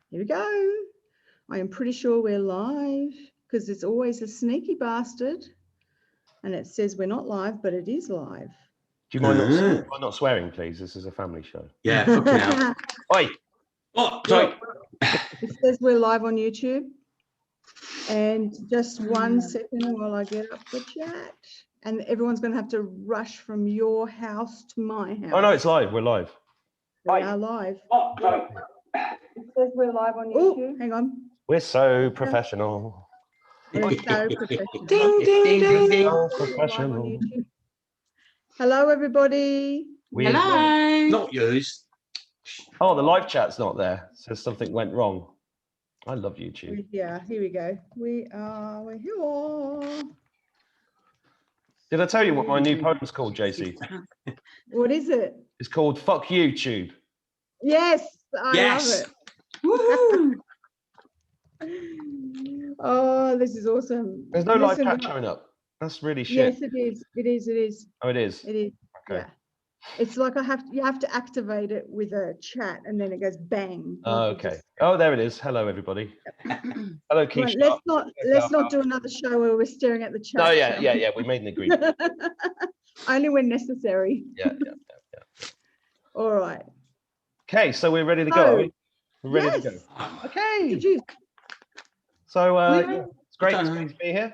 Here we go. I am pretty sure we're live because it's always a sneaky bastard. And it says we're not live, but it is live. Do you mind not swearing, please? This is a family show. Yeah, fucking hell. Oi! Oh, sorry. It says we're live on YouTube. And just 1 second while I get up the chat. And everyone's going to have to rush from your house to my house. Oh, no, it's live. We're live. We are live. Oh, sorry. It says we're live on YouTube. Hang on. We're so professional. We're so professional. Ding, ding, ding, ding. So professional. Hello, everybody. Hello. Not yours. Oh, the live chat's not there. Says something went wrong. I love YouTube. Yeah, here we go. We're here. Did I tell you what my new poem's called, JC? What is it? It's called Fuck YouTube. Yes, I love it. Woo. Oh, this is awesome. There's no live chat showing up. That's really shit. Yes, it is. It is. It is. Oh, it is? It is. Okay. Yeah. It's like you have to activate it with a chat and then it goes bang. Oh, okay. Oh, there it is. Hello, everybody. Hello, Keith. Right, let's not do another show where we're staring at the chat. Oh, yeah. We made an agreement. Only when necessary. Yeah. All right. Okay, so we're ready to go. Are we? We're ready to go. Okay. Did you? So it's great to be here.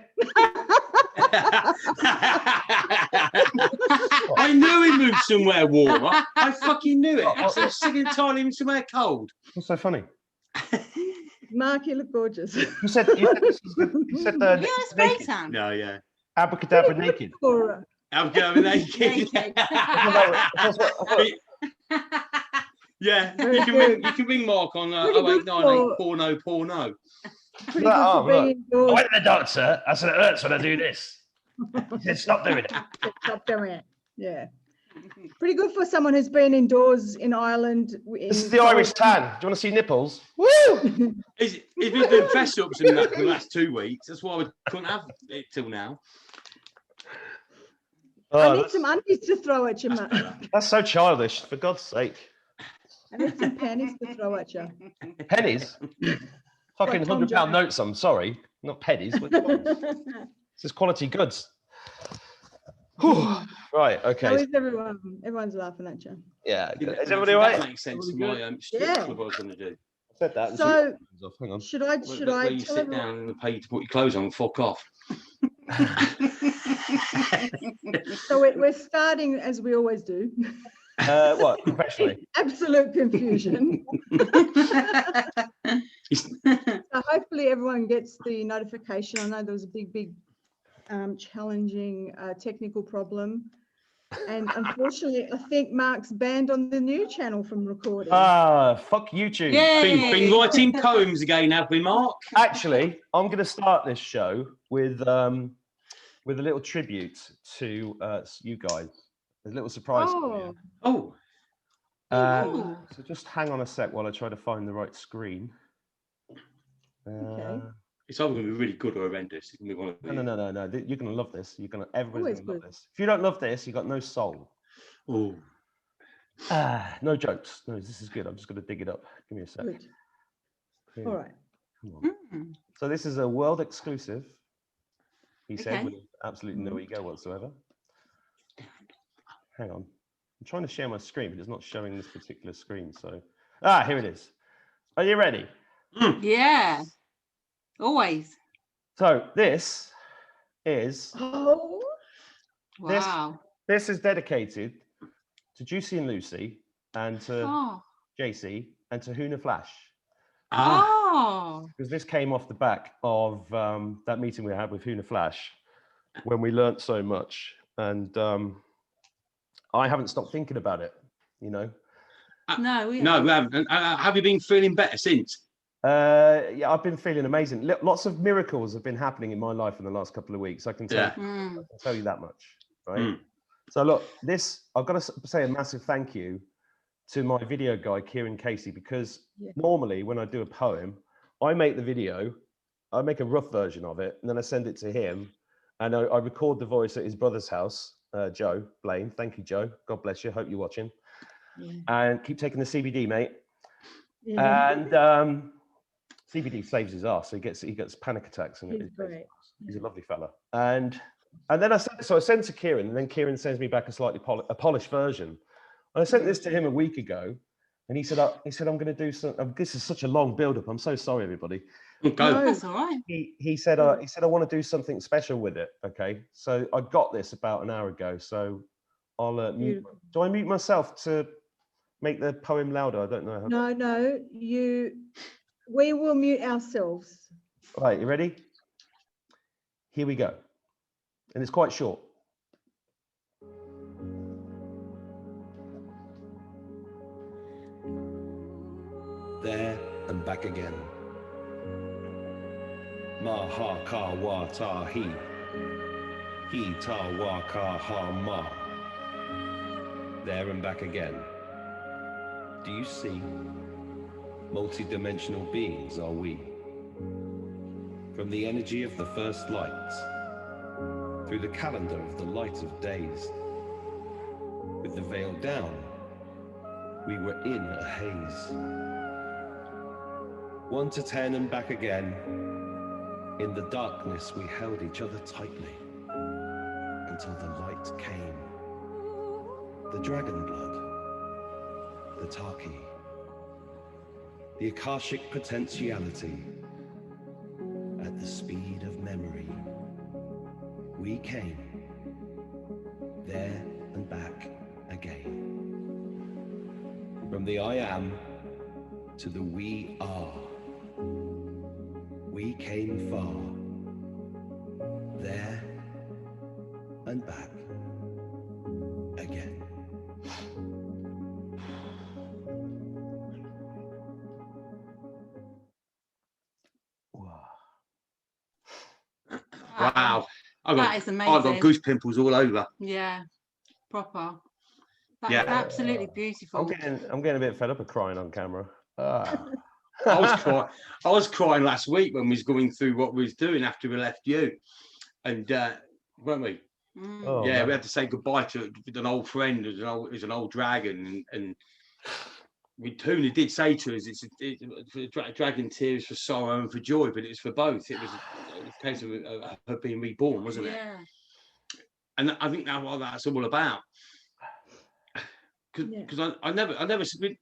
I knew he moved somewhere warmer. I fucking knew it. I was singing time in somewhere cold. What's so funny? Mark, you look gorgeous. You said this is good. You said Spray tan. No, yeah. Abracadabra naked. I'm going naked. Yeah, you can ring Mark on 0898 porno. Pretty good for being I indoors. went to the doctor. I said it hurts when I do this. He said stop doing it. Stop doing it. Yeah. Pretty good for someone who's been indoors in Ireland. This is the Irish tan. Do you want to see nipples? Woo! He's been doing press ups in that for the last 2 weeks. That's why we couldn't have it till now. I need some undies to throw at you, Mark. That's so childish, for God's sake. I need some pennies to throw at you. Pennies? Fucking £100 notes, I'm sorry. Not pennies. This is quality goods. Whew. Right, okay. How is everyone? Everyone's laughing at you. Yeah. Is everybody all right? That makes sense to my strip club I was going to do. I said that. So, hang on. should I Where you sit down and pay to put your clothes on and fuck off. So we're starting as we always do. What? Professionally? Absolute confusion. So hopefully everyone gets the notification. I know there was a big challenging technical problem. And unfortunately, I think Mark's banned on the new channel from recording. Fuck YouTube. Been writing poems again, have we, Mark? Actually, I'm going to start this show with a little tribute to you guys. A little surprise for you. So just hang on a sec while I try to find the right screen. Okay. It's either going to be really good or horrendous. No. You're going to love this. Everybody's going to love this. If you don't love this, you've got no soul. Oh. No jokes. No, this is good. I'm just going to dig it up. Give me a sec. Good. All right. Come on. So this is a world exclusive. He said with absolutely no ego whatsoever. Hang on. I'm trying to share my screen, but it's not showing this particular screen. So, here it is. Are you ready? Yeah. Always. So this is. Oh. Wow. This is dedicated to Juicy and Lucy, and to JC, and to Huna Flash. Because this came off the back of that meeting we had with Huna Flash, when we learnt so much, and I haven't stopped thinking about it. You know. No, we haven't. Have you been feeling better since? Yeah, I've been feeling amazing. Lots of miracles have been happening in my life in the last couple of weeks. I can tell you that much, right? So look, I've got to say a massive thank you to my video guy, Kieran Casey, because normally when I do a poem, I make the video, I make a rough version of it, and then I send it to him, and I record the voice at his brother's house, Joe Blaine. Thank you, Joe. God bless you. Hope you're watching. And keep taking the CBD, mate. And CBD saves his ass. He gets panic attacks, and He's great. he's a lovely fella. And then I sent to Kieran, and then Kieran sends me back a slightly polished version. And I sent this to him a week ago, and he said I'm going to do some. This is such a long build-up. I'm so sorry, everybody. No, that's all right. He said I want to do something special with it. Okay, so I got this about an hour ago. So I'll mute. Do I mute myself to make the poem louder? I don't know how. No, we will mute ourselves. All right, you ready? Here we go. And it's quite short. There and back again. Ma ha ka wa ta he ta wa ka ha ma. There and back again. Do you see? Multi-dimensional beings are we. From the energy of the first lights, through the calendar of the light of days, with the veil down, we were in a haze. 1 to 10 and back again. In the darkness we held each other tightly until the light came. The dragon blood, the Taki, the Akashic potentiality. At the speed of memory, we came, there and back again. From the I am to the we are, we came far, there and back again. Wow. That is amazing. I've got goose pimples all over. Yeah, proper. Yeah. That's absolutely beautiful. I'm getting a bit fed up of crying on camera. I was crying last week when we was going through what we was doing after we left you, and weren't we? Oh, yeah, man. we had to say goodbye to an old friend who's an old dragon, and Tuna did say to us, it's dragon tears for sorrow and for joy, but it's for both. It was a case of her being reborn, wasn't it? Yeah. And I think that's what that's all about. Because I never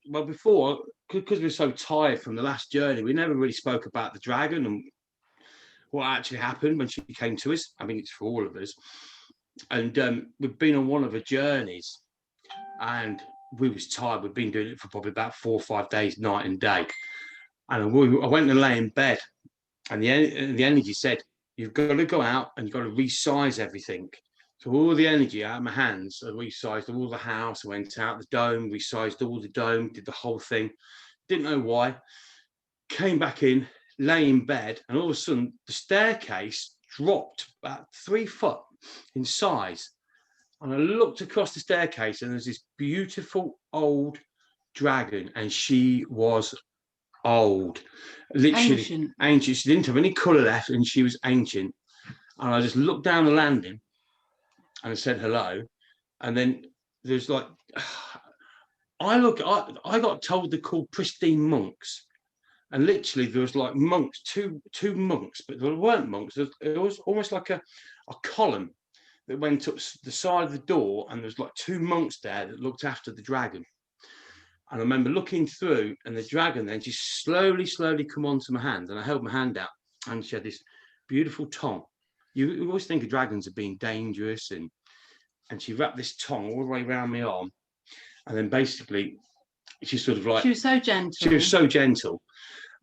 well before, because we were so tired from the last journey, we never really spoke about the dragon and what actually happened when she came to us. I mean, it's for all of us. And we've been on one of her journeys, and we was tired. We've been doing it for probably about 4 or 5 days, night and day. And I went and lay in bed, and the energy said, you've got to go out and you've got to resize everything. So all the energy out of my hands, I resized all the house, I went out the dome, resized all the dome, did the whole thing. Didn't know why. Came back in, lay in bed, and all of a sudden the staircase dropped about 3 foot in size. And I looked across the staircase, and there's this beautiful old dragon, and she was old, literally ancient. She didn't have any colour left, and she was ancient. And I just looked down the landing and I said hello, and then there's like, I got told they're called pristine monks, and literally there was like monks, two monks, but there weren't monks. It was almost like a column that went up the side of the door, and there's like 2 monks there that looked after the dragon. And I remember looking through, and the dragon then just slowly come onto my hand, and I held my hand out, and she had this beautiful tongue. You always think of dragons as being dangerous, and she wrapped this tongue all the way around my arm, and then basically she sort of like, she was so gentle. She was so gentle.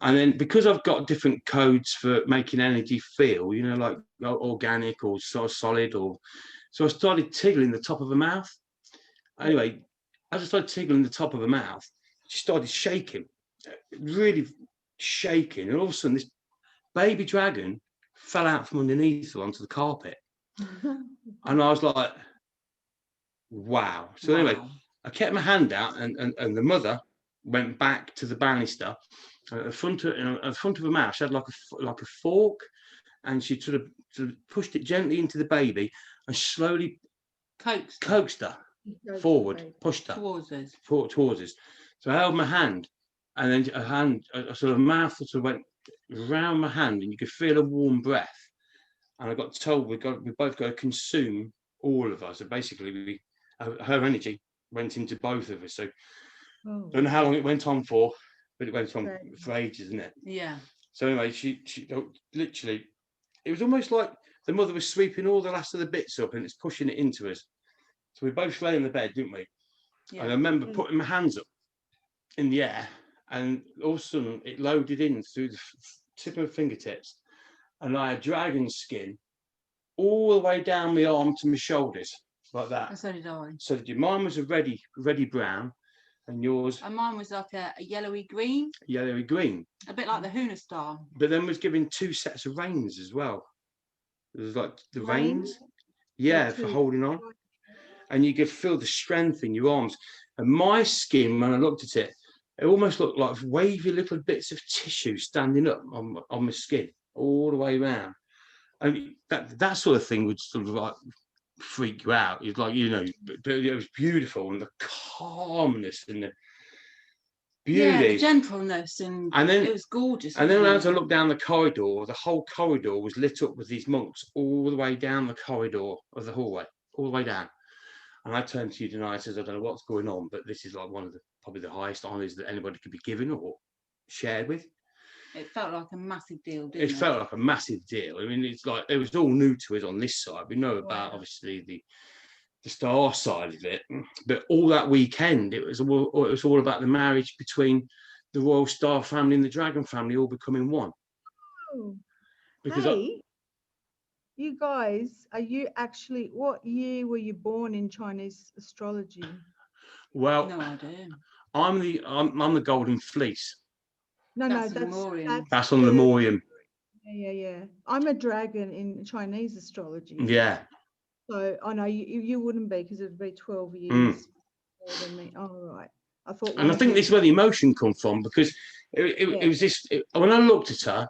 And then because I've got different codes for making energy feel, you know, like organic or solid, so I started tickling the top of her mouth. Anyway, as I started tickling the top of her mouth, she started shaking, really shaking, and all of a sudden this baby dragon fell out from underneath her onto the carpet. And I was like, wow. So anyway, I kept my hand out, and the mother went back to the banister. At the front of her mouth, she had like a fork, and she sort of pushed it gently into the baby and slowly coaxed her forward, pushed her towards us. So I held my hand, and then her hand, sort of mouth sort of went around my hand, and you could feel a warm breath. And I got told we both got to consume all of us. So basically, her energy went into both of us. So Oh, don't know how long it went on for, but it went on for ages, isn't it? Yeah. So anyway, she literally, it was almost like the mother was sweeping all the last of the bits up and it's pushing it into us. So we both lay in the bed, didn't we? Yeah. And I remember putting my hands up in the air, and all of a sudden it loaded in through the tip of my fingertips, and I had dragon skin all the way down my arm to my shoulders, like that. And so did I. So mine was a reddy brown, and yours And mine was like a yellowy green, yellowy green. a bit like the Huna star. But then was given 2 sets of reins as well. There was like the Reins? reins, yeah, Yeah, for 2. holding on, and you could feel the strength in your arms. And my skin, when I looked at it, it almost looked like wavy little bits of tissue standing up on my skin all the way around. And that sort of thing would sort of like freak you out. It's like, you know, but it was beautiful, and the calmness and the beauty. Yeah, the gentleness, and then it was gorgeous. And then wasn't as I looked down the corridor, the whole corridor was lit up with these monks all the way down the corridor of the hallway, all the way down. And I turned to you tonight and said, I don't know what's going on, but this is like one of probably the highest honours that anybody could be given or shared with. It felt like a massive deal, didn't it? It felt like a massive deal. I mean, it's like, it was all new to us on this side. We know about, obviously, the star side of it, but all that weekend, it was all about the marriage between the Royal Star family and the Dragon family all becoming one. Oh. Because hey, you guys, are you actually, what year were you born in Chinese astrology? well, No idea. I'm the Golden Fleece. No, That's no, the Lemurian. That's on the Lemurian. Yeah. I'm a dragon in Chinese astrology. Yeah. So I know you wouldn't be, because it'd be 12 years more than me. Oh, right. I thought. And I think this is where the emotion come from, because it was this. When I looked at her,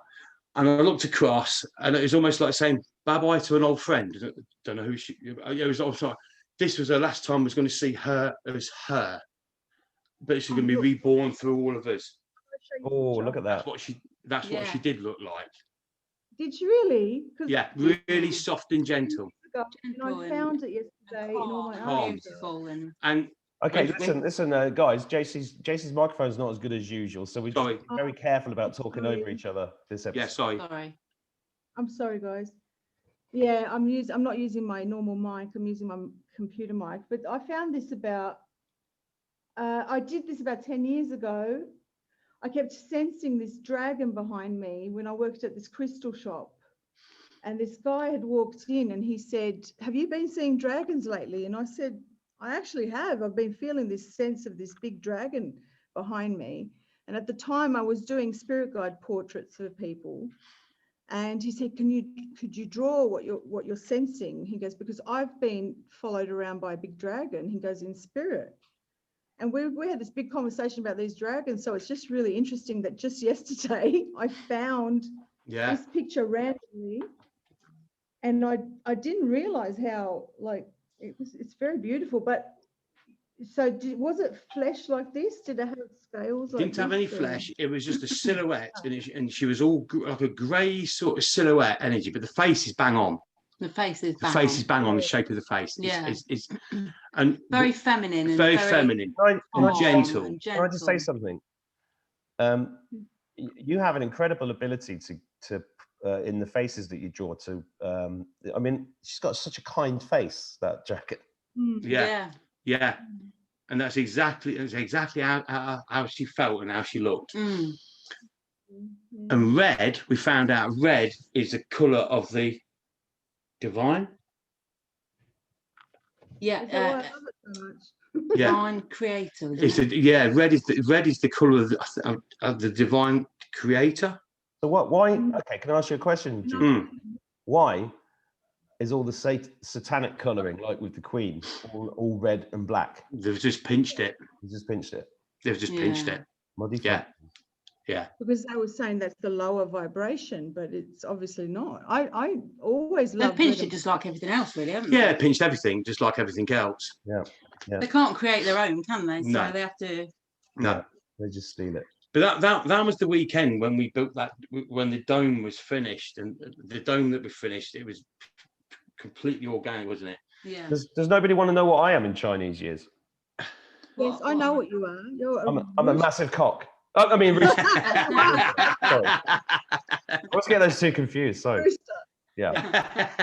and I looked across, and it was almost like saying bye bye to an old friend. I don't know who she. It was also, this was the last time I was going to see her as her, but she's going to be reborn through all of us. Oh, look at that. That's what she did look like. Did you really? Yeah, really soft and gentle. I found it yesterday in all my calm. Beautiful And okay, listen, guys. JC's microphone's not as good as usual, so we're very careful about talking over each other this episode. Yeah, sorry. I'm sorry, guys. Yeah, I'm not using my normal mic. I'm using my computer mic. But I found this I did this about 10 years ago. I kept sensing this dragon behind me when I worked at this crystal shop. And this guy had walked in and he said, have you been seeing dragons lately? And I said, I actually have. I've been feeling this sense of this big dragon behind me. And at the time I was doing spirit guide portraits for people. And he said, could you draw what you're sensing? He goes, because I've been followed around by a big dragon. He goes, in spirit. And we had this big conversation about these dragons. So it's just really interesting that just yesterday I found this picture randomly, and I didn't realize how, like, it's very beautiful. But so was it flesh like this? Did it have scales? Didn't have any flesh. It was just a silhouette, and she was all like a grey sort of silhouette energy, but the face is bang on. The face is bang on. The face is bang on. The shape of the face. It's and very feminine. Very feminine and gentle. Can I just say something? You have an incredible ability to in the faces that you draw to. I mean, she's got such a kind face, that jacket. Yeah. And that's exactly how she felt and how she looked. And red, we found out red is the colour of the divine. Divine creator. Red is the colour of the divine creator. So why? Okay, can I ask you a question? Why is all the satanic colouring, like with the Queen, all red and black? They've just pinched it. They've just pinched it. Yeah. Because they were saying that's the lower vibration, but it's obviously not. I always love. They've pinched it just like everything else, really, haven't they? Yeah, pinched everything just like everything else. Yeah. They can't create their own, can they? So No. they have to. No, they just steal it. But that was the weekend when we built that, when the dome was finished, and the dome that we finished, it was completely organic, wasn't it? Yeah. Does nobody want to know what I am in Chinese years? Yes, I know what you are. You're I'm a massive cock. I mean, rooster. Sorry. I always get those two confused. Sorry. rooster. Yeah.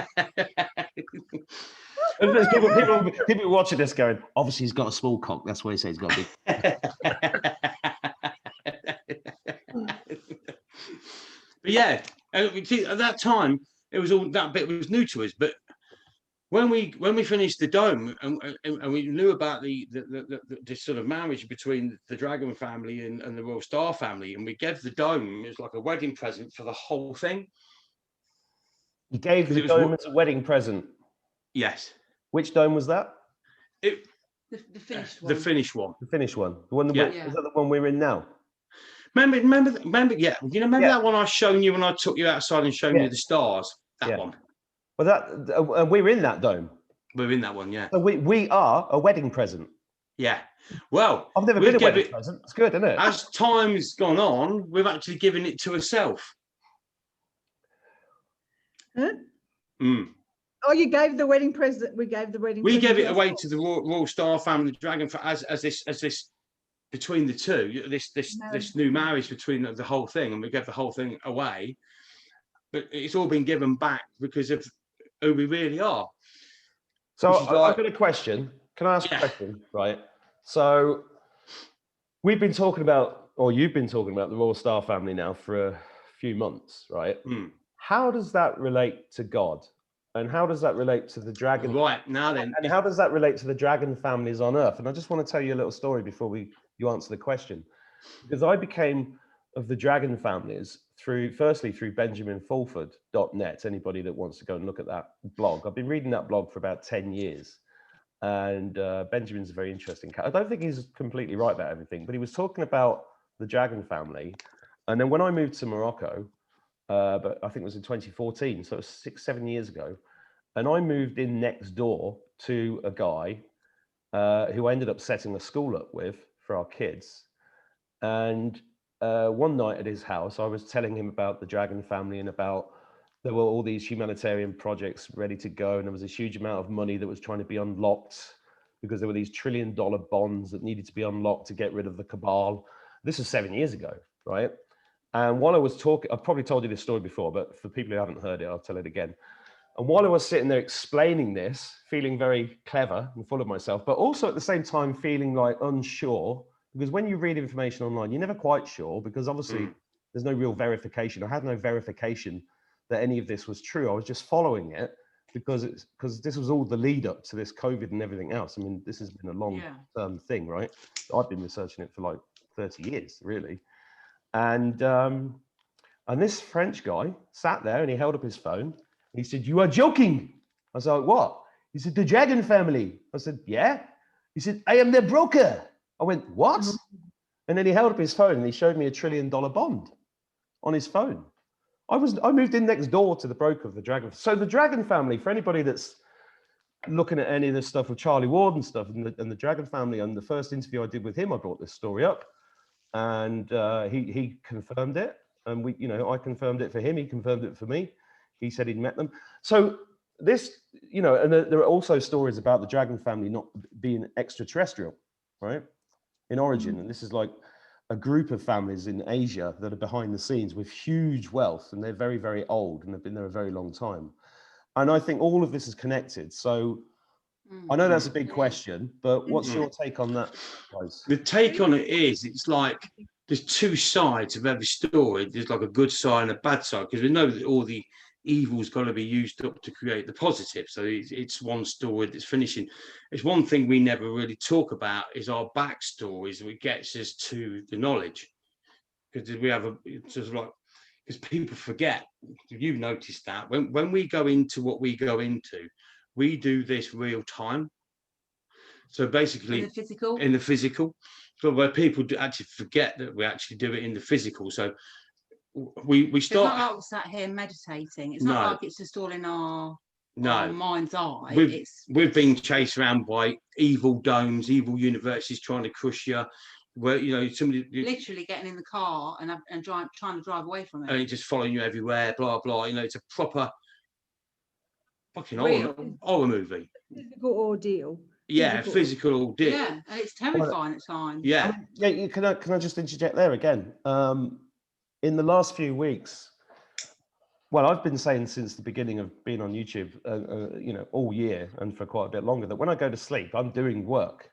There's people watching this going, obviously he's got a small cock. That's why he says he's got a big. But yeah, see, at that time, it was all that bit was new to us. But when we finished the dome and we knew about the sort of marriage between the Dragon family and the Royal Star family, and we gave the dome as like a wedding present for the whole thing. You gave the dome as a wedding present. Yes. Which dome was that? The finished one. The finished one. The finished one. The one. Yeah. Is that the one we're in now? Remember? Yeah. You know, remember that one I shown you when I took you outside and shown you the stars. That one. Well, that we're in that dome. We're in that one, yeah. So we are a wedding present. Yeah. Well, I've never been a wedding present. It's good, isn't it? As time's gone on, we've actually given it to herself. Huh? Mm. Oh, you gave the wedding present. We gave the wedding. We present gave it away to the Royal Star family, the Dragon, as this between the two, this new marriage between the whole thing, and we gave the whole thing away. But it's all been given back because of who we really are. So I've got a question. Can I ask a question? Right. So we've been talking about, or you've been talking about the Royal Star family now for a few months, right? Mm. How does that relate to God? And how does that relate to the dragon? Right, now then. And how does that relate to the dragon families on Earth? And I just want to tell you a little story before you answer the question. Because I became of the dragon families firstly through benjaminfulford.net. Anybody that wants to go and look at that blog. I've been reading that blog for about 10 years. And Benjamin's a very interesting cat. I don't think he's completely right about everything, but he was talking about the dragon family. And then when I moved to Morocco, but I think it was in 2014, so it was 6-7 years ago, and I moved in next door to a guy who I ended up setting a school up with for our kids. And one night at his house, I was telling him about the dragon family and about there were all these humanitarian projects ready to go, and there was a huge amount of money that was trying to be unlocked because there were these $1 trillion bonds that needed to be unlocked to get rid of the cabal. This was 7 years ago, right? And while I was talking, I've probably told you this story before, but for people who haven't heard it, I'll tell it again. And while I was sitting there explaining this, feeling very clever and full of myself, but also at the same time feeling like unsure, because when you read information online, you're never quite sure, because obviously there's no real verification. I had no verification that any of this was true. I was just following it because this was all the lead up to this COVID and everything else. I mean, this has been a long-term thing, right? I've been researching it for like 30 years, really. And this French guy sat there and he held up his phone and he said, "You are joking." I was like, "What?" He said, "The dragon family." I said, "Yeah." He said, "I am their broker." I went, "What?" And then he held up his phone and he showed me $1 trillion bond on his phone. I moved in next door to the broker of the dragon. So the dragon family, for anybody that's looking at any of this stuff with Charlie Ward and stuff and the dragon family, and the first interview I did with him, I brought this story up. And he confirmed it, and I confirmed it for him. He confirmed it for me. He said he'd met them. So this, and there are also stories about the dragon family not being extraterrestrial, right, in origin. And this is like a group of families in Asia that are behind the scenes with huge wealth, and they're very, very old, and they've been there a very long time. And I think all of this is connected. So I know that's a big question, but what's your take on that, guys? The take on it is, it's like there's two sides of every story. There's like a good side and a bad side, because we know that all the evil's got to be used up to create the positive. So it's one story that's finishing. It's one thing we never really talk about is our backstories, which gets us to the knowledge. Because we have because people forget. You've noticed that when we go into what we go into, we do this real time. So basically in the physical, so where people actually forget that we actually do it in the physical. So we start. It's not like we're sat here meditating. It's not like it's just all in our mind's eye. We've been chased around by evil domes, evil universes trying to crush you. where somebody literally getting in the car and trying to drive away from it, and it just following you everywhere, blah blah. It's a proper fucking horror movie. Physical ordeal. Yeah, physical ordeal. Yeah, and it's terrifying at times. Yeah. Can I just interject there again? In the last few weeks, well, I've been saying since the beginning of being on YouTube, all year and for quite a bit longer, that when I go to sleep, I'm doing work.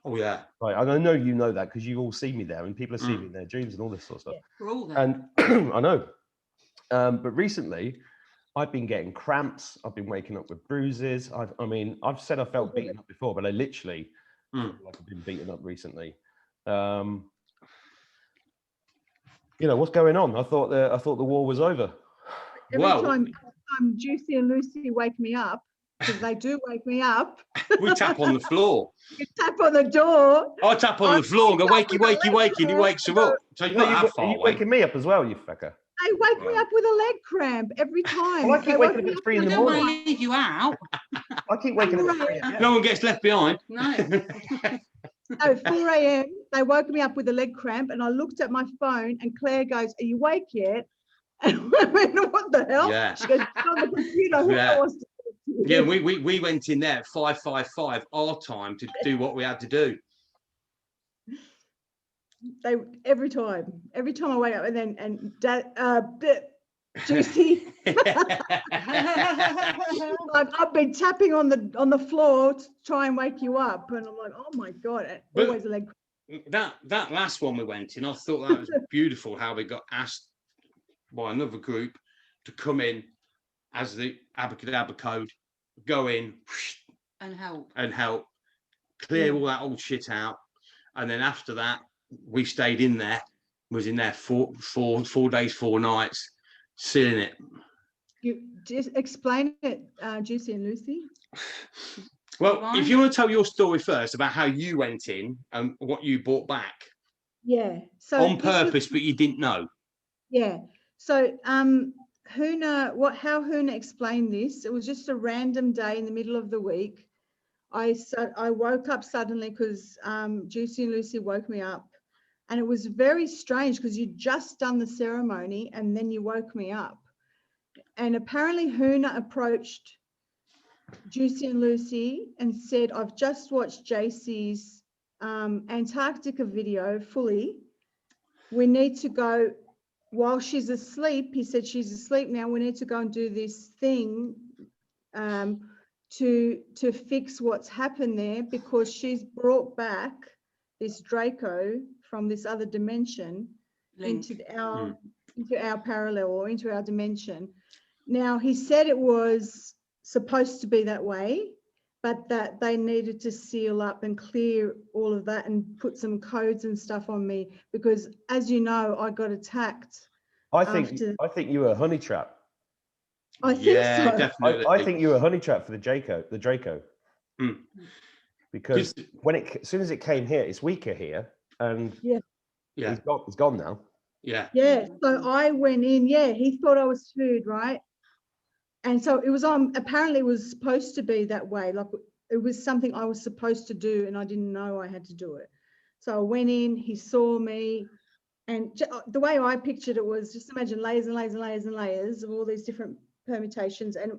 Oh yeah. Right, and I know you know that because you all see me there, and people are seeing me in their dreams and all this sort of stuff. We're all there. And I know, but recently, I've been getting cramps. I've been waking up with bruises. I've said I felt beaten up before, but I literally feel like I've been beaten up recently. What's going on? I thought the war was over. Every time Juicy and Lucy wake me up, because they do wake me up. We tap on the floor. You tap on the door. I tap on the floor and go, wakey, wakey, wakey, and he wakes her up. So you're not that far Are you away. waking me up as well, you fucker? They wake me up with a leg cramp every time. Well, I keep waking up at 3 in the I don't want morning. to leave you out. I keep waking up at 3 a.m. No one gets left behind. No. So 4 a.m. they woke me up with a leg cramp, and I looked at my phone, and Claire goes, "Are you awake yet?" And I went, "What the hell?" Yeah. She goes, "It's on the computer." Who Yeah. wants to talk to you?" Yeah, we went in there at 5:55 our time to do what we had to do. They every time I wake up, and then Juicy. I've been tapping on the floor to try and wake you up, and I'm like, oh my god, always a leg. That last one we went in, I thought that was beautiful. How we got asked by another group to come in as the Abracadabra Code, go in and help clear all that old shit out, and then after that we stayed in there. Was in there 4 days, 4 nights. Seeing it. You just explain it, Juicy and Lucy. Well, if you want to tell your story first about how you went in and what you brought back. Yeah. So on purpose, but you didn't know. Yeah. So how Huna explained this. It was just a random day in the middle of the week. I woke up suddenly because Juicy and Lucy woke me up. And it was very strange because you'd just done the ceremony and then you woke me up. And apparently Huna approached Juicy and Lucy and said, "I've just watched JC's Antarctica video fully. We need to go while she's asleep." He said, "She's asleep now. We need to go and do this thing to fix what's happened there because she's brought back this Draco from this other dimension into our parallel or into our dimension." Now, he said it was supposed to be that way, but that they needed to seal up and clear all of that and put some codes and stuff on me because, as you know, I got attacked. I think you were a honey trap. I think so. Definitely. I think you were a honey trap for the Draco. Mm. Because as soon as it came here, it's weaker here. And it's gone now. Yeah. So I went in. Yeah, he thought I was food, right? And so it was apparently it was supposed to be that way. Like it was something I was supposed to do, and I didn't know I had to do it. So I went in. He saw me, and the way I pictured it was just imagine layers and layers and layers and layers of all these different permutations, and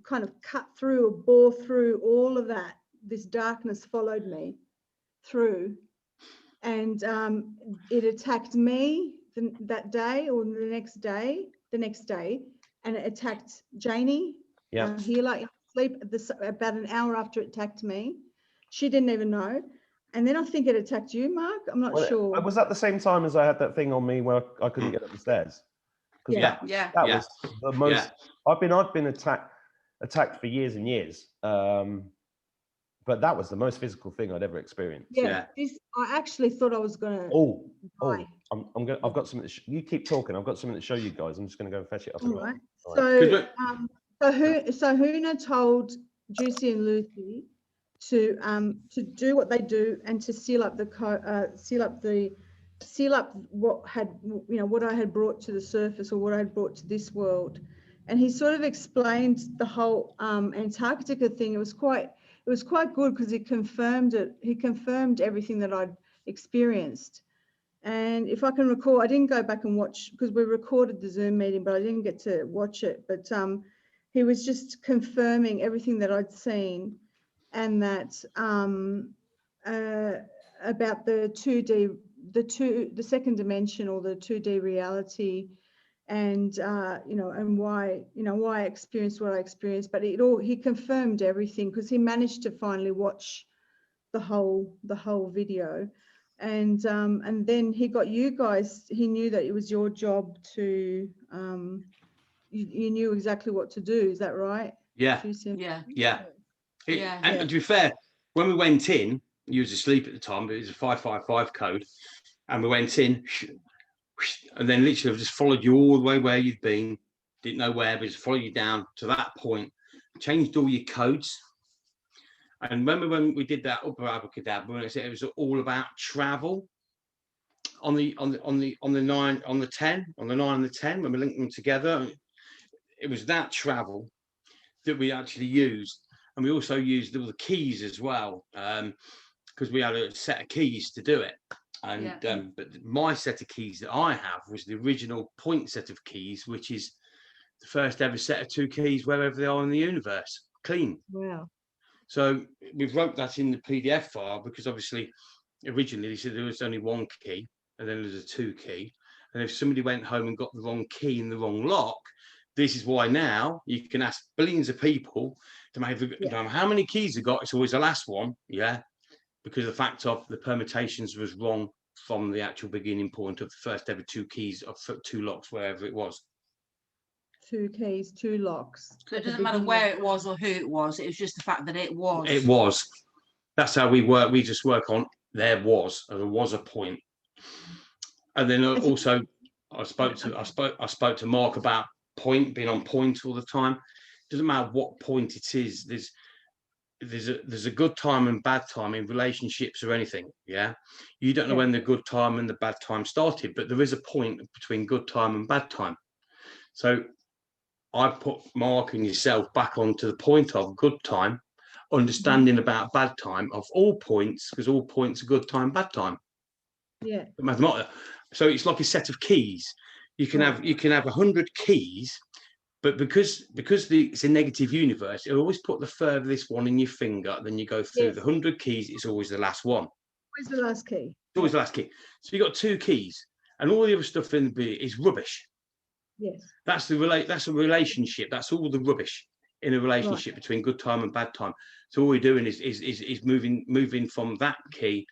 kind of cut through or bore through all of that. This darkness followed me through. And it attacked me that day or the next day, and it attacked Janie, healer in sleep, about an hour after it attacked me. She didn't even know. And then I think it attacked you, Mark. I'm not sure. Was that the same time as I had that thing on me where I couldn't get up the stairs? That was the most. Yeah. I've been attacked for years and years. But that was the most physical thing I'd ever experienced. Yeah. I actually thought I was gonna. I've got something. You keep talking. I've got something to show you guys. I'm just gonna go and fetch it up. All right. So Huna told Juicy and Lucy to do what they do and to seal up what I had brought to the surface or what I had brought to this world. And he sort of explained the whole Antarctica thing. It was quite good because he confirmed it. He confirmed everything that I'd experienced. And if I can recall, I didn't go back and watch because we recorded the Zoom meeting, but I didn't get to watch it. But he was just confirming everything that I'd seen, and that about the 2D, the second dimension, or the 2D reality, and and why I experienced what I experienced. But he confirmed everything because he managed to finally watch the whole video. And then he got you guys, he knew that it was your job to, you knew exactly what to do. Is that right? Yeah. Yeah. And to be fair, when we went in, you was asleep at the time, but it was a 555 code. And we went in, and then literally just followed you all the way where you'd been. Didn't know where, but just followed you down to that point, changed all your codes. And remember when we did that upper Abracadabra, when I said it was all about travel on the 9 and the 10, when we linked them together, it was that travel that we actually used. And we also used all the keys as well, because we had a set of keys to do it. And but my set of keys that I have was the original point set of keys, which is the first ever set of 2 keys wherever they are in the universe, clean. Wow. So we wrote that in the PDF file because obviously originally they said there was only 1 key and then there's a 2 key. And if somebody went home and got the wrong key in the wrong lock, this is why now you can ask billions of people to make how many keys they got. It's always the last one. Yeah. Because the fact of the permutations was wrong from the actual beginning point of the first ever 2 keys of 2 locks, wherever it was. 2 keys, 2 locks. So it doesn't matter where it was or who it was. It was just the fact that it was. It was. That's how we work. We just work on there was a point. And then also I spoke to Mark about point, being on point all the time. It doesn't matter what point it is. There's a good time and bad time in relationships or anything. Yeah. You don't know when the good time and the bad time started, but there is a point between good time and bad time. So I put Mark and yourself back onto the point of good time, understanding about bad time of all points, because all points are good time, bad time. Yeah. So it's like a set of keys. You can have 100 keys, but because it's a negative universe, it'll always put the furthest one in your finger. Then you go through the 100 keys. It's always the last one. Where's the last key? It's always the last key. So you got 2 keys, and all the other stuff in the B is rubbish. Yes. That's a relationship. That's all the rubbish in a relationship between good time and bad time. So all we're doing is moving from that key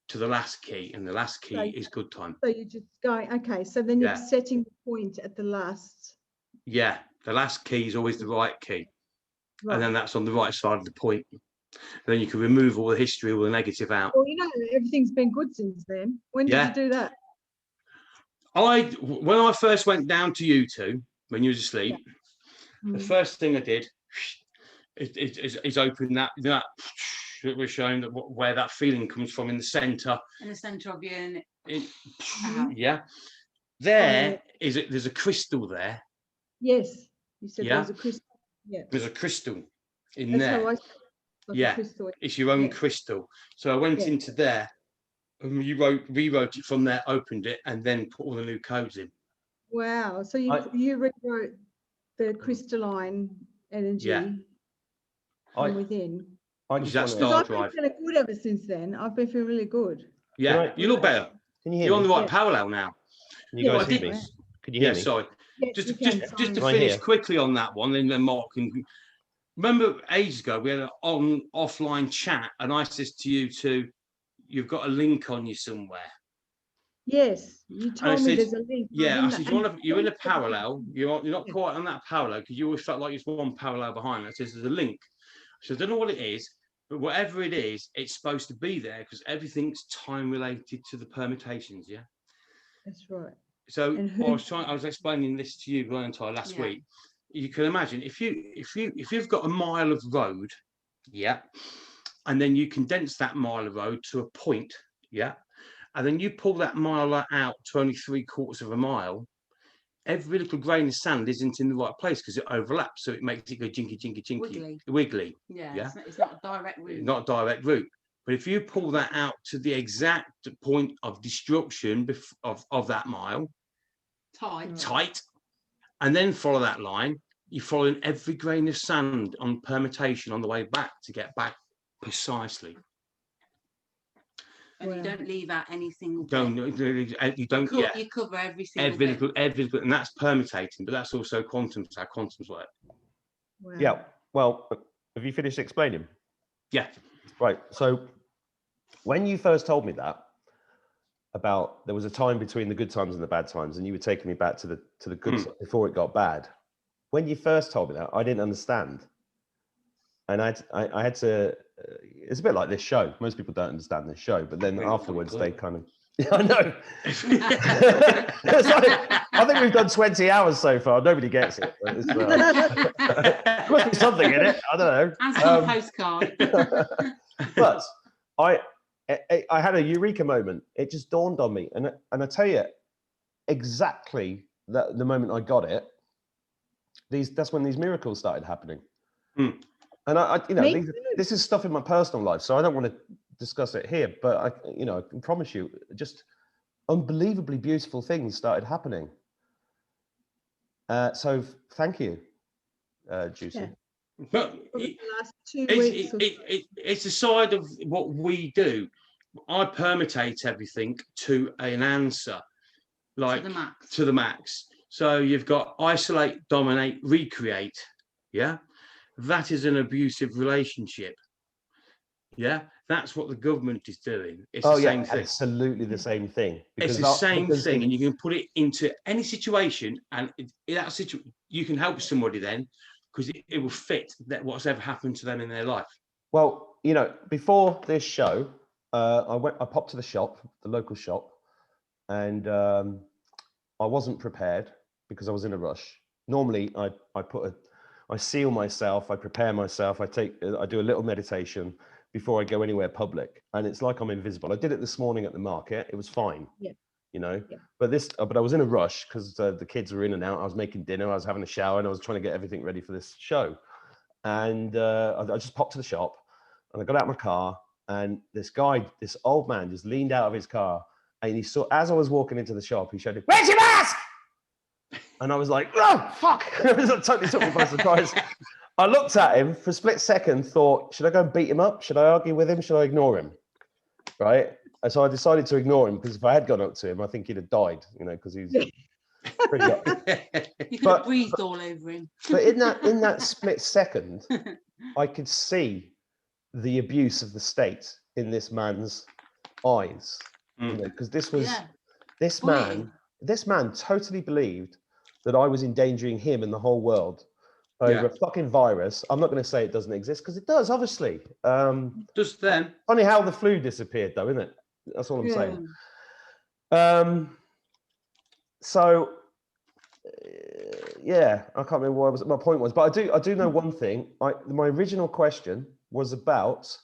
to the last key, and the last key is good time. So you're just going, okay, so then you're setting the point at the last. Yeah, the last key is always the right key. Right. And then that's on the right side of the point. And then you can remove all the history, all the negative out. Well, everything's been good since then. When did you do that? When I first went down to you 2, when you was asleep, the first thing I did is open that was showing that where that feeling comes from in the centre. In the centre of your yeah. There's a crystal there. Yes. You said there's a crystal. Yeah. There's a crystal in there. It's your own crystal. So I went into there. And rewrote it from there, opened it, and then put all the new codes in. Wow! So you rewrote the crystalline energy from within. I've been feeling good ever since then. I've been feeling really good. Yeah, you look better. Can you hear You're on the right parallel now. Can you guys hear me? Can you hear me? Sorry. Yes, just to finish quickly on that one, and then Mark can. Remember ages ago we had an offline chat, and I said to you 2. You've got a link on you somewhere. Yes, you told me there's a link. Yeah, I said you're in a parallel. You're not quite on that parallel because you always felt like you're one parallel behind. I said there's a link. So I don't know what it is, but whatever it is, it's supposed to be there because everything's time related to the permutations. Yeah, that's right. So I was explaining this to you, Valentine, last week. You can imagine if you've got a mile of road, and then you condense that mile of road to a point, and then you pull that mile out to only 3/4 of a mile, every little grain of sand isn't in the right place because it overlaps, so it makes it go jinky, jinky, jinky, wiggly. Yeah. It's not a direct route. Not a direct route. But if you pull that out to the exact point of destruction of that mile, tight, and then follow that line, you're following every grain of sand on permutation on the way back to get back precisely. And you don't leave out any single bit. You don't. You cover every single bit. Every, and that's permutating, but that's also quantum. How quantums work. Wow. Yeah. Well, have you finished explaining? Yeah. Right. So when you first told me that about there was a time between the good times and the bad times, and you were taking me back to the good before it got bad. When you first told me that, I didn't understand, and I had to. It's a bit like this show. Most people don't understand this show, but then afterwards they kind of. I know. It's like, I think we've done 20 hours so far. Nobody gets it. There must be something in it. I don't know. And some postcard. But I had a eureka moment. It just dawned on me, and I tell you exactly that the moment I got it. That's when these miracles started happening. And I this is stuff in my personal life, so I don't want to discuss it here. But I can promise you, just unbelievably beautiful things started happening. So thank you, Juicy. Yeah. But The last 2 weeks. it's a side of what we do. I permutate everything to an answer, like to the max. So you've got isolate, dominate, recreate. Yeah, that is an abusive relationship. Yeah, that's what the government is doing. It's the same thing. Absolutely the same thing. It's the same thing, and you can put it into any situation, and in that situation, you can help somebody then, because it will fit what's ever happened to them in their life. Well, before this show, I popped to the local shop, and I wasn't prepared because I was in a rush. Normally, I seal myself, I prepare myself, I do a little meditation before I go anywhere public, and it's like I'm invisible. I did it this morning at the market. It was fine. Yeah. But I was in a rush because the kids were in and out. I was making dinner, I was having a shower, and I was trying to get everything ready for this show. And I just popped to the shop, and I got out of my car, and this old man just leaned out of his car, and he saw, as I was walking into the shop, he shouted, "Where's your mask?" And I was like, "Oh, fuck." It totally took me by surprise. I looked at him for a split second, thought, should I go and beat him up? Should I argue with him? Should I ignore him? Right? And so I decided to ignore him, because if I had gone up to him, I think he'd have died, because he's pretty You could have breathed all over him. But in that split second, I could see the abuse of the state in this man's eyes. Because this man totally believed that I was endangering him and the whole world over a fucking virus. I'm not going to say it doesn't exist, because it does, obviously. Just then. Funny how the flu disappeared, though, isn't it? That's all I'm saying. So, I can't remember what my point was, but I do know one thing. My original question was about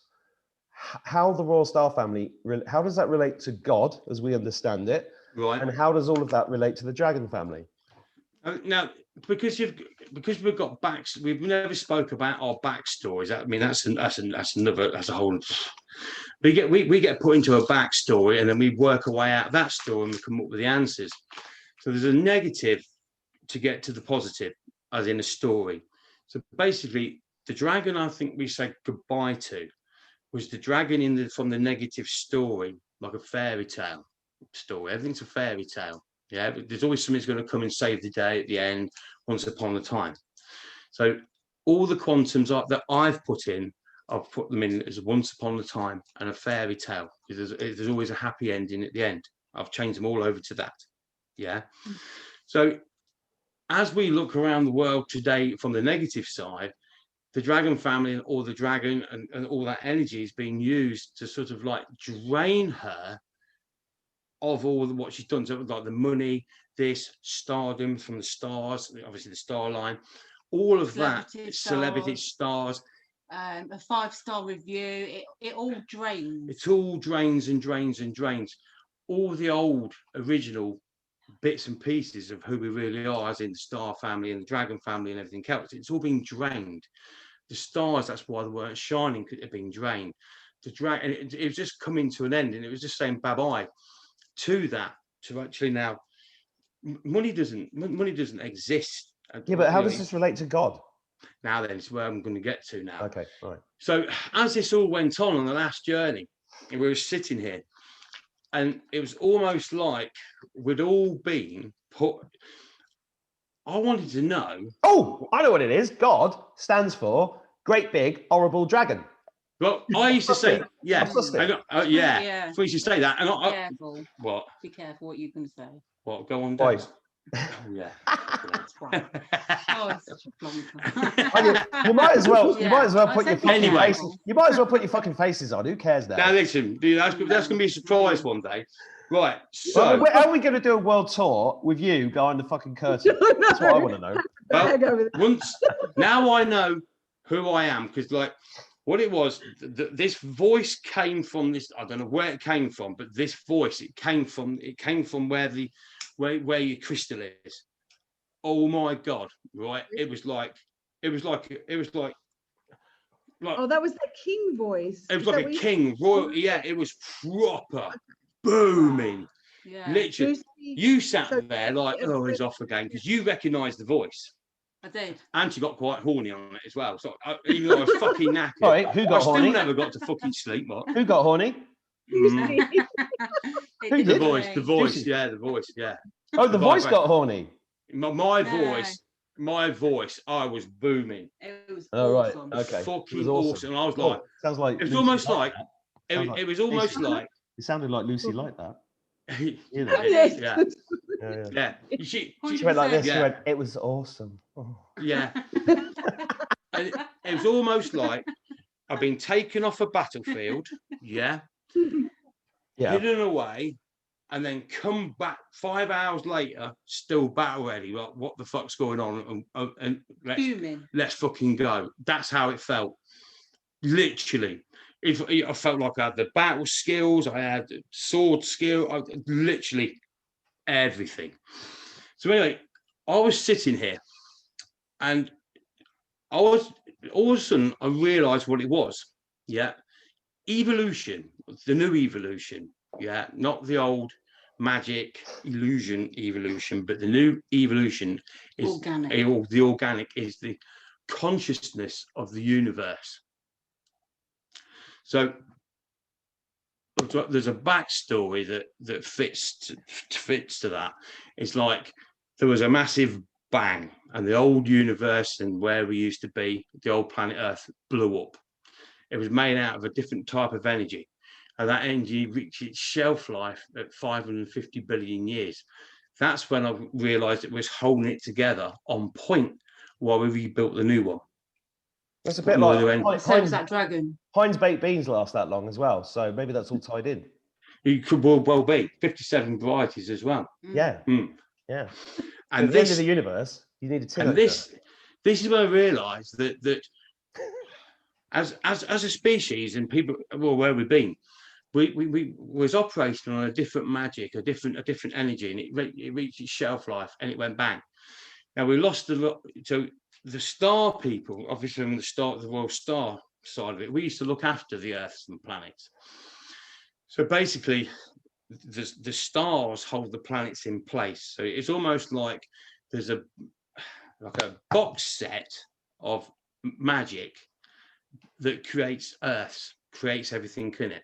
how the Royal Star family, how does that relate to God as we understand it? Right. And how does all of that relate to the Dragon family? Now, because we've got we've never spoke about our backstories. I mean, that's a whole. We get put into a backstory, and then we work our way out of that story, and we come up with the answers. So there's a negative to get to the positive, as in a story. So basically, the dragon I think we said goodbye to was the dragon from the negative story, like a fairy tale story. Everything's a fairy tale. Yeah, but there's always somebody's going to come and save the day at the end, once upon a time. So all the quantums that I've put them in as once upon a time and a fairy tale. There's always a happy ending at the end. I've changed them all over to that. Yeah. So as we look around the world today from the negative side, the dragon family or the dragon and all that energy is being used to sort of like drain her of all what she's done. So like the money, this stardom from the stars, obviously the star line, all of celebrity stars. A 5-star review, it all drains. It all drains and drains and drains. All the old original bits and pieces of who we really are, as in the star family and the dragon family and everything else. It's all being drained. The stars, that's why they weren't shining, could have been drained. the drag, and it was just coming to an end, and it was just saying bye-bye to that, to actually now money doesn't exist. Yeah, but how does this relate to God? Now then, it's where I'm going to get to now. Okay, right. So as this all went on the last journey, and we were sitting here, and it was almost like we'd all been put. I wanted to know. Oh, I know what it is. God stands for Great Big Horrible Dragon. Well, I used to say, yeah, Yeah. So we used to say that, and Be careful. What? Be careful what you're going to say. What? Go on, Boy. Dave. Yeah. That's right. Oh, it's such a plonker. You might as well. You Yeah. might as well I put your said be fucking Anyway. faces. You might as well put your fucking faces on. Who cares now? Now listen, dude, that's going to be a surprise one day. Right. So, Well, are we going to do a world tour with you behind the fucking curtain? That's what I want to know. well, now I know who I am, because like what it was, this voice came from this. I don't know where it came from, but this voice, it came from where your crystal is. Oh my God! Right? It was like. Oh, that was the king voice. It was like a king, royal. Yeah, it was proper booming. Yeah. Literally, you sat there like, oh, he's off again, because you recognised the voice. I did. And she got quite horny on it as well. So even though I was fucking knackered, Right, who got horny? I still never got to fucking sleep. What? Who got horny? The did? voice, Lucy. yeah, the voice, yeah. Oh, the voice got horny. My voice, I was booming. It was awesome. Right, okay. Fucking awesome. And I was like, sounds like it was Lucy almost liked like, that. it was almost like. It sounded like Lucy liked that. You know. Yes. Yeah. She went like this. Yeah. She went, it was awesome. Oh. Yeah. And it was almost like I've been taken off a battlefield, hidden away, and then come back 5 hours later, still battle ready. Like, what the fuck's going on? And let's fucking go. That's how it felt. Literally. I felt like I had the battle skills, I had sword skill, literally everything. So anyway, I was sitting here, and all of a sudden I realised what it was. Yeah, evolution, the new evolution. Yeah, not the old magic illusion evolution, but the new evolution is organic. The organic is the consciousness of the universe. So there's a backstory that fits to that. It's like there was a massive bang, and the old universe and where we used to be, the old planet Earth, blew up. It was made out of a different type of energy, and that energy reached its shelf life at 550 billion years. That's when I realised it was holding it together on point while we rebuilt the new one. That's a bit like so was that dragon. Heinz baked beans last that long as well, so maybe that's all tied in. It could well be 57 varieties as well. Yeah, yeah. And at the end of the universe, you need a tin. And this is where I realised that as a species and people, well, where we've been, we was operating on a different magic, a different energy, and it reached its shelf life, and it went bang. Now we lost a lot. So the star people, obviously, from the start of the world star side of it, we used to look after the Earths and planets. So basically, the stars hold the planets in place. So it's almost like there's a box set of magic that creates Earths, creates everything in it.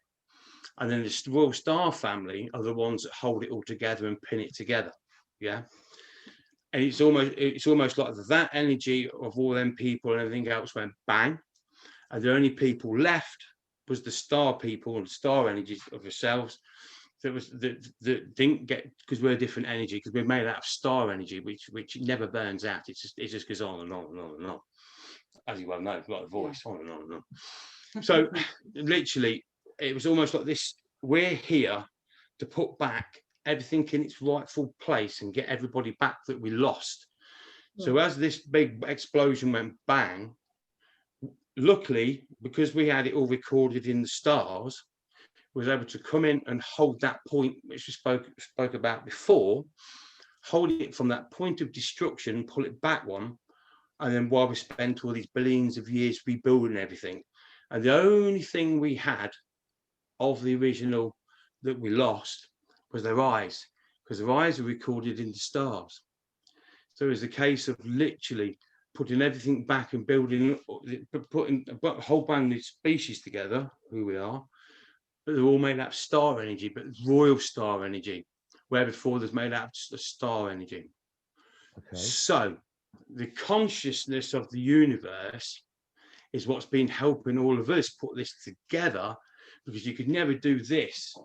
And then the royal star family are the ones that hold it all together and pin it together. Yeah. And it's almost like that energy of all them people and everything else went bang. And the only people left was the star people and star energies of yourselves that didn't get, because we're a different energy, because we're made out of star energy, which never burns out. It just goes on and on and on and on. As you well know, like a voice, on and on and on. So literally, it was almost like this, we're here to put back everything in its rightful place and get everybody back that we lost. So as this big explosion went bang, luckily, because we had it all recorded in the stars, was able to come in and hold that point, which we spoke about before, hold it from that point of destruction, pull it back one, and then while we spent all these billions of years rebuilding everything, And the only thing we had of the original that we lost was their eyes, because their eyes are recorded in the stars. So it's a case of literally putting everything back and putting a whole brand new species together, who we are, but they're all made out of star energy, but royal star energy, where before there's made out of just a star energy. Okay. So the consciousness of the universe is what's been helping all of us put this together, because you could never do this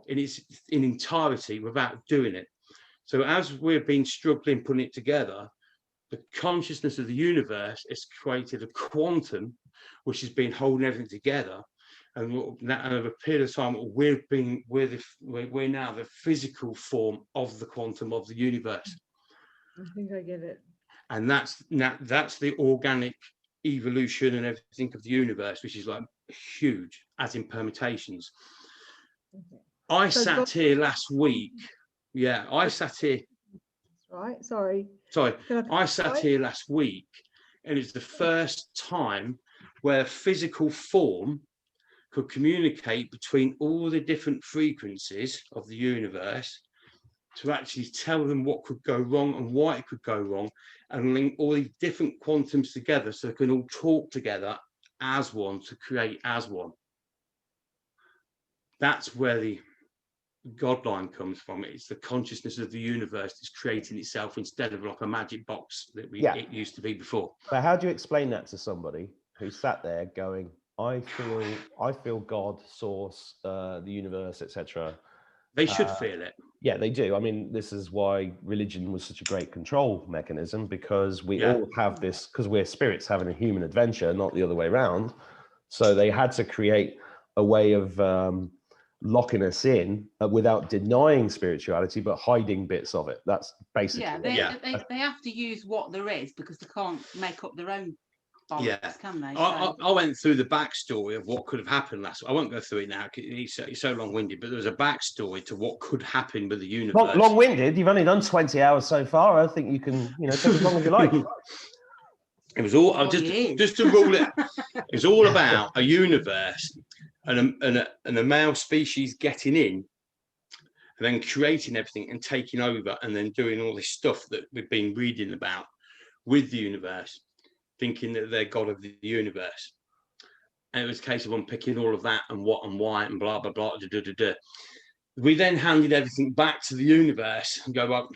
in entirety without doing it. So as we've been struggling putting it together, the consciousness of the universe has created a quantum which has been holding everything together. And over a period of time, we're now the physical form of the quantum of the universe. I think I get it. And that's the organic evolution and everything of the universe, which is like huge, as in permutations. Okay. I sat here last week. Yeah, I sat here. Right. Sorry. I sat here last week, and it's the first time where physical form could communicate between all the different frequencies of the universe to actually tell them what could go wrong and why it could go wrong, and link all these different quantums together so they can all talk together as one to create as one. That's where the God line comes from. It's the consciousness of the universe that's creating itself instead of like a magic box that it used to be before. But how do you explain that to somebody who sat there going, I feel God, source, the universe, etc. They should feel it. Yeah, they do. I mean, this is why religion was such a great control mechanism, because we all have this, because we're spirits having a human adventure, not the other way around. So they had to create a way of locking us in without denying spirituality, but hiding bits of it. That's basically they have to use what there is, because they can't make up their own bollocks, can they? I went through the backstory of what could have happened last. I won't go through it now. It's so long-winded, but there was a backstory to what could happen with the universe. Long-winded. You've only done 20 hours so far. I think you can, take as long as you like. It was all just to rule it. It's all about a universe and a male species getting in, and then creating everything and taking over, and then doing all this stuff that we've been reading about with the universe, thinking that they're God of the universe. And it was a case of unpicking all of that and what and why and blah blah blah. We then handed everything back to the universe and go up.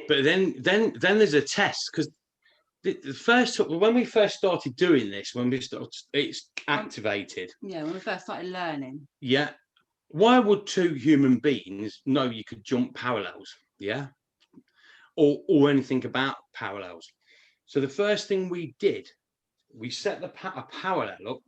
But then there's a test, because when we first started doing this, it's activated. Yeah, when we first started learning. Yeah. Why would two human beings know you could jump parallels? Yeah. Or anything about parallels. So the first thing we did, we set a parallel up,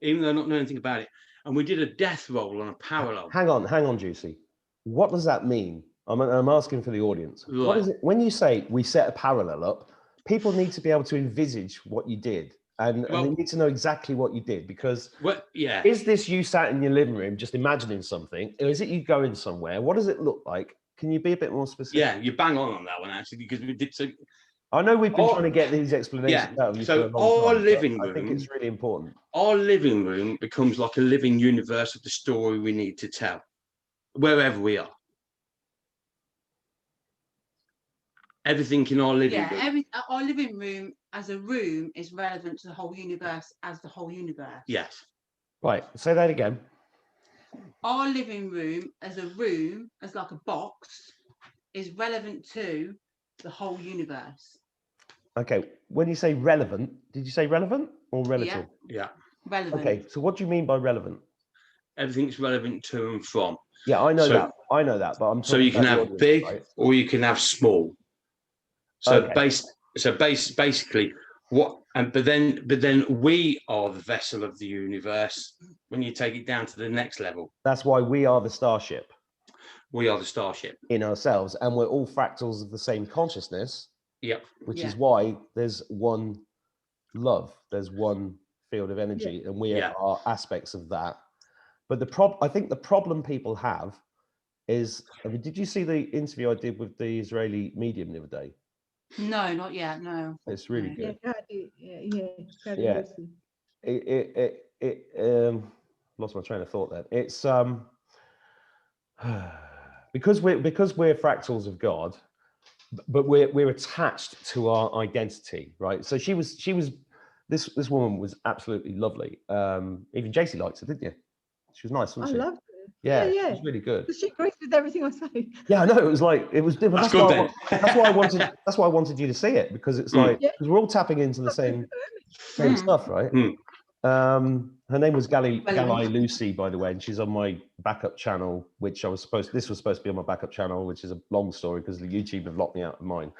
even though not knowing anything about it, and we did a death roll on a parallel. Hang on, Juicy. What does that mean? I'm asking for the audience. Right. What is it when you say we set a parallel up? People need to be able to envisage what you did, and they need to know exactly what you did, because is this you sat in your living room just imagining something, or is it you going somewhere? What does it look like? Can you be a bit more specific? Yeah, you bang on that one, actually, because we did so. I know we've been trying to get these explanations out of you for a long time, living room, I think it's really important. Our living room becomes like a living universe of the story we need to tell, wherever we are. Everything in our living room. Our living room as a room is relevant to the whole universe as the whole universe. Yes. Right. Say that again. Our living room, as like a box, is relevant to the whole universe. Okay. When you say relevant, did you say relevant or relative? Yeah. Relevant. Okay. So what do you mean by relevant? Everything's relevant to and from. Yeah, I know that. But I'm so you can have big, right? Or you can have small. So basically, but then we are the vessel of the universe when you take it down to the next level. That's why we are the starship. We are the starship in ourselves, and we're all fractals of the same consciousness. Yep. Which is why there's one love, there's one field of energy, and we are aspects of that. But I think the problem people have is, did you see the interview I did with the Israeli medium the other day? No, not yet. No. It's really good. lost my train of thought then. It's because we're fractals of God, but we're attached to our identity, right? So this woman was absolutely lovely. Even JC liked her, didn't you? She was nice, wasn't she? I loved her. Yeah, Yeah. she was really good. Because she agrees with everything I say. Yeah, I know. It was like That's good then. That's why I wanted you to see it, because it's like, because we're all tapping into the same stuff, right? Her name was Gally Lucy, by the way, and she's on my backup channel, which this was supposed to be on my backup channel, which is a long story because the YouTube have locked me out of mine.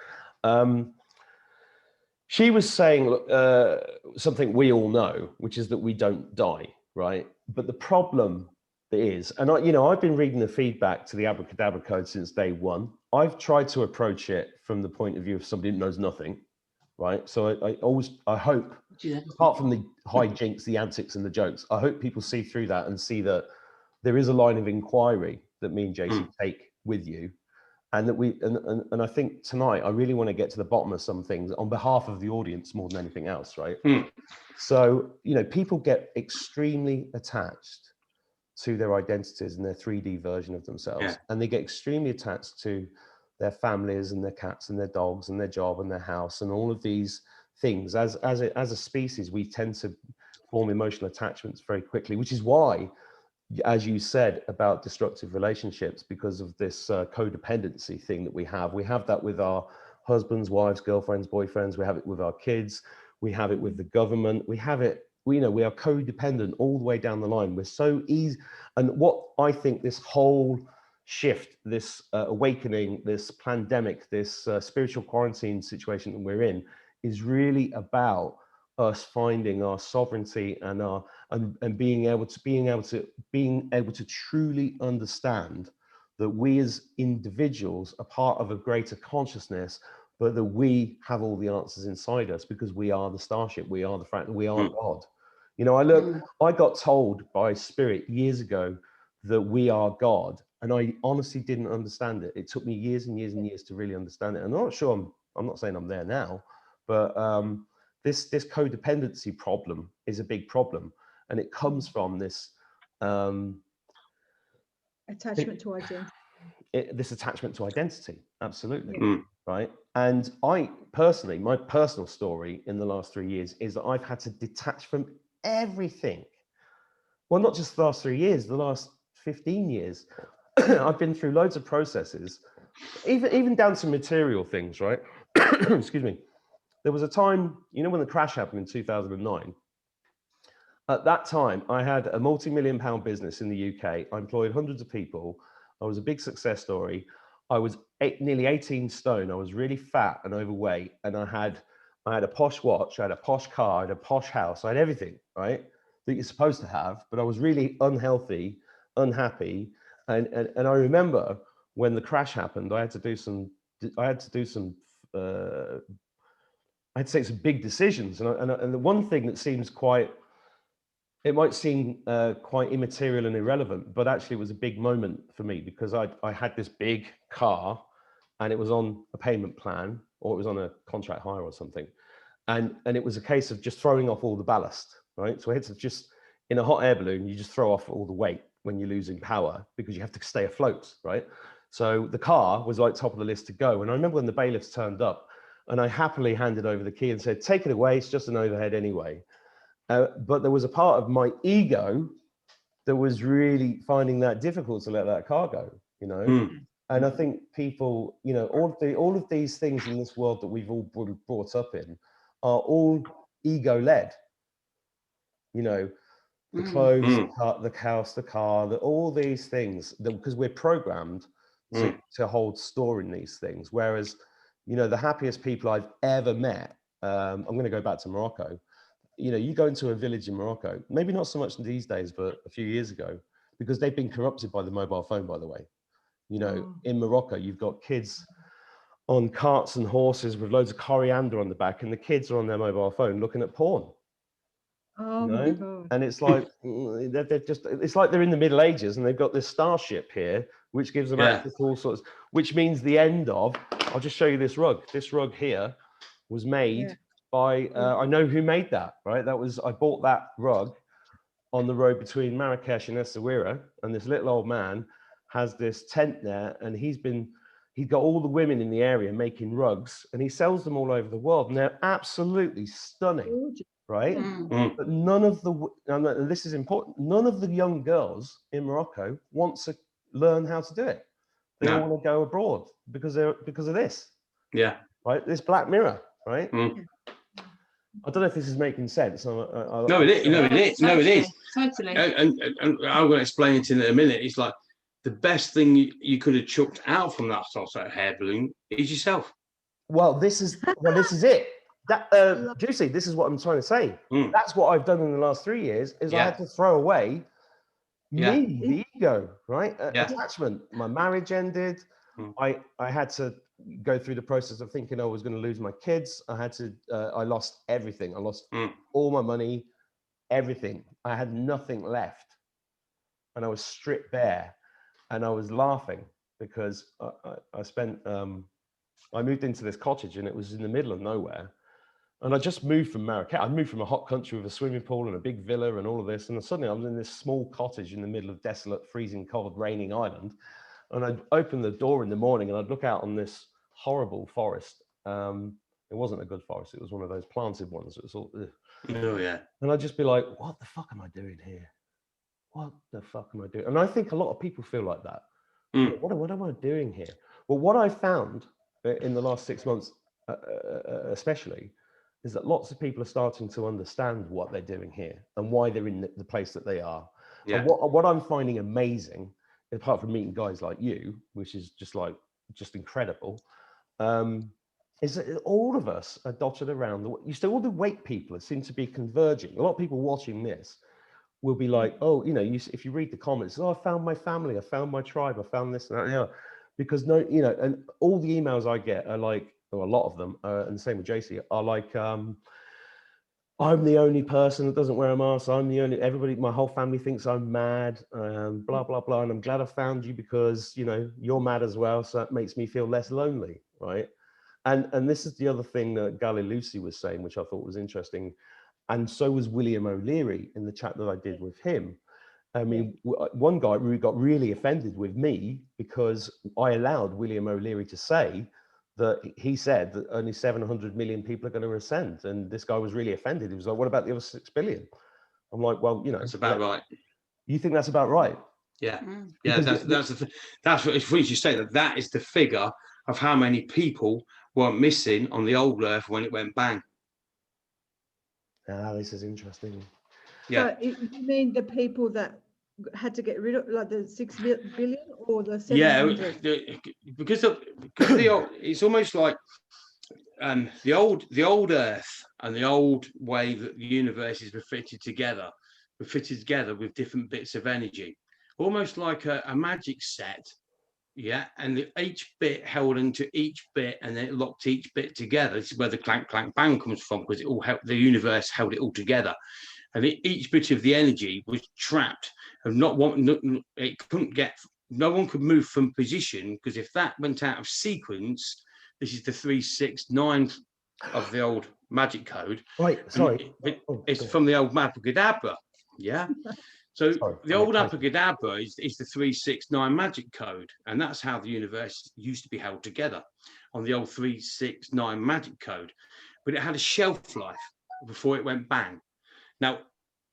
She was saying something we all know, which is that we don't die, right? But the problem is, and I've been reading the feedback to the Abracadabra Code since day one. I've tried to approach it from the point of view of somebody who knows nothing, right? So I hope, apart from the hijinks, the antics and the jokes, I hope people see through that and see that there is a line of inquiry that me and JC take with you. And that and I think tonight I really want to get to the bottom of some things on behalf of the audience more than anything else, right? So, people get extremely attached to their identities and their 3D version of themselves. And they get extremely attached to their families and their cats and their dogs and their job and their house and all of these things. As a species, we tend to form emotional attachments very quickly, which is why, as you said about destructive relationships, because of this codependency thing that we have that with our husbands, wives, girlfriends, boyfriends. We have it with our kids. We have it with the government. We have it, we are codependent all the way down the line. We're so easy. And what I think this whole shift, this awakening, this pandemic, this spiritual quarantine situation that we're in is really about us finding our sovereignty and being able to truly understand that we as individuals are part of a greater consciousness, but that we have all the answers inside us because we are the starship, we are the fractal, we are God. I got told by Spirit years ago that we are God, and I honestly didn't understand it. It took me years and years and years to really understand it. And I'm not sure, I'm not saying I'm there now, but this codependency problem is a big problem, and it comes from this Attachment to identity. This attachment to identity, absolutely. Right. And I personally, my personal story in the last 3 years is that I've had to detach from everything. Well, not just the last 3 years, the last 15 years. I've been through loads of processes, even down to material things, right? Excuse me. There was a time, when the crash happened in 2009, at that time, I had a multi-million-pound business in the UK. I employed hundreds of people. I was a big success story. I was nearly 18 stone. I was really fat and overweight. And I had a posh watch, I had a posh car, I had a posh house, I had everything, right, that you're supposed to have. But I was really unhealthy, unhappy. And I remember when the crash happened, I had to take some big decisions. And the one thing that seems it might seem quite immaterial and irrelevant, but actually it was a big moment for me because I had this big car and it was on a payment plan or it was on a contract hire or something. And it was a case of just throwing off all the ballast, right? So I had to just, in a hot air balloon, you just throw off all the weight when you're losing power because you have to stay afloat, right? So the car was like top of the list to go. And I remember when the bailiffs turned up and I happily handed over the key and said, take it away, it's just an overhead anyway. But there was a part of my ego that was really finding that difficult to let that car go, And I think people, all of these things in this world that we've all brought up in are all ego-led. The clothes, the house, the car, all these things, because we're programmed to hold store in these things. Whereas, the happiest people I've ever met, I'm going to go back to Morocco. You go into a village in Morocco, maybe not so much these days, but a few years ago, because they've been corrupted by the mobile phone, by the way. In Morocco, you've got kids on carts and horses with loads of coriander on the back, and the kids are on their mobile phone looking at porn. Oh my God. And it's like, it's like they're in the Middle Ages and they've got this starship here, which gives them access to all sorts, which means the end of, I'll just show you this rug. This rug here was made by, I know who made that, right? I bought that rug on the road between Marrakesh and Essaouira, and this little old man has this tent there, and he's got all the women in the area making rugs, and he sells them all over the world, and they're absolutely stunning, right? But none of the, and this is important, none of the young girls in Morocco want to learn how to do it. They all want to go abroad because of this. Yeah. Right, this Black Mirror, right? I don't know if this is making sense. No, it is. No, it is. No, it is. Totally. And I'm going to explain it in a minute. It's like the best thing you could have chucked out from that sort of hair balloon is yourself. Well, this is it. That Juicy, this is what I'm trying to say. That's what I've done in the last 3 years. Is I had to throw away me, the ego, right? Attachment. My marriage ended. I had to go through the process of thinking I was going to lose my kids. I lost everything. I lost all my money, everything. I had nothing left, and I was stripped bare, and I was laughing because I moved into this cottage, and it was in the middle of nowhere, and I just moved from Marrakesh. I moved from a hot country with a swimming pool and a big villa and all of this, and suddenly I was in this small cottage in the middle of desolate, freezing cold, raining island. And I'd open the door in the morning and I'd look out on this horrible forest. It wasn't a good forest. It was one of those planted ones. It was all, oh, yeah. And I'd just be like, what the fuck am I doing here? What the fuck am I doing? And I think a lot of people feel like that. What am I doing here? Well, what I found in the last 6 months, especially, is that lots of people are starting to understand what they're doing here and why they're in the place that they are. Yeah. And what I'm finding amazing, apart from meeting guys like you, which is just incredible, is that all of us are dotted around. All the weight people seem to be converging. A lot of people watching this will be like, oh, if you read the comments, oh, I found my family, I found my tribe, I found this and that, because and all the emails I get are like, or a lot of them, and the same with JC, are like, I'm the only person that doesn't wear a mask. Everybody, my whole family thinks I'm mad, blah, blah, blah. And I'm glad I found you because, you're mad as well. So that makes me feel less lonely, right? And this is the other thing that Gally Lucy was saying, which I thought was interesting. And so was William O'Leary in the chat that I did with him. I mean, one guy got really offended with me because I allowed William O'Leary to say that he said that only 700 million people are going to ascend. And this guy was really offended. He was like, what about the other 6 billion? I'm like, well, that's about right. You think that's about right? Yeah. Yeah. That's what it's funny you say that is the figure of how many people were missing on the old Earth when it went bang. This is interesting. Yeah. So you mean the people that had to get rid of, like the 6 billion or the 700? Yeah, because it's almost like the old Earth and the old way that the universes were fitted together with different bits of energy, almost like a magic set. Yeah, and each bit held into each bit, and then it locked each bit together. This is where the clank, clank, bang comes from, because it all helped, the universe held it all together. And each bit of the energy was trapped, and no one could move from position, because if that went out of sequence, this is the 369 of the old magic code. Right, sorry. It's from the old Abracadabra. Yeah. So the old Abracadabra is the 369 magic code, and that's how the universe used to be held together, on the old 369 magic code. But it had a shelf life before it went bang. Now,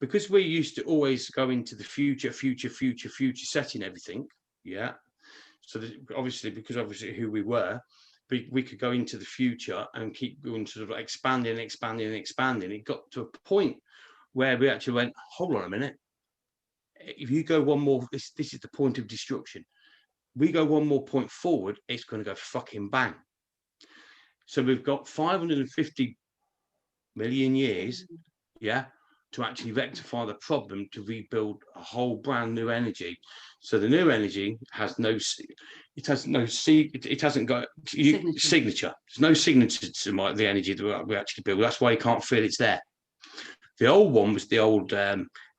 because we used to always go into the future, setting everything, yeah. So obviously who we were, we could go into the future and keep going, sort of expanding. It got to a point where we actually went, hold on a minute. If you go one more, this is the point of destruction. We go one more point forward, it's going to go fucking bang. So we've got 550 million years, yeah, to actually rectify the problem, to rebuild a whole brand new energy. So the new energy has no signature. There's no signature to the energy that we actually build. That's why you can't feel it's there. The old one was the old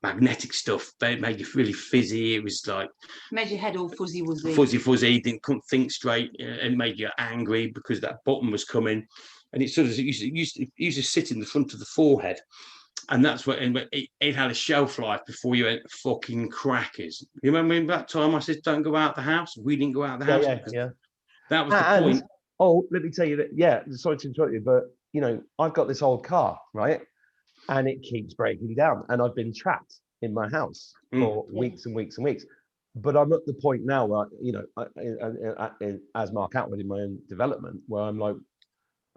magnetic stuff. They made you really fizzy. It was like made your head all fuzzy wuzzy. Couldn't think straight, and made you angry because that button was coming. and it sort of used to sit in the front of the forehead, and that's what it had a shelf life before you went fucking crackers. You remember that time I said don't go out the house? We didn't go out the house. Yeah. That was the point. Oh, let me tell you that. Yeah, sorry to interrupt you, but I've got this old car, right, and it keeps breaking down, and I've been trapped in my house for weeks and weeks and weeks. But I'm at the point now where, as Mark Attwood in my own development, where I'm like,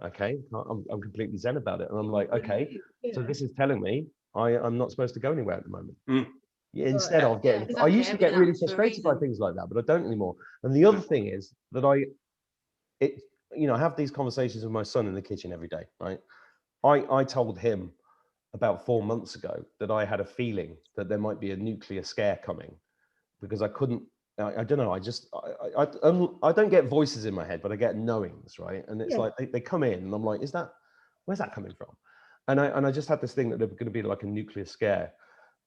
okay, I'm completely zen about it. And I'm like, okay, so this is telling me I'm not supposed to go anywhere at the moment. Instead of getting, I used to get really frustrated by things like that, but I don't anymore. And the other thing is that I have these conversations with my son in the kitchen every day, right? I told him about 4 months ago that I had a feeling that there might be a nuclear scare coming, because I couldn't, I don't know, I don't get voices in my head, but I get knowings, right? And it's like they come in and I'm like, where's that coming from? And I just had this thing that there was going to be like a nuclear scare.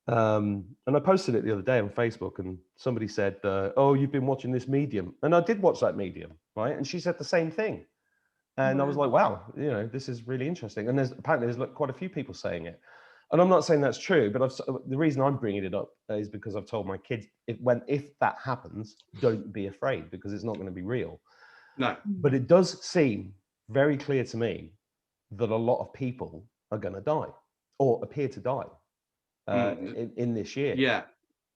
And I posted it the other day on Facebook, and somebody said, oh, you've been watching this Medium. And I did watch that Medium, right? And she said the same thing. And I was like, wow, this is really interesting. And apparently there's quite a few people saying it. And I'm not saying that's true, but the reason I'm bringing it up is because I've told my kids, if that happens, don't be afraid, because it's not going to be real. No. But it does seem very clear to me that a lot of people are going to die, or appear to die in this year. Yeah.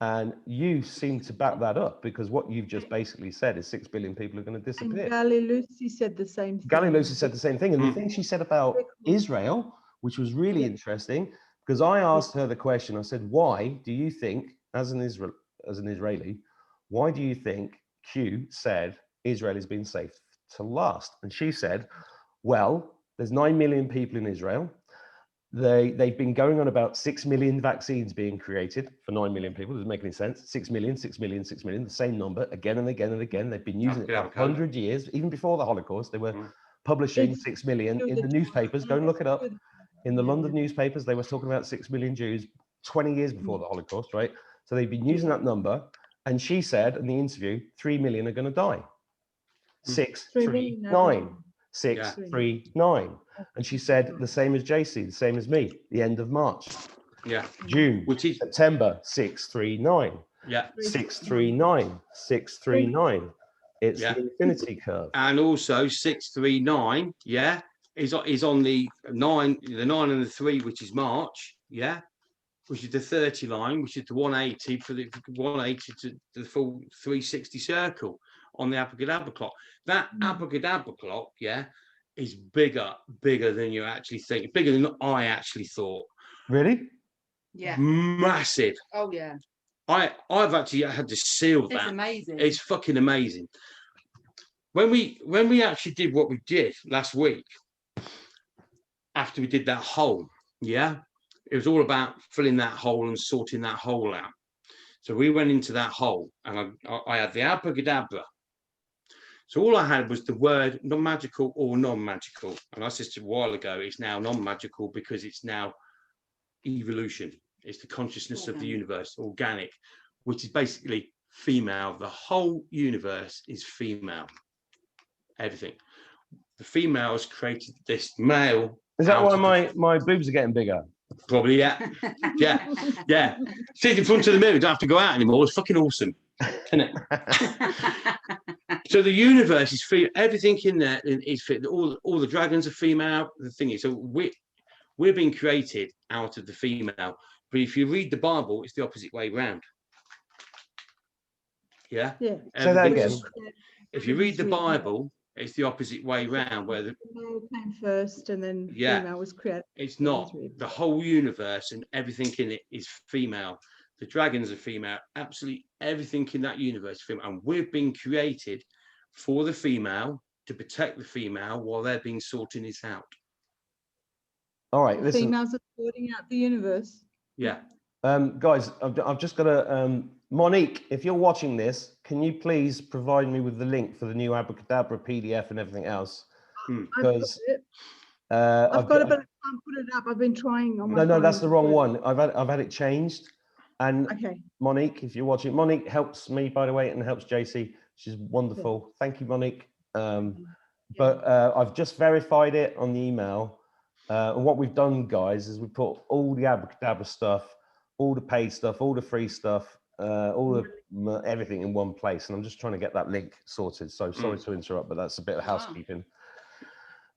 And you seem to back that up, because what you've just basically said is 6 billion people are going to disappear. And Gally Lucy said the same thing. Gally Lucy said the same thing. And the thing she said about Israel, which was really interesting, because I asked her the question, I said, why do you think, as an Israeli, why do you think Q said Israel has been safe to last? And she said, well, there's 9 million people in Israel. They've been going on about 6 million vaccines being created for 9 million people. Doesn't make any sense. 6 million, 6 million, 6 million, the same number again and again and again. They've been using it for 100 years. Even before the Holocaust, they were publishing 6 million in the newspapers. Go and look it up. In the London newspapers, they were talking about 6 million Jews 20 years before the Holocaust, right? So they've been using that number. And she said in the interview, 3 million are going to die. 6, 3, 9. 6, 3, 9. And she said the same as JC, the same as me, the end of March. Yeah. June, which is September, 6, 3, 9. Yeah. 6, 3, 9. 6, 3, 9. It's the infinity curve. And also 6, 3, 9, is on the 9 and the 3, which is March, which is the 30 line, which is the 180 for the 180 to the full 360 circle on the Abracadabra clock. That Abracadabra clock, is bigger than you actually think, bigger than I actually thought. Really? Yeah. Massive. Oh yeah. I've actually had to seal that. It's amazing. It's fucking amazing. When we actually did what we did last week, after we did that hole, it was all about filling that hole and sorting that hole out. So we went into that hole, and I had the Abracadabra. So all I had was the word non-magical or non-magical. And I said a while ago, it's now non-magical because it's now evolution. It's the consciousness of the universe, organic, which is basically female. The whole universe is female. Everything. The females created this male. Is that why my boobs are getting bigger? Probably, yeah. Sit in front of the mirror, don't have to go out anymore. It's fucking awesome, isn't it? So the universe is female. Everything in there is fit. All the dragons are female. The thing is, so we're being created out of the female. But if you read the Bible, it's the opposite way around. Yeah. Say that again. If you read the Bible, it's the opposite way round, where the male came first and then female was created. It's not. The whole universe and everything in it is female. The dragons are female. Absolutely everything in that universe is female. And we've been created for the female, to protect the female while they're being sorting this out. All right, listen. Females are sorting out the universe. Yeah. Guys, I've just got to... Monique, if you're watching this, can you please provide me with the link for the new Abracadabra PDF and everything else? Because I've got it, but I can't put it up. I've been trying on my phone. No, that's the wrong one. I've had it changed. And okay. Monique, if you're watching, Monique helps me, by the way, and helps JC. She's wonderful. Thank you, Monique. but I've just verified it on the email. And what we've done, guys, is we put all the Abracadabra stuff, all the paid stuff, all the free stuff, all the everything in one place. And I'm just trying to get that link sorted. So sorry to interrupt, but that's a bit of housekeeping.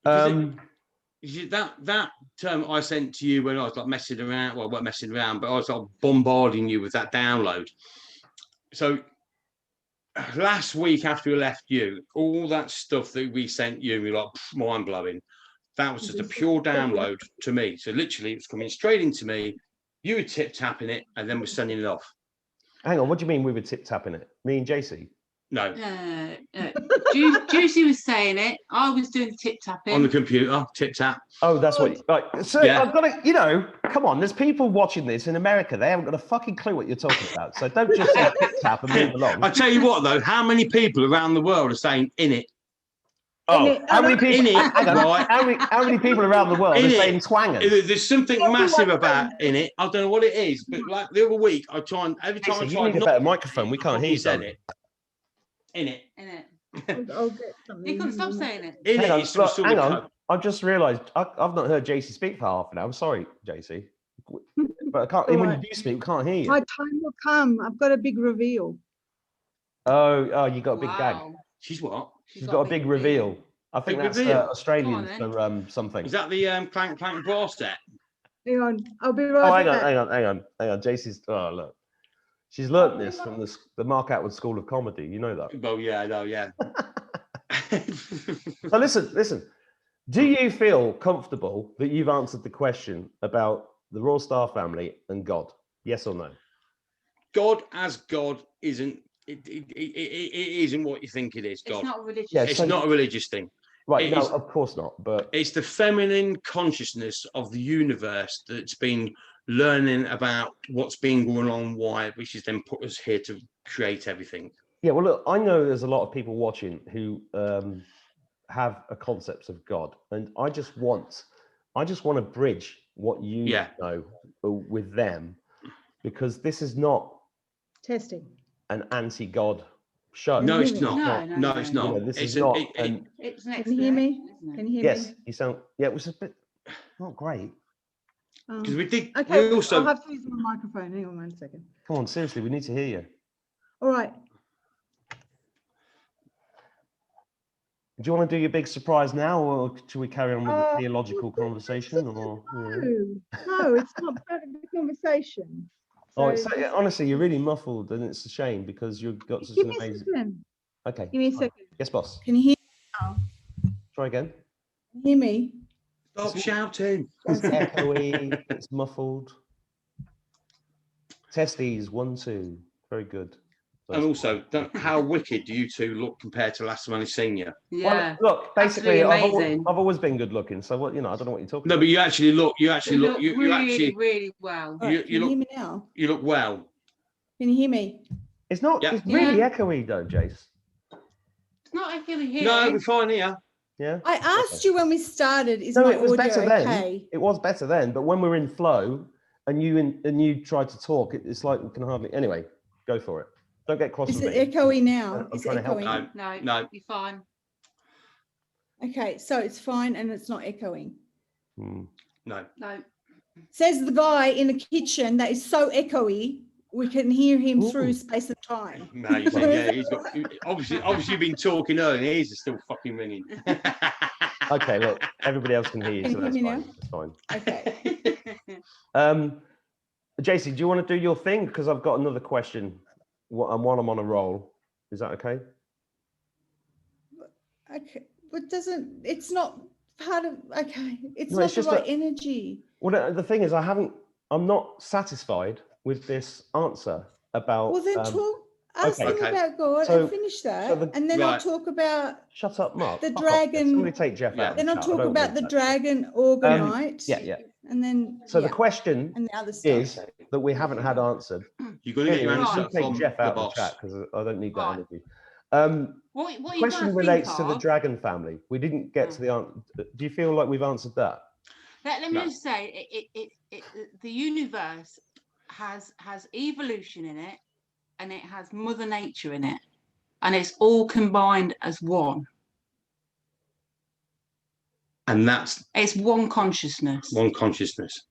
That term I sent to you when I was like messing around, well, I wasn't messing around, but I was like bombarding you with that download. So last week after we left you, all that stuff that we sent you, we were like mind blowing. That was just a pure download to me. So literally, it was coming straight into me. You were tip tapping it, and then we're sending it off. Hang on, what do you mean we were tip tapping it? Me and JC? No. Juicy was saying it. I was doing the tip tapping On the computer, tip tap. Oh, that's what. Right. So I've got to, come on. There's people watching this in America. They haven't got a fucking clue what you're talking about. So don't just say tip tap and move along. I tell you what, though, how many people around the world are saying in it? Oh, how many people? In it, right? How many people around the world are saying twangers? There's something massive about in it. I don't know what it is, but like the other week, every time I try. You need a better microphone. We can't hear you. Said it. In it. I'll get something. You couldn't stop saying it. Hang on. I've just realised I've not heard JC speak for half an hour. I'm sorry, JC, but I can't. When you do speak, we can't hear you. My time will come. I've got a big reveal. Oh, you got a big gag. She's what? She's got a big reveal. I think Big that's reveal. Australian for something. Is that the clank bra set? Hang on, I'll be right back. Hang on. JC's. Oh, look. She's learnt this from the Mark Attwood School of Comedy. You know that. Oh yeah, no, yeah. So listen. Do you feel comfortable that you've answered the question about the Royal Star family and God? Yes or no? God as God isn't. It isn't what you think it is. God. It's not religious. Yeah, It's not a religious thing. Right. No, of course not. But it's the feminine consciousness of the universe that's been learning about what's been going on, why, which has then put us here to create everything. Yeah, well, look, I know there's a lot of people watching who have a concept of God, and I just want to bridge what you know with them, because this is not Testing an anti-God show. No, it's not. No, it's not. You know, this it's is not. It's an Can you hear me? experience, isn't it? Can you hear Yes, me? you sound. Yeah, it was a bit not great. because we did. Okay, We also. I'll have to use my microphone. Hang on 1 second. Come on, seriously, we need to hear you. All right. Do you want to do your big surprise now, or should we carry on with the theological conversation? Or No, it's not part of the conversation. Honestly, you're really muffled, and it's a shame because you've got such Give an me a amazing. second. Okay. Give me a second. Yes, boss. Can you hear me now? Try again. Can you hear me? Stop shouting. It's echoey. It's muffled. Test these 1, 2. Very good. And also, how wicked do you two look compared to last time I seen you? Yeah. Well, look, basically, Absolutely I've amazing. always been good looking. So what? I don't know what you're talking No, about. but you actually look. You really, really well. All right, can you look. hear me now? You look well. Can you hear me? It's not. Yeah. It's really echoey, though, Jace. It's not actually here. No, we're fine here. Yeah. I asked you when we started, is No, my it was audio better okay? then. It was better then, but when we're in flow, and you try to talk, it's like we can hardly. Anyway, go for it. Don't get cross Is with it me. echoey now? I'm Is it trying to help. echoing? No. You're fine. Okay, so it's fine and it's not echoing. Hmm. No. Says the guy in the kitchen that is so echoey, we can hear him Ooh. through space and time. No, you see, yeah, he's got. Obviously, you've been talking earlier. And his is still fucking ringing. Okay, look, everybody else can hear you, Can so you that's hear me fine. That's fine. Okay. JC, do you want to do your thing? Because I've got another question. While I'm on a roll, is that okay? Okay, but it's not part of, okay, it's No, not it's the just right energy. Well, the thing is, I'm not satisfied with this answer about. Well, then ask okay. them about God So- and finish that, so and then I'll Right. talk about, Shut up, Mark. the Fuck off. dragon- Somebody take Jeff out. of then the I'll chat. I talk don't about need the that. dragon organite. Yeah. And then, So the question and the other stuff. is that we haven't had answered. You're going to get your Anyway, answer you take from Jeff the out of the boss. chat because I don't need that Right. energy. What The you question gotta relates think to the of- dragon family. We didn't get to the answer. Do you feel like we've answered that? Let me No. just say, the universe has evolution in it, and it has Mother Nature in it, and it's all combined as one. And it's one consciousness. one consciousness.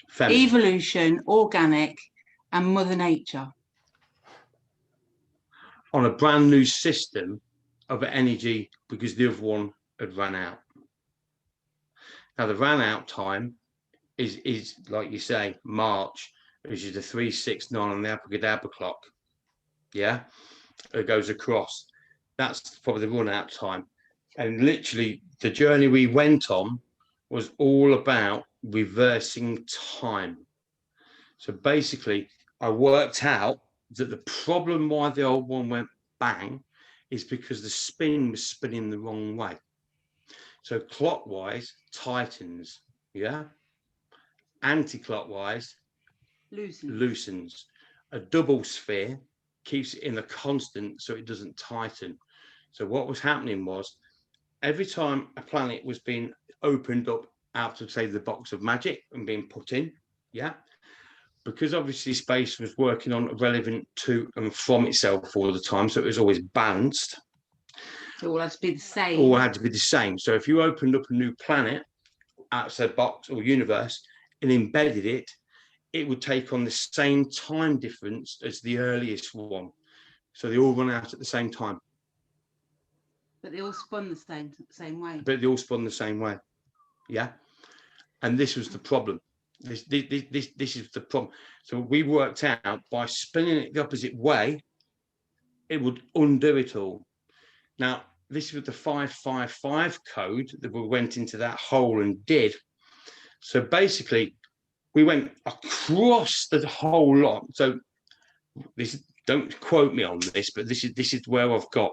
Feminine. Evolution, organic, and Mother Nature. On a brand new system of energy because the other one had run out. Now the ran out time is like you say, March, which is the 369 on the Abracadabra clock. Yeah, it goes across. That's probably the run out time. And literally the journey we went on was all about reversing time. So basically I worked out that the problem why the old one went bang is because the spin was spinning the wrong way. So clockwise tightens, yeah. Anti-clockwise loosens. A double sphere keeps it in a constant so it doesn't tighten. So what was happening was every time a planet was being opened up out of, say, the box of magic and being put in, yeah, because obviously space was working on relevant to and from itself all the time, so it was always balanced. It all had to be the same. All had to be the same. So if you opened up a new planet outside box or universe and embedded it, it would take on the same time difference as the earliest one. So they all run out at the same time. But they all spun the same way. But they all spun the same way. Yeah. And this was the problem. This is the problem. So we worked out by spinning it the opposite way, it would undo it all. Now, this was the 555 code that we went into that hole and did. So basically, we went across the whole lot. So this, don't quote me on this, but this is where I've got.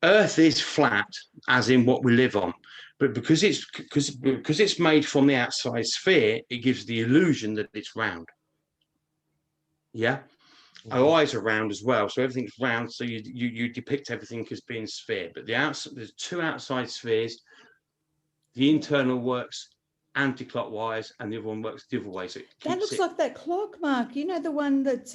Earth is flat, as in what we live on. But because it's made from the outside sphere, it gives the illusion that it's round. Yeah, our eyes are round as well, so everything's round. So you depict everything as being sphere. But there's two outside spheres. The internal works anti-clockwise, and the other one works the other way. So that looks like that clock, Mark. You know, the one that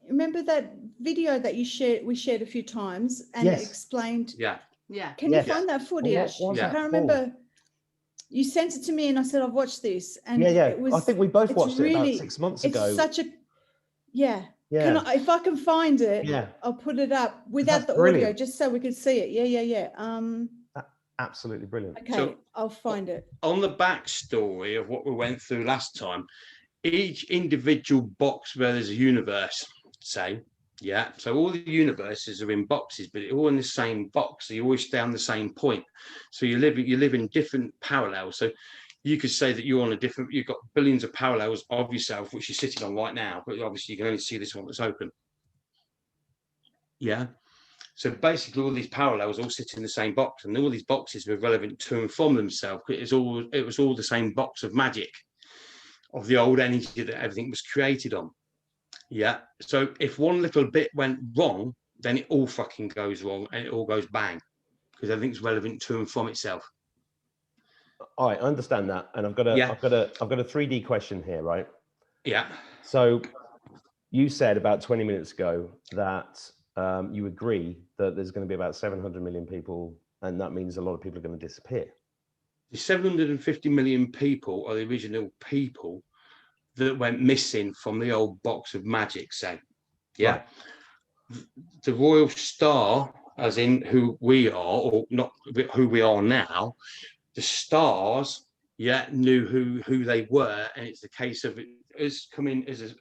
remember that video that we shared a few times, and it explained. Yeah. Yeah. Can you find that footage? What I can't remember. You sent it to me and I said, I've watched this. And it was, I think we both watched it about 6 months ago. It's such a, if I can find it, I'll put it up without the audio, just so we could see it. Absolutely brilliant. Okay, So, I'll find it. On the backstory of what we went through last time, each individual box where there's a universe, say, so all the universes are in boxes, but they're all in the same box. So you always stay on the same point. So you live in different parallels. So you could say that you're on you've got billions of parallels of yourself, which you're sitting on right now, but obviously you can only see this one that's open. Yeah. So basically all these parallels all sit in the same box, and all these boxes were relevant to and from themselves. It was all the same box of magic of the old energy that everything was created on. Yeah. So if one little bit went wrong, then it all fucking goes wrong and it all goes bang, because everything's relevant to and from itself. All right, I understand that, and I've got a 3D question here, right? Yeah. So you said about 20 minutes ago that you agree that there's going to be about 700 million people, and that means a lot of people are going to disappear. The 750 million people are the original people that went missing from the old box of magic, say. Yeah. Right. The royal star, as in who we are, or not who we are now, the stars, knew who they were, and it's a case of it has come in as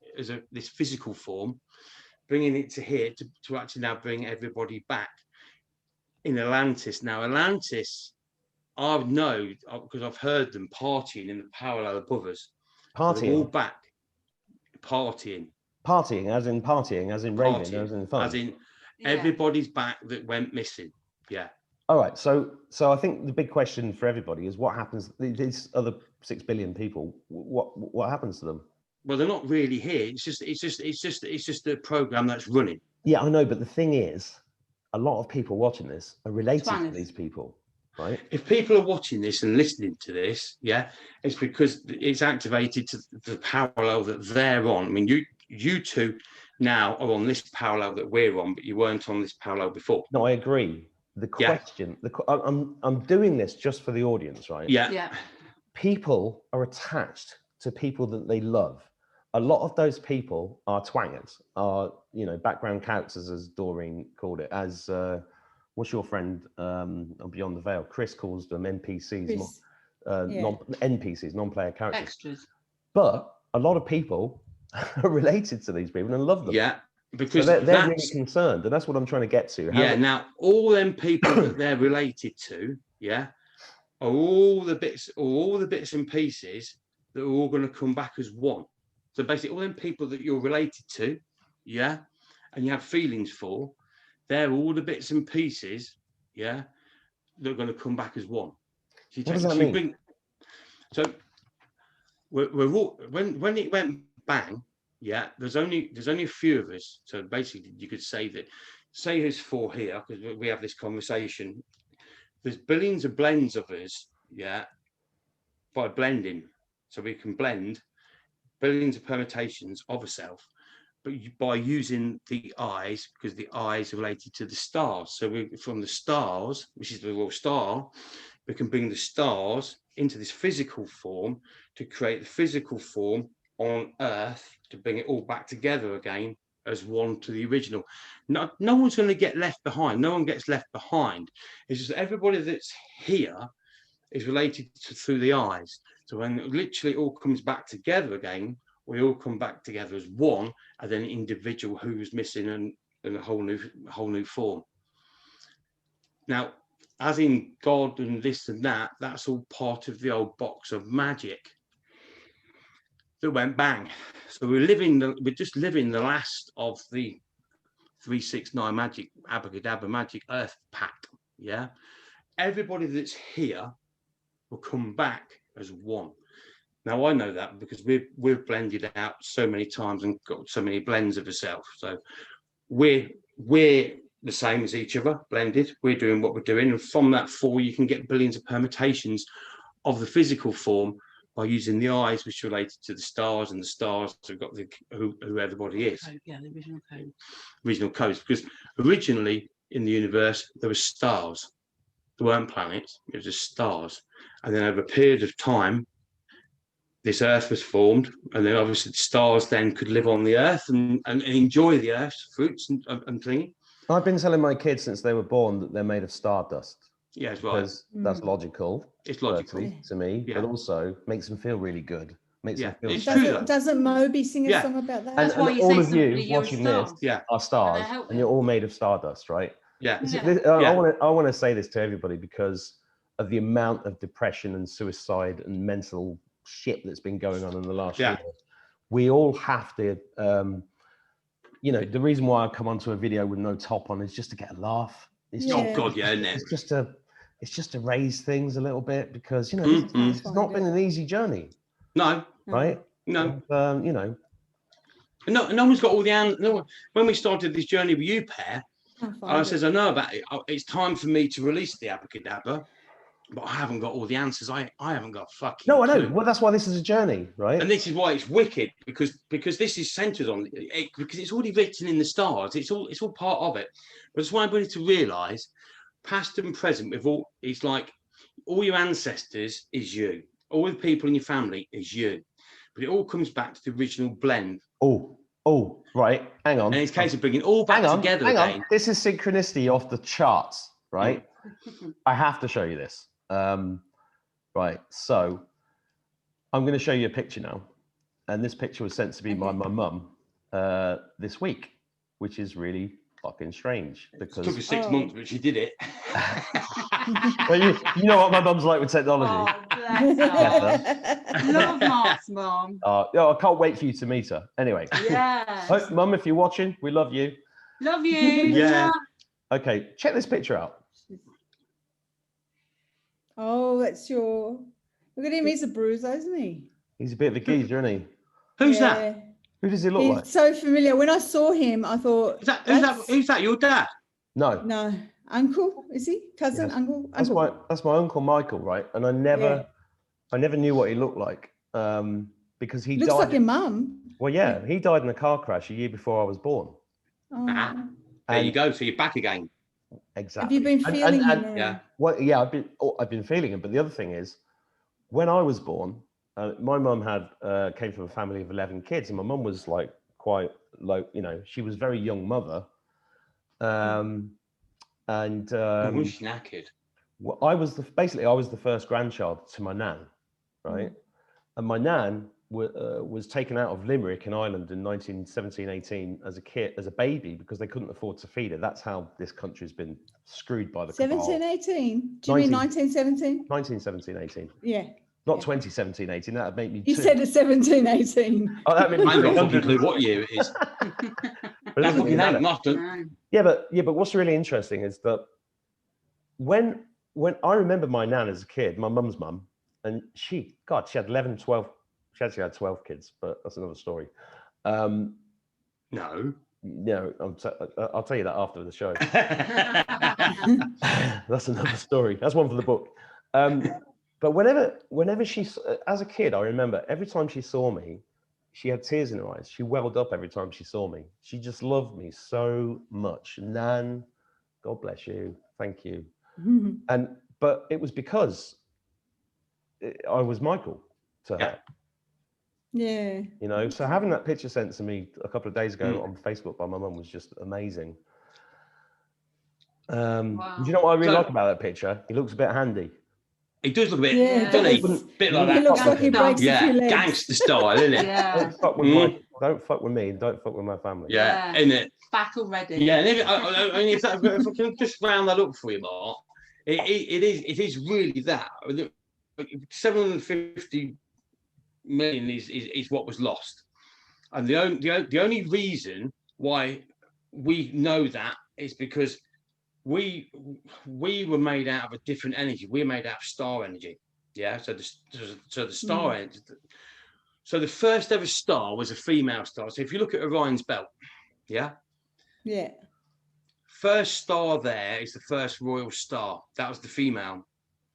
this physical form, bringing it to here to actually now bring everybody back in Atlantis. Now, Atlantis, I know because I've heard them partying in the parallel above us. Partying? All back. Partying. Partying, as in raving, as in fun. As in everybody's back that went missing. Yeah. All right. So I think the big question for everybody is what happens, these other 6 billion people, what happens to them? Well, they're not really here. It's just a program that's running. Yeah, I know. But the thing is, a lot of people watching this are related to these people. Right. If people are watching this and listening to this, it's because it's activated to the parallel that they're on. I mean, you two now are on this parallel that we're on, but you weren't on this parallel before. No, I agree. the question, I'm doing this just for the audience, right? Yeah. People are attached to people that they love. A lot of those people are twangers, are, you know, background characters, as Doreen called it, as what's your friend on Beyond the Veil? Chris calls them NPCs, NPCs, non-player characters. Extras. But a lot of people are related to these people and love them. Yeah, because so they're really concerned, and that's what I'm trying to get to. Now all them people that they're related to, are all the bits and pieces that are all going to come back as one. So basically, all them people that you're related to, and you have feelings for, they're all the bits and pieces, that are going to come back as one. So what does that mean? So we're all, when it went bang, there's only a few of us. So basically, you could say there's 4 here, because we have this conversation. There's billions of blends of us, by blending. So we can blend billions of permutations of a self, but by using the eyes, because the eyes are related to the stars. So from the stars, which is the raw star, we can bring the stars into this physical form to create the physical form on Earth, to bring it all back together again as one to the original. No one's going to get left behind. No one gets left behind. It's just everybody that's here is related through the eyes. So when it literally all comes back together again, we all come back together as one, and then an individual who's missing and a whole new form. Now, as in God and this and that, that's all part of the old box of magic that went bang. So we're just living the last of the 369 magic, Abracadabra magic Earth pack. Everybody that's here will come back as one. Now I know that because we've blended out so many times and got so many blends of ourselves. So we're the same as each other, blended. We're doing what we're doing, and from that 4, you can get billions of permutations of the physical form by using the eyes, which are related to the stars, and the stars have got who everybody is. The original code. Original codes, because originally in the universe there were stars. There weren't planets, it was just stars. And then over a period of time, this Earth was formed, and then obviously the stars then could live on the Earth and enjoy the Earth's fruits and thingy. I've been telling my kids since they were born that they're made of stardust. Yeah, it's right. Because that's logical. It's logical to me, but also makes them feel really good. Makes them feel. It's true. Doesn't Moby sing a song about that? And all of you watching this are stars, and you're all made of stardust, right? Yeah. I want to say this to everybody because of the amount of depression and suicide and mental shit that's been going on in the last year. We all have to, the reason why I come onto a video with no top on is just to get a laugh. Oh God, isn't it? It's just to raise things a little bit because it's not been an easy journey. No. Right? No. And, no one's got all the answers. No, when we started this journey with you, pair, I says I know about it. It's time for me to release the Abracadabra, but I haven't got all the answers. I haven't got fucking. No, I know. Well, that's why this is a journey, right? And this is why it's wicked because this is centered on it, because it's already written in the stars. It's all part of it. But it's why I wanted to realise, past and present, with all. It's like all your ancestors is you. All the people in your family is you. But it all comes back to the original blend. Oh, right. Hang on. And it's a case of bringing it all back together again. This is synchronicity off the charts, right? I have to show you this. Right. So I'm going to show you a picture now. And this picture was sent to me by my mum this week, which is really fucking strange because it took her 6 months, but she did it. Well, you know what my mum's like with technology. Oh, bless her. Love Mark's mum. I can't wait for you to meet her. Anyway. Yes. Mum, if you're watching, we love you. Love you. Yeah. Okay, check this picture out. Oh, that's your. Look at him. He's a bruiser, isn't he? He's a bit of a geezer, isn't he? Who's that? Who does he look like? He's so familiar. When I saw him, I thought. Who's that? Your dad? No. Uncle, is he? Cousin, yes. uncle? That's my uncle Michael, right? And I never knew what he looked like because he looks died. like your mum. Well, yeah, he died in a car crash a year before I was born. Oh. There you go. So you're back again. Exactly. Have you been feeling him around? Yeah. Well, yeah, I've been feeling it. But the other thing is, when I was born, my mum came from a family of 11 kids, and my mum was like quite low. You know, she was a very young mother, and Who's knackered? I was the first grandchild to my nan, right? And my nan was taken out of Limerick in Ireland in 1917-18 as a baby, because they couldn't afford to feed her. That's how this country's been screwed by the cabal. 1718? Do you mean 1917? 1917-18. Yeah. Not 2017-18. That would make me You two. said it's 1718. Oh, that made me I ain't got a 300. fucking clue what year it is. But it doesn't really matter. No. Yeah, but what's really interesting is that when I remember my nan as a kid, my mum's mum, and she had 11, 12, she actually had 12 kids, but that's another story. No. No, I'll tell you that after the show. That's another story. That's one for the book. But whenever she, as a kid, I remember every time she saw me, she had tears in her eyes. She welled up every time she saw me. She just loved me so much. Nan, God bless you. Thank you. But it was because I was Michael to her. Yeah. You know, so having that picture sent to me a couple of days ago on Facebook by my mum was just amazing. Wow. Do you know what I really like about that picture? He looks a bit handy. He does look a bit, Yeah, doesn't he? does. Bit like He that. looks like he breaks a Yeah, few legs. gangster style, isn't it? Yeah. Don't fuck with don't fuck with me, and don't fuck with my family. Yeah, isn't it? Battle ready. Yeah, and if I can just round that up for you, Mark, it is really that. 750 million is what was lost, and the only reason why we know that is because we were made out of a different energy. We're made out of star energy. Yeah, so the star energy. So the first ever star was a female star. So if you look at Orion's belt, yeah. First star there is the first royal star. That was the female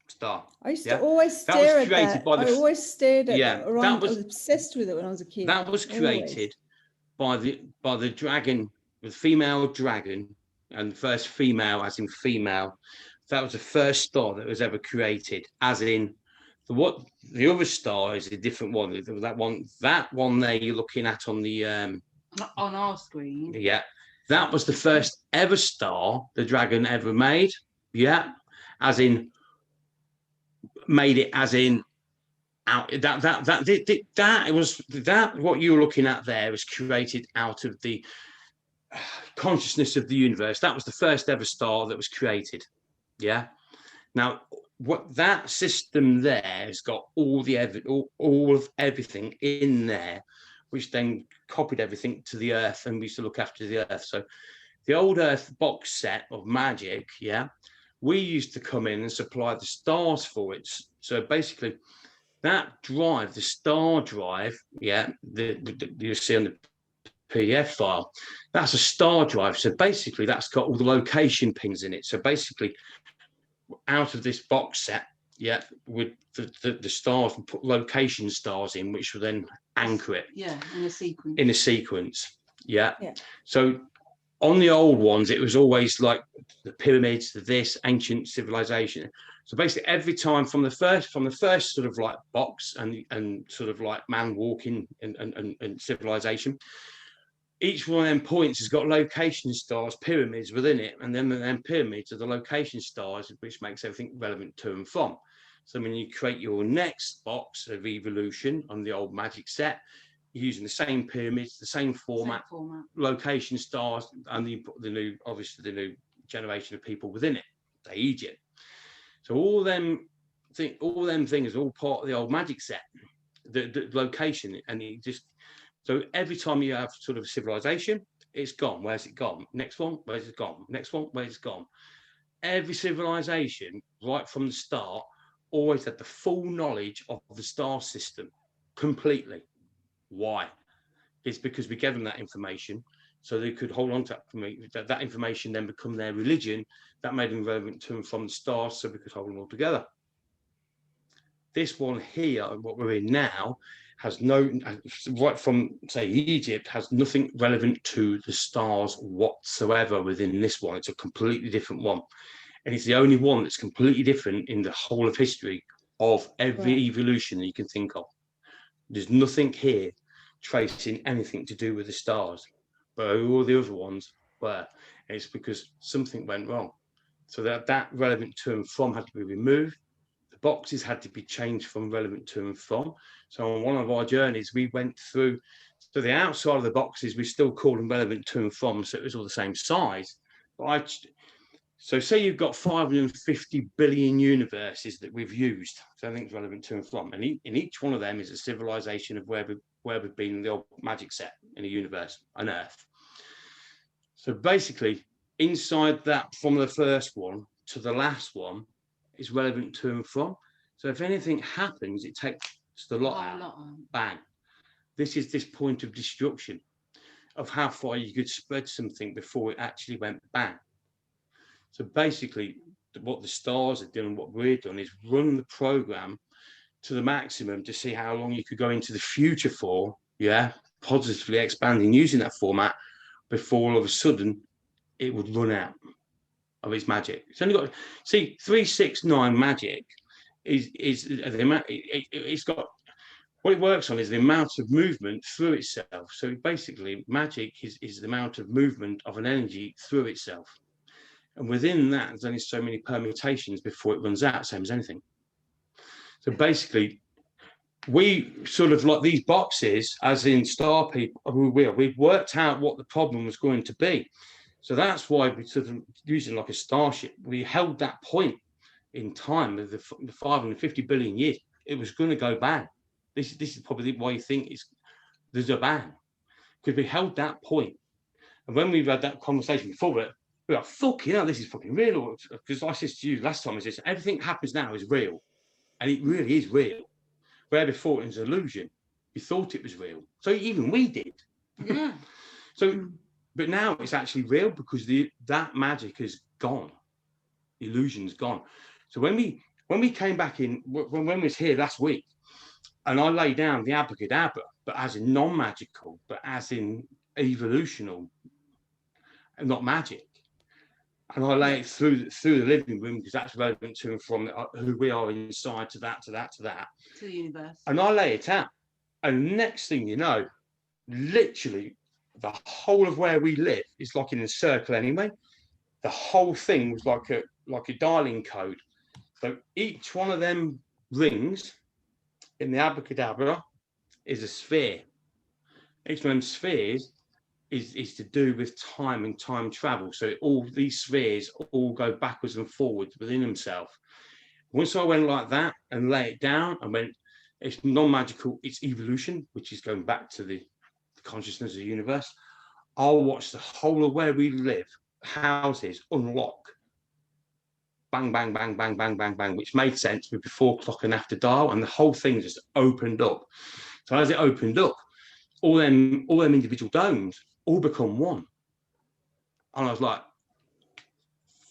star. I used to always stare at that. I always stared at Yeah, Orion. I was obsessed with it when I was a kid. That was created by the dragon, the female dragon, and the first female, as in female. That was the first star that was ever created, as in the other star is a different one. That one there you're looking at on the on our screen. Yeah, that was the first ever star the dragon ever made. Yeah, as in made it as in out that was what you're looking at there was created out of the consciousness of the universe. That was the first ever star that was created. Yeah. Now, what that system there has got all of everything in there, which then copied everything to the Earth, and we used to look after the Earth. So the old Earth box set of magic, yeah, we used to come in and supply the stars for it. So basically, that drive, the star drive, yeah, you see on the PDF file, that's a star drive. So basically, that's got all the location pins in it. So basically, out of this box set, yeah, with the stars, and put location stars in, which will then anchor it. Yeah, in a sequence. In a sequence, yeah. So on the old ones, it was always like the pyramids, this ancient civilization. So basically, every time from the first sort of like box and sort of like man walking and civilization, each one of them points has got location stars, pyramids within it, and then pyramids are the location stars, which makes everything relevant to and from. So when you create your next box of evolution on the old magic set, you're using the same pyramids, the same format. Location stars, and you put the new generation of people within it, the Egypt. So all them things are all part of the old magic set, the location, and it just. So every time you have sort of a civilization, it's gone. Where's it gone? Next one, where's it gone? Next one, where's it gone? Every civilization, right from the start, always had the full knowledge of the star system completely. Why? It's because we gave them that information so they could hold on to that information, then become their religion. That made them relevant to and from the stars, so we could hold them all together. This one here, what we're in now, has no, right from say Egypt, has nothing relevant to the stars whatsoever within this one. It's a completely different one, and it's the only one that's completely different in the whole of history of every evolution that you can think of. There's nothing here tracing anything to do with the stars, but all the other ones were. And it's because something went wrong. So that relevant to and from had to be removed. The boxes had to be changed from relevant to and from. So on one of our journeys, we went through, so the outside of the boxes, we still call them relevant to and from, so it was all the same size. But so say you've got 550 billion universes that we've used, so I think it's relevant to and from, and in each one of them is a civilization of where we've been in the old magic set in the universe on Earth. So basically, inside that, from the first one to the last one, is relevant to and from. So if anything happens, it takes the lot out. Bang. This is this point of destruction of how far you could spread something before it actually went bang. So basically, what the stars are doing, what we're doing, is run the program to the maximum to see how long you could go into the future for, positively expanding using that format before all of a sudden it would run out of its magic. It's only got, see, 369 magic it's got, what it works on is the amount of movement through itself. So basically, magic is the amount of movement of an energy through itself. And within that, there's only so many permutations before it runs out, same as anything. So basically, we sort of like these boxes, as in star people, we've worked out what the problem was going to be. So that's why we sort of using like a starship, we held that point in time of the 550 billion years. It was going to go bang. This is probably why you think there's a bang, because we held that point. And when we've had that conversation before, we're like, fuck, this is fucking real. Because I said to you last time, everything happens now is real. And it really is real. Where before it was an illusion, we thought it was real. So even we did. Yeah. But now it's actually real because that magic is gone. The illusion's gone. So when we came back in, when we was here last week, and I lay down the Abracadabra, but as in non-magical, but as in evolutional, and not magic. And I lay it through the living room because that's relevant to and from who we are inside to that. To the universe. And I lay it out. And next thing you know, literally the whole of where we live is like in a circle anyway. The whole thing was like a dialing code. So each one of them rings in the Abracadabra is a sphere. Each one of them spheres is to do with time and time travel. So all these spheres all go backwards and forwards within themselves. Once I went like that and lay it down, I went, it's non-magical, it's evolution, which is going back to the consciousness of the universe. I'll watch the whole of where we live, houses unlock. Bang, bang, bang, bang, bang, bang, bang, which made sense with before clock and after dial, and the whole thing just opened up. So as it opened up, all them individual domes all become one. And I was like,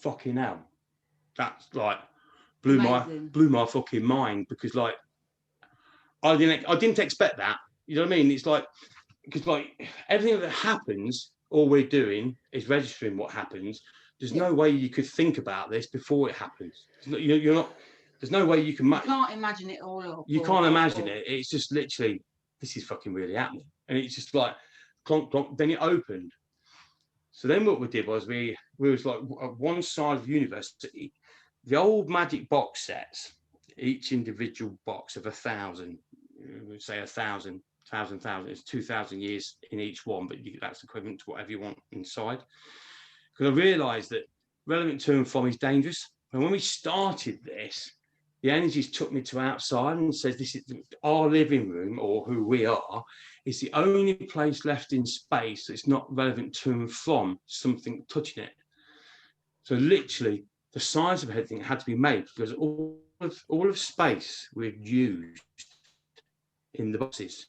fucking hell. That's like blew my fucking mind, because like I didn't expect that. You know what I mean? It's like, because like everything that happens, all we're doing is registering what happens. There's no way you could think about this before it happens. You're not. There's no way you can. You can't imagine it all. You can't imagine it. It's just literally, this is fucking really happening, and it's just like, clonk, clonk. Then it opened. So then what we did was we was like one side of the universe. The old magic box sets, each individual box of 1,000. We say 1,000. It's 2,000 years in each one, but that's equivalent to whatever you want inside. Because I realised that relevant to and from is dangerous. And when we started this, the energies took me to outside and said, this is our living room, or who we are, is the only place left in space that's not relevant to and from something touching it. So literally, the size of everything had to be made, because all of space we've used in the boxes.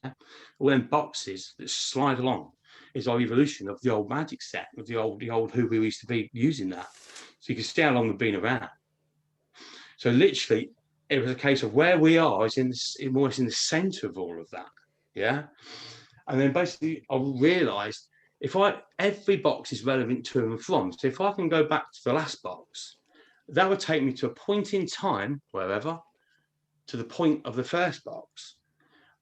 All them boxes that slide along is our evolution of the old magic set, of the old who we used to be using that. So you can see how long we've been around. So literally, it was a case of where we are is more in the center of all of that. Yeah. And then basically I realised every box is relevant to and from. So if I can go back to the last box, that would take me to a point in time, wherever, to the point of the first box.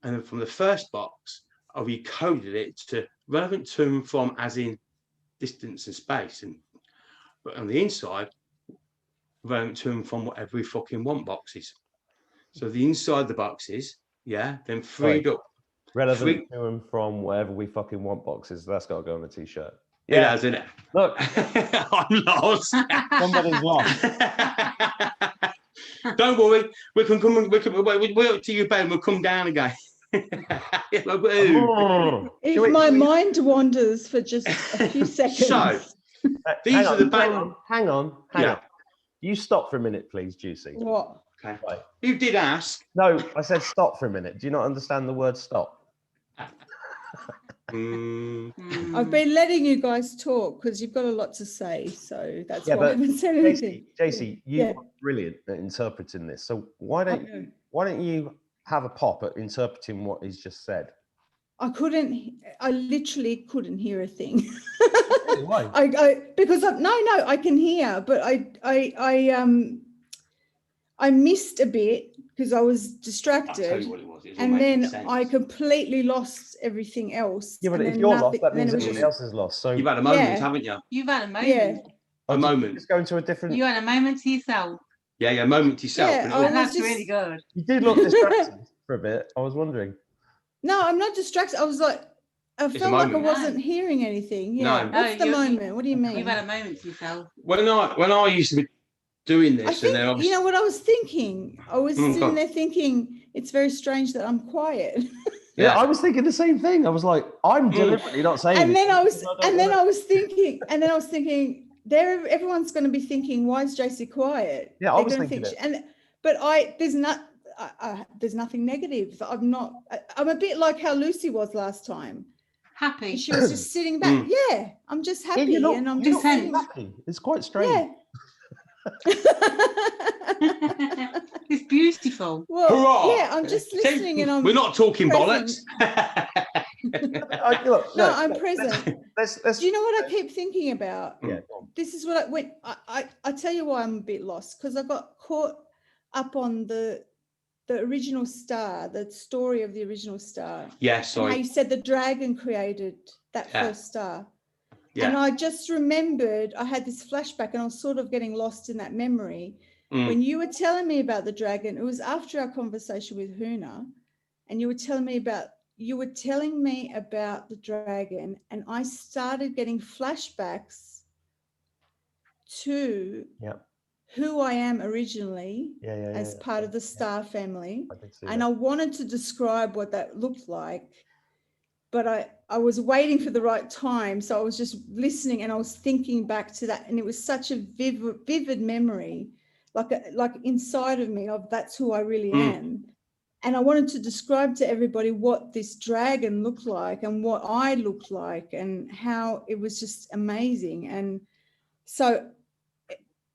And then from the first box, I recoded it to relevant to and from, as in distance and space. But on the inside, relevant to and from whatever we fucking want boxes. So the inside the boxes, yeah, then freed up. Relevant to and from wherever we fucking want boxes. That's got to go on a t-shirt. Yeah, it has, isn't it? Look, I'm lost. somebody's lost. Don't worry, we can come. We're up to you, Ben. We'll come down again. Should If my mind wanders for just a few seconds. So, these are the Hang on. You stop for a minute, please, Juicy. What? Okay. Right. You did ask. No, I said stop for a minute. Do you not understand the word stop? I've been letting you guys talk because you've got a lot to say, so that's why I haven't said anything. JC, you're brilliant at interpreting this. So why don't you have a pop at interpreting what he's just said? I literally couldn't hear a thing. Why? I can hear, but I missed a bit because I was distracted. I'll tell you what it was. And then I completely lost everything else. Yeah, but if you're lost, that means everybody else is lost. So you've had a moment, haven't you? You've had a moment. Yeah. A moment. Just going to a different. You had a moment to yourself. Yeah, a moment to yourself. Yeah, And that's really good. You did look distracted for a bit. I was wondering. No, I'm not distracted. I felt like I wasn't hearing anything. Yeah. No. What's the moment? What do you mean? You've had a moment to yourself. When I used to be doing this, you know what I was thinking? I was sitting there thinking, it's very strange that I'm quiet. Yeah, I was thinking the same thing. I was like, I'm deliberately not saying. And then I was thinking, everyone's going to be thinking, why is JC quiet? Yeah, I was thinking there's nothing negative. I'm a bit like how Lucy was last time. Happy. She was just sitting back. Yeah, I'm just happy. Yeah, and I'm just happy. It's quite strange. Yeah. It's beautiful. Well, Hurrah! yeah, I'm just listening and we're not talking present. bollocks. I'm present. Let's Do you know what I keep thinking about? Yeah. This is what I tell you why I'm a bit lost, because I got caught up on the original star, the story of the original star. Yeah, And sorry. how you said the dragon created that first star. Yeah. And I just remembered, I had this flashback and I was sort of getting lost in that memory. When you were telling me about the dragon, it was after our conversation with Huna, and you were telling me about the dragon, and I started getting flashbacks to who I am originally as part of the star family. I wanted to describe what that looked like, but I was waiting for the right time. So I was just listening and I was thinking back to that. And it was such a vivid memory, like inside of me, of that's who I really am. And I wanted to describe to everybody what this dragon looked like and what I looked like and how it was just amazing. And so,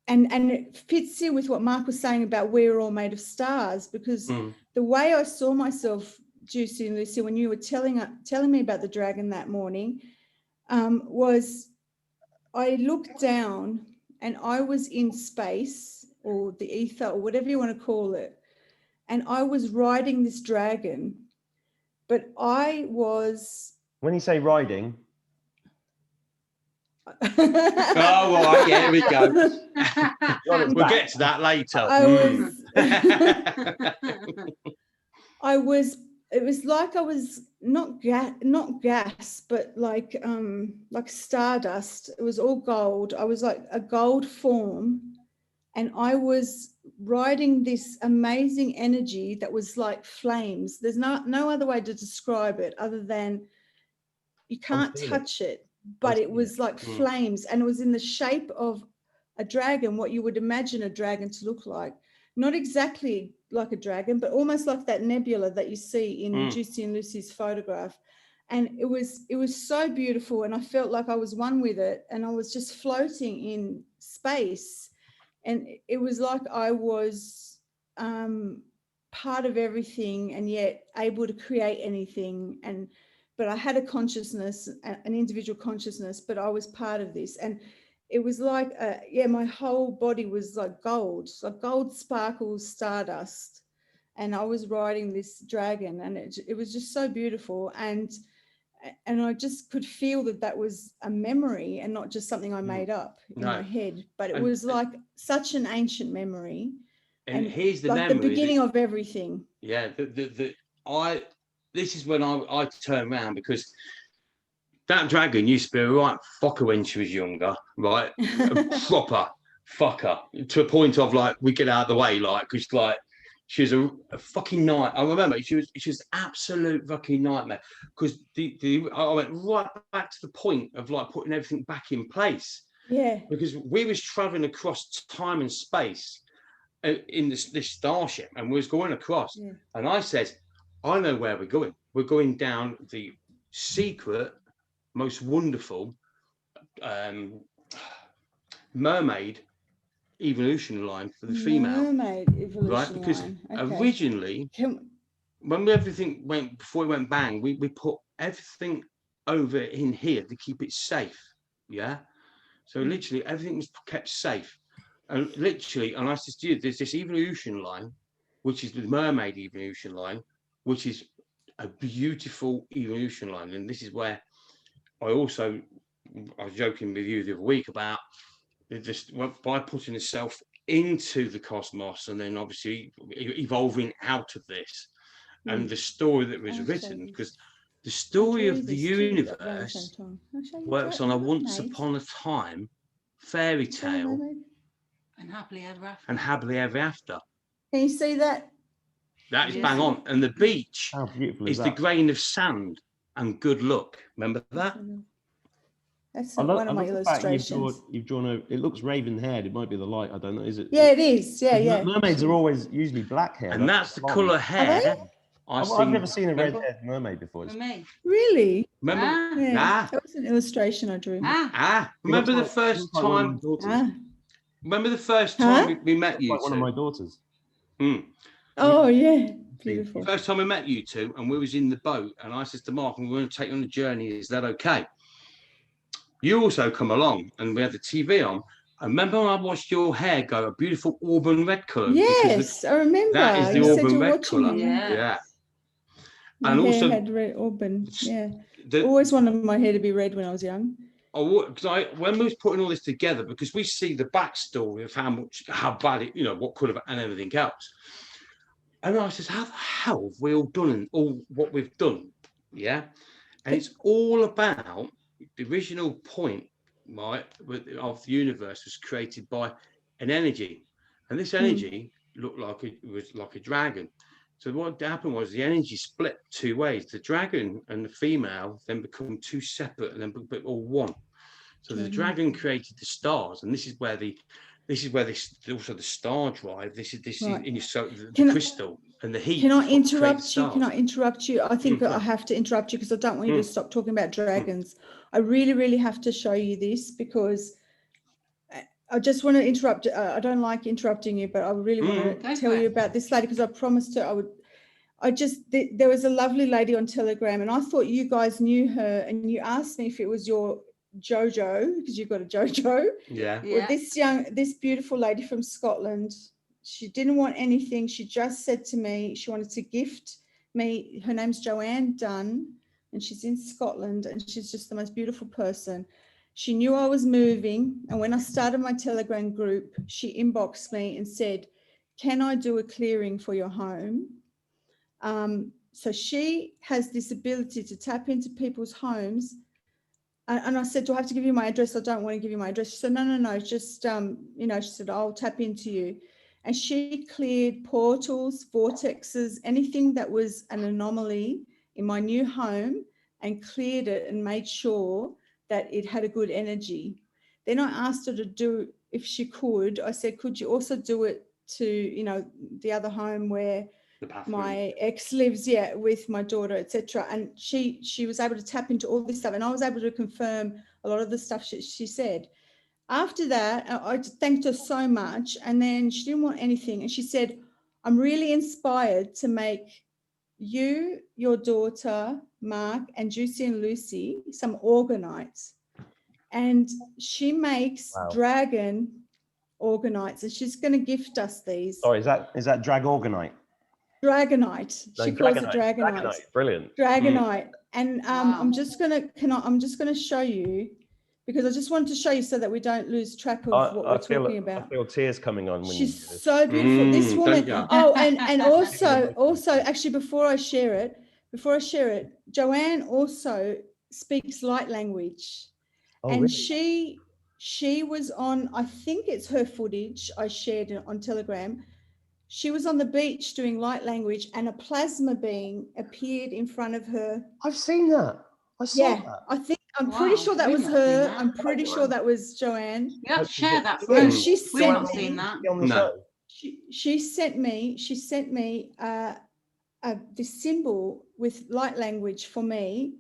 and it fits in with what Mark was saying about we're all made of stars, because the way I saw myself, Juicy and Lucy, when you were telling me about the dragon that morning, was I looked down and I was in space, or the ether, or whatever you want to call it, and I was riding this dragon, but I was... When you say riding... Oh, all right, yeah, here we go. We'll get to that later. It was like I was not gas, but like stardust. It was all gold. I was like a gold form, and I was riding this amazing energy that was like flames. There's no other way to describe it other than you can't touch it, but it was like flames, and it was in the shape of a dragon, what you would imagine a dragon to look like. Not exactly like a dragon, but almost like that nebula that you see in Juicy and Lucy's photograph. And it was so beautiful, and I felt like I was one with it, and I was just floating in space. And it was like I was part of everything and yet able to create anything. But I had a consciousness, an individual consciousness, but I was part of this. And it was like, my whole body was like gold sparkles, stardust. And I was riding this dragon, and it was just so beautiful. And I just could feel that was a memory and not just something I made up in my head, but it was like such an ancient memory. And here's the like memory, the beginning of everything. Yeah, this is when I turned around, because that dragon used to be a right fucker when she was younger, right? A proper fucker, to a point of like, we get out of the way, like, because like she was a fucking night. I remember she was absolute fucking nightmare, because I went right back to the point of like putting everything back in place. Yeah. Because we was traveling across time and space in this starship, and we was going across. Yeah. And I said, I know where we're going. We're going down the secret, most wonderful mermaid evolution line for the female. Mermaid evolution right? Because line. Okay. Originally, when everything went, before it went bang, we put everything over in here to keep it safe. Yeah. So literally everything was kept safe. And literally, and I said to you, there's this evolution line, which is the mermaid evolution line, which is a beautiful evolution line. And this is where I was joking with you the other week about just by putting yourself into the cosmos and then obviously evolving out of this, and the story that was written, because the story of the universe works on a once upon a time fairy tale and happily ever after. And happily ever after. Can you see that? That is bang on. And the beach is the grain of sand and good luck. Remember that? That's one of my illustrations. You've drawn it looks raven haired. It might be the light. I don't know. Is it? Yeah, it is. Yeah, yeah. Mermaids are always usually black hair. And that's the colour hair. I've never seen a red-haired mermaid before. For me. Really? Remember? Yeah. That was an illustration I drew. Remember the first time? Remember the first time we met you? Like one of my daughters. Oh yeah, beautiful. First time we met you two, and we was in the boat, and I said to Mark, "I'm going to take you on a journey. Is that okay?" You also come along, and we had the TV on. I remember when I watched your hair go a beautiful auburn red colour. Yes, I remember. That is the auburn red colour. Yeah. My and hair also had red auburn. Yeah. Always wanted my hair to be red when I was young. Because when we was putting all this together, because we see the backstory of how bad it, what could have, and everything else. And I says, how the hell have we all done all what we've done? Yeah. And it's all about the original point, right, of the universe was created by an energy. And this energy looked like it was like a dragon. So what happened was the energy split two ways. The dragon and the female then become two separate and then all one. So the dragon created the stars, and this is where also the star drive. This is in your the crystal and the heat. Can I interrupt you? Can I interrupt you? I think I have to interrupt you because I don't want you to stop talking about dragons. I really, really have to show you this because I just want to interrupt. I don't like interrupting you, but I really want to tell you about this lady because I promised her I would. There was a lovely lady on Telegram, and I thought you guys knew her, and you asked me if it was your Jojo, because you've got a Jojo. Yeah. Well, this beautiful lady from Scotland, she didn't want anything. She just said to me she wanted to gift me. Her name's Joanne Dunn, and she's in Scotland, and she's just the most beautiful person. She knew I was moving, and when I started my Telegram group, she inboxed me and said, "Can I do a clearing for your home?" So she has this ability to tap into people's homes. And I said, "Do I have to give you my address? I don't want to give you my address." She said, no, just, she said, "I'll tap into you." And she cleared portals, vortexes, anything that was an anomaly in my new home, and cleared it and made sure that it had a good energy. Then I asked her to do, if she could, I said, "Could you also do it to, the other home where my ex lives, with my daughter, etc." And she was able to tap into all this stuff, and I was able to confirm a lot of the stuff she said. After that, I thanked her so much, and then she didn't want anything, and she said, I'm really inspired to make you, your daughter, Mark, and Juicy and Lucy some organites. And she makes dragon organites, and she's going to gift us these. Sorry, is that drag organite? Dragonite. No, She calls it dragonite. Brilliant. Dragonite. And I'm just gonna show you, because I just wanted to show you so that we don't lose track of what we're talking about. I feel tears coming on when she's you do this. so beautiful. This woman. don't you? Oh, and also, actually, before I share it, Joanne also speaks light language, and really? she was on. I think it's her footage I shared on Telegram. She was on the beach doing light language, and a plasma being appeared in front of her. I've seen that. I saw that. I'm pretty sure that was her. I'm pretty sure that was Joanne. Yeah, share that. Yeah, We've she not seen that. No. She sent me this symbol with light language for me,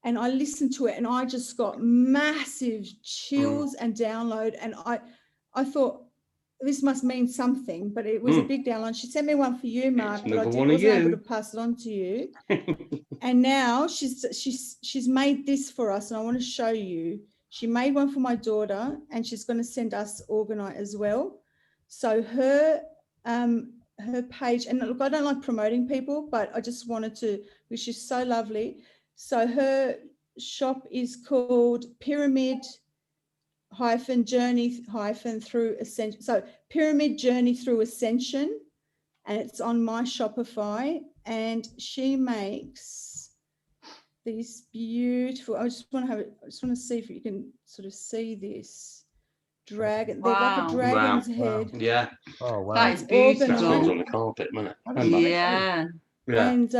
and I listened to it, and I just got massive chills and download, and I thought, this must mean something, but it was a big download. She sent me one for you, Mark, but I wasn't able to pass it on to you. And now she's made this for us, and I want to show you. She made one for my daughter, and she's going to send us Organite as well. So her page, and look, I don't like promoting people, but I just wanted to, which is so lovely. So her shop is called Pyramid Journey through Ascension. So Pyramid Journey through Ascension, and it's on my Shopify, and she makes these beautiful, I just want to see if you can sort of see this dragon. They're like a dragon's head. Yeah. Oh wow. That is beautiful. Sounds on the carpet, isn't it? Yeah. And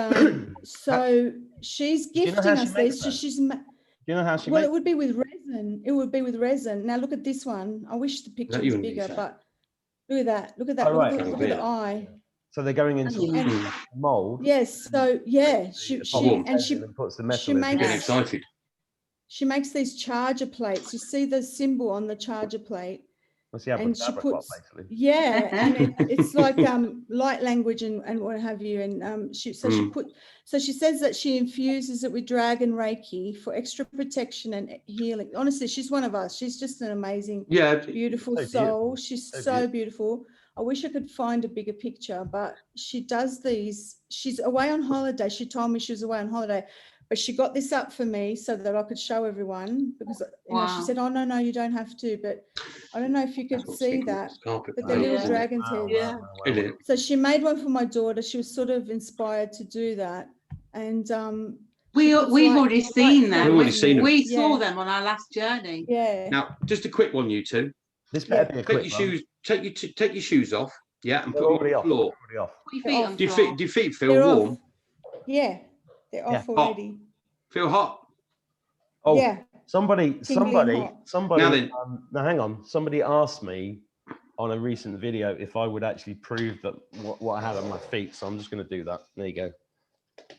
so she's gifting us these. So she's you know how she it would be with resin. It would be with resin. Now look at this one. I wish the picture was bigger, but look at that. Look at that. Look at the eye. So they're going into mold. Yes. So yeah, she puts the metal in. Getting excited. She makes these charger plates. You see the symbol on the charger plate. What's the Abracadabra Code, basically? Yeah, and it's like light language and what have you. And she says that she infuses it with dragon Reiki for extra protection and healing. Honestly, she's one of us. She's just an amazing, beautiful soul. She's so beautiful. I wish I could find a bigger picture, but she does these. She's away on holiday. She told me she was away on holiday. But she got this up for me so that I could show everyone, because you know, she said, "Oh no, you don't have to." But I don't know if you could see that. But the little dragon's head. Yeah. So she made one for my daughter. She was sort of inspired to do that, and we've already seen them. We saw them on our last journey. Yeah. Now, just a quick one, you two. This better be a quick one. Take your shoes off. Yeah, and put them on the floor. Put your feet on. Do your feet feel warm? Yeah. They're off already. Feel hot? Oh, yeah. Somebody. Now then. Now hang on. Somebody asked me on a recent video if I would actually prove that what I had on my feet. So I'm just going to do that. There you go.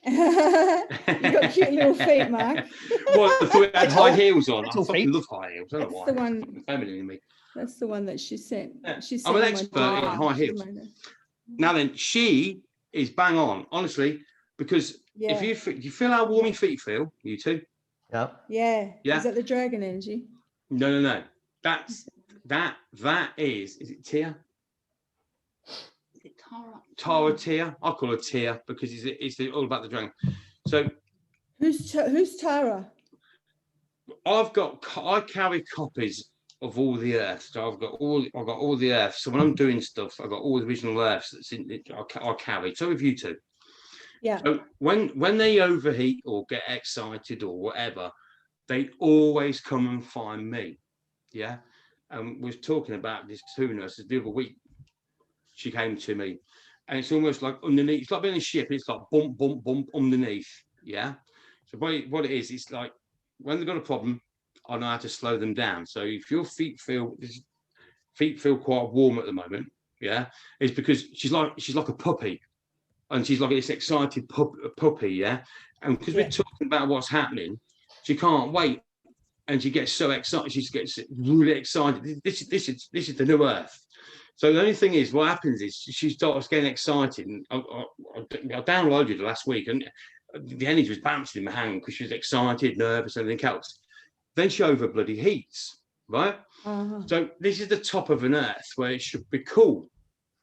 You got cute little feet, Mark. Well, I thought it had high heels on. I fucking love high heels. I don't know why. The one. Feminine in me. That's the one that she sent. I'm an expert in high heels. Now then, she is bang on, honestly. Because if you feel how warm your feet feel, you two. Yeah. Is that the dragon energy? No. That is it Tia? Is it Tara? Tara Tia. I call her Tia because it's all about the dragon. So who's Tara? I carry copies of all the earth. So I've got all the earth. So when I'm doing stuff, I've got all the original earths that's in it. I carry. So have you two. Yeah. So when they overheat or get excited or whatever, they always come and find me. Yeah. And we was talking about this to nurses the other week. She came to me, and it's almost like underneath. It's like being in a ship. It's like bump, bump, bump underneath. Yeah. So what it is, it's like when they've got a problem, I know how to slow them down. So if your feet feel quite warm at the moment, yeah, it's because she's like a puppy. And she's like this excited puppy, yeah? And because we're talking about what's happening, she can't wait. And she gets so excited. She gets really excited. This is the new earth. So the only thing is, what happens is she starts getting excited. And I downloaded it last week, and the energy was bouncing in my hand because she was excited, nervous, and everything else. Then she over bloody heats, right? So this is the top of an earth where it should be cool,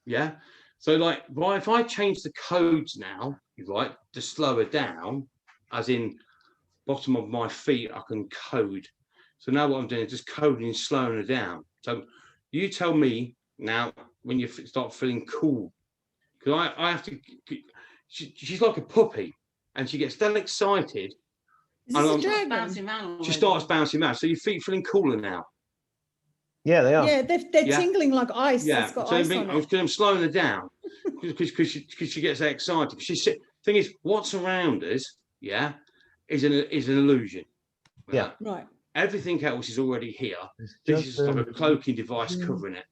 yeah? So like, right, if I change the codes now, right, to slow her down, as in bottom of my feet, I can code. So now what I'm doing is just coding and slowing her down. So you tell me now when you start feeling cool, because I have to, she's like a puppy and she gets that excited. Is this a dragon? Bouncing around She starts bouncing around. So your feet feeling cooler now. Yeah, they are. Yeah, they're tingling like ice. Yeah, It's got so ice on it. I'm slowing her down because she gets excited. Thing is, what's around us, yeah, is an illusion. Yeah. Right. Everything else is already here. It's This just is like a cloaking device covering it.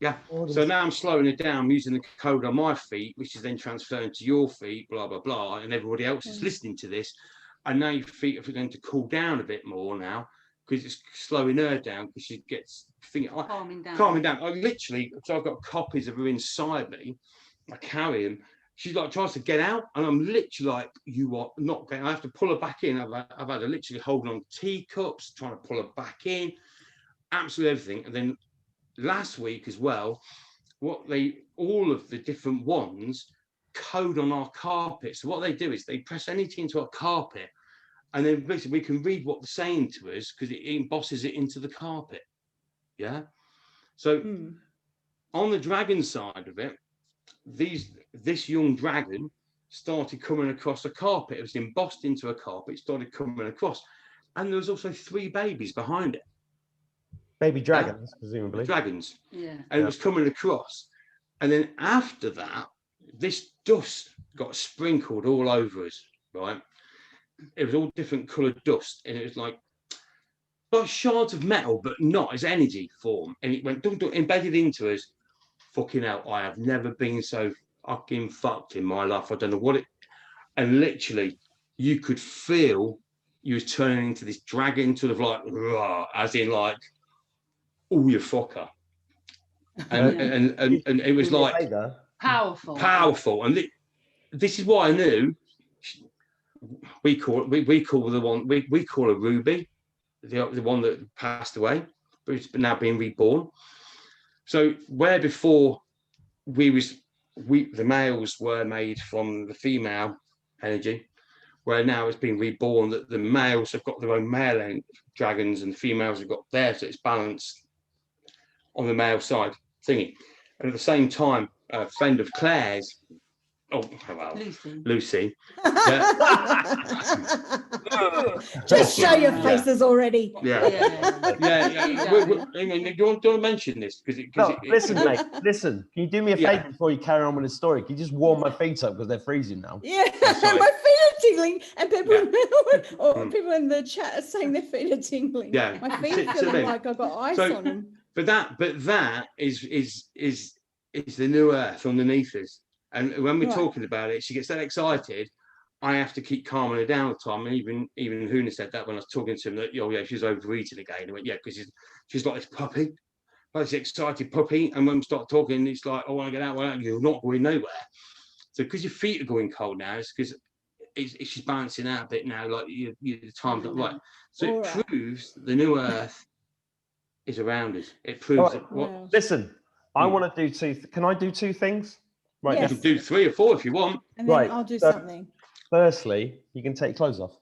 Yeah. So now I'm slowing it down, using the code on my feet, which is then transferring to your feet, blah, blah, blah. And everybody else is listening to this. And now your feet are going to cool down a bit more now because it's slowing her down because she gets calming down. I literally, so I've got copies of her inside me. I carry them. She's like tries to get out, and I'm literally like, you are not getting. I have to pull her back in. I've had her literally holding on teacups, trying to pull her back in, absolutely everything. And then last week as well, all of the different ones code on our carpet. So what they do is they press anything into our carpet, and then basically we can read what they're saying to us because it embosses it into the carpet. Yeah. So on the dragon side of it, this young dragon started coming across a carpet. It was embossed into a carpet, started coming across, and there was also 3 babies behind it. Baby dragons, presumably. Dragons. Yeah. And it was coming across. And then after that, this dust got sprinkled all over us, right? It was all different coloured dust, and it was like shards of metal, but not as energy form. And it went dum, dum, embedded into us. Fucking hell, I have never been so fucking fucked in my life. I don't know what it. And literally, you could feel you was turning into this dragon, sort of like, rah, as in like, oh, you fucker. And it was like powerful. And this is why I knew. We call the one we call a Ruby, the one that passed away, but it's now being reborn. So where before the males were made from the female energy, where now it's been reborn that the males have got their own male dragons and the females have got theirs, so it's balanced on the male side thingy. And at the same time, a friend of Claire's, Lucy. Just show your faces already. Yeah. Do you want to mention this? Listen, mate. Listen. Can you do me a favour before you carry on with the story? Can you just warm my feet up because they're freezing now? Yeah, my feet are tingling, and people in the chat are saying their feet are tingling. Yeah, my feet are feeling like I've got ice on them. But that is the new earth underneath us. And when we're talking about it, she gets that excited. I have to keep calming her down all the time. And even Huna said that when I was talking to him that, oh yeah, she's overeating again. I went, yeah, because she's like this puppy, like this excited puppy. And when we start talking, it's like, I want to get out. You're not going nowhere. So because your feet are going cold now, it's because she's balancing out a bit now. Like the time's not right. So it proves the new earth is around us. It proves that. Listen, I want to do 2. Can I do 2 things? Right, you can do 3 or 4 if you want. And then I'll do something. Firstly, you can take your clothes off.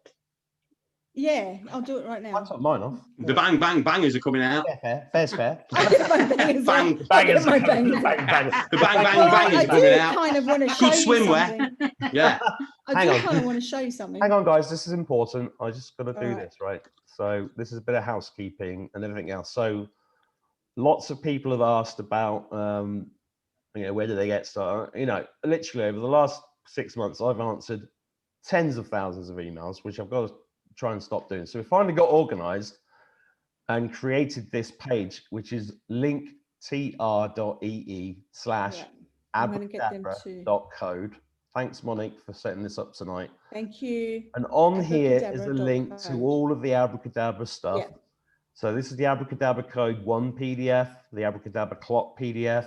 Yeah, I'll do it right now. I took mine off. The bang bangers are coming out. Fair's fair. Bangers are coming out. I kind of want to show you swimwear. Yeah. I kind of want to show you something. Hang on, guys. This is important. I just got to do this, right? So this is a bit of housekeeping and everything else. So lots of people have asked about, where do they get started? Literally over the last 6 months, I've answered tens of thousands of emails, which I've got to try and stop doing. So we finally got organized and created this page, which is linktr.ee/abracadabra.code. Thanks, Monique, for setting this up tonight. Thank you. And on here is a link to all of the Abracadabra stuff. So this is the Abracadabra Code 1 PDF, the Abracadabra Clock PDF.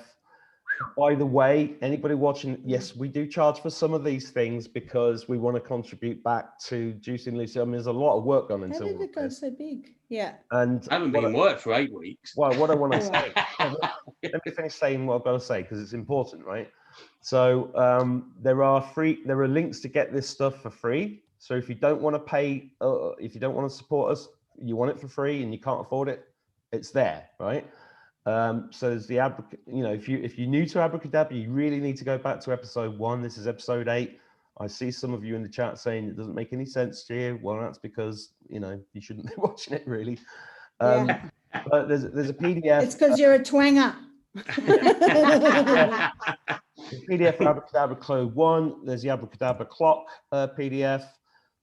By the way, anybody watching, yes, we do charge for some of these things because we want to contribute back to Juicy and Lucy. I mean, there's a lot of work gone into How all did of it go this. so big? Yeah. And I haven't been in work for 8 weeks. well, what I want to All say, let me finish saying what I've got to say because it's important, right? So there are links to get this stuff for free. So if you don't want to pay, if you don't want to support us, you want it for free and you can't afford it, it's there, right? So there's the if you're new to Abracadabra, you really need to go back to episode 1. This is episode 8. I see some of you in the chat saying it doesn't make any sense to you. Well, that's because you shouldn't be watching it really. But there's a PDF. It's because you're a twanger. PDF for Abracadabra Code 1. There's the Abracadabra Clock PDF.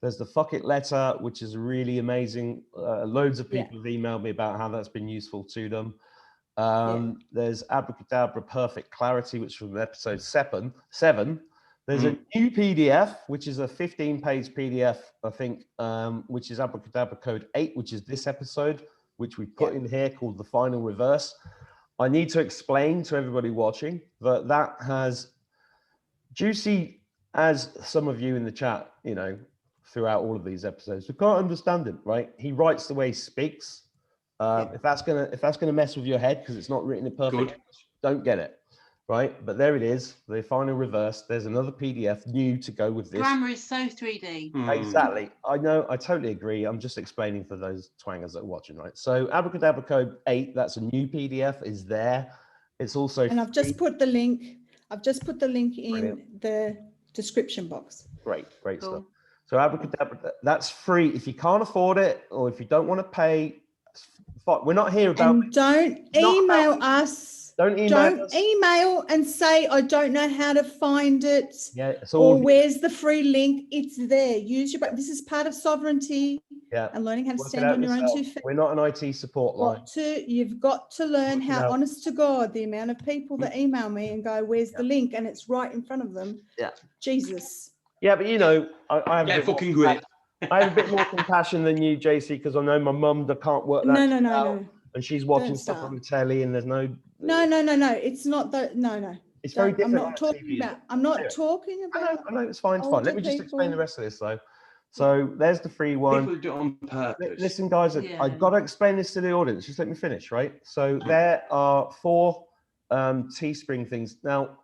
There's the Fuck It letter, which is really amazing. Loads of people have emailed me about how that's been useful to them. There's Abracadabra Perfect Clarity, which is from episode 7. There's a new PDF, which is a 15-page PDF, I think, which is Abracadabra Code 8, which is this episode, which we put in here called The Final Reverse. I need to explain to everybody watching that has Juicy, as some of you in the chat, throughout all of these episodes, we can't understand it, right? He writes the way he speaks. If that's gonna mess with your head because it's not written in perfect English, don't get it, right? But there it is, the Final Reverse. There's another PDF new to go with this. Grammar is so 3D. Exactly. I know. I totally agree. I'm just explaining for those twangers that are watching, right? So Abracadabra Code 8, that's a new PDF, is there. It's also And I've just put the link. I've just put the link in the description box. Great stuff. So Abracadabra, that's free. If you can't afford it or if you don't want to pay, we're not here about. And don't email us. Don't email and say, I don't know how to find it. Yeah, it's all. Or where's the free link? It's there. Use your. This is part of sovereignty. Yeah. And learning how to stand on your own 2 feet. We're not an IT support line. You've got to learn how, honest to God, the amount of people that email me and go, where's the link? And it's right in front of them. Yeah. Jesus. Yeah, but I have fucking grip. I have a bit more compassion than you, JC, because I know my mum that can't work that. No. And she's watching stuff on the telly, and there's no. No. It's not that. No. It's very different. I'm not talking about. I'm not talking about. I know. It's fine. Let me just explain the rest of this though. So there's the free one. People do it on purpose. Listen, guys, I've got to explain this to the audience. Just let me finish, right? So there are 4 Teespring things. Now,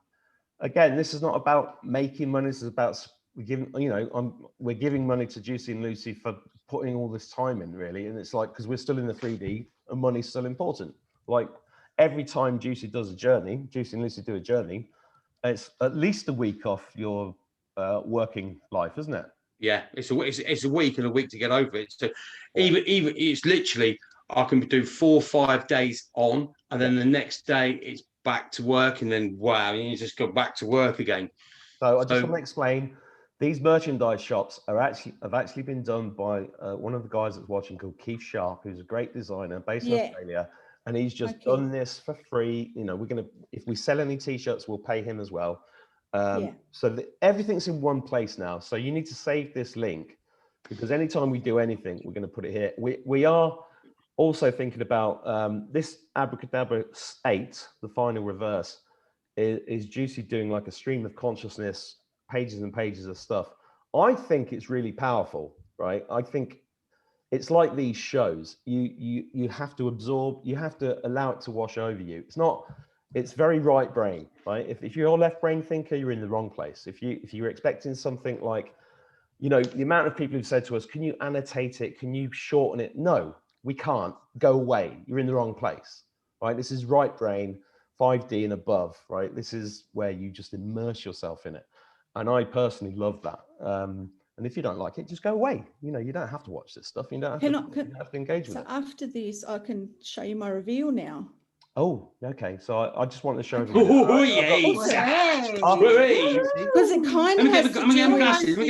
again, this is not about making money. This is about we're giving money to Juicy and Lucy for putting all this time in, really. And it's like, because we're still in the 3D and money's still important. Like every time Juicy does a journey, Juicy and Lucy do a journey, it's at least a week off your working life, isn't it? Yeah, it's a week and a week to get over it. So even it's literally, I can do 4 or 5 days on, and then the next day it's back to work, and then you just go back to work again. So I just want to explain. These merchandise shops have actually been done by one of the guys that's watching called Keith Sharp, who's a great designer based in Australia, and he's just done this for free. If we sell any t-shirts, we'll pay him as well. So everything's in one place now. So you need to save this link because anytime we do anything, we're going to put it here. We are also thinking about this Abracadabra 8, the Final Reverse, is Juicy doing like a stream of consciousness, pages and pages of stuff. I think it's really powerful, right? I think it's like these shows. You have to absorb, you have to allow it to wash over you. It's very right brain, right? If you're a left brain thinker, you're in the wrong place. If you're expecting something like, the amount of people who've said to us, can you annotate it? Can you shorten it? No, we can't. Go away. You're in the wrong place, right? This is right brain, 5D and above, right? This is where you just immerse yourself in it. And I personally love that. And if you don't like it, just go away. You don't have to watch this stuff. You don't have to engage with it. So after this, I can show you my reveal now. Oh, okay. So I just want to show you. Oh, yes. Because it kind of has to do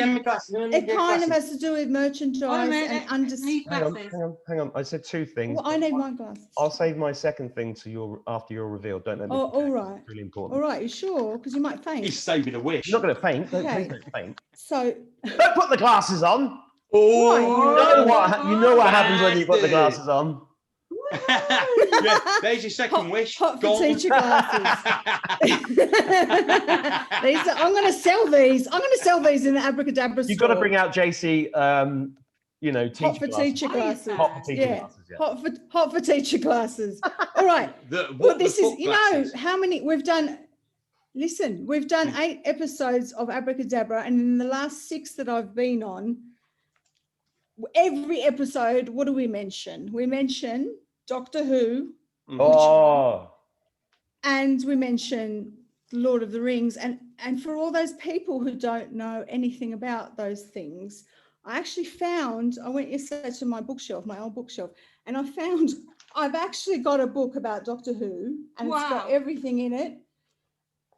It kind of has to do with merchandise and understanding. Hang on. I said 2 things. Well, I need my glasses. I'll save my second thing to after your reveal. Don't let me. All right. It's really important. All right, you sure? Because you might faint. He's saving a wish. You're not going to faint. Okay. Please don't faint. So. Don't put the glasses on. Oh, you know what happens when you put the glasses on. Yeah, there's your second wish. Hot for Gold. teacher glasses. I'm going to sell these. I'm going to sell these in the Abracadabra store. You've got to bring out JC, hot for teacher glasses. Hot for teacher Yeah. glasses, yeah. Hot for teacher glasses. All right. Well, this is, you know, how many we've done. Listen, we've done 8 episodes of Abracadabra, and in the last 6 that I've been on, every episode, what do we mention? We mention Doctor Who. Oh. And we mention Lord of the Rings. And for all those people who don't know anything about those things, I went yesterday to my bookshelf, my old bookshelf, and I've actually got a book about Doctor Who, and It's got everything in it.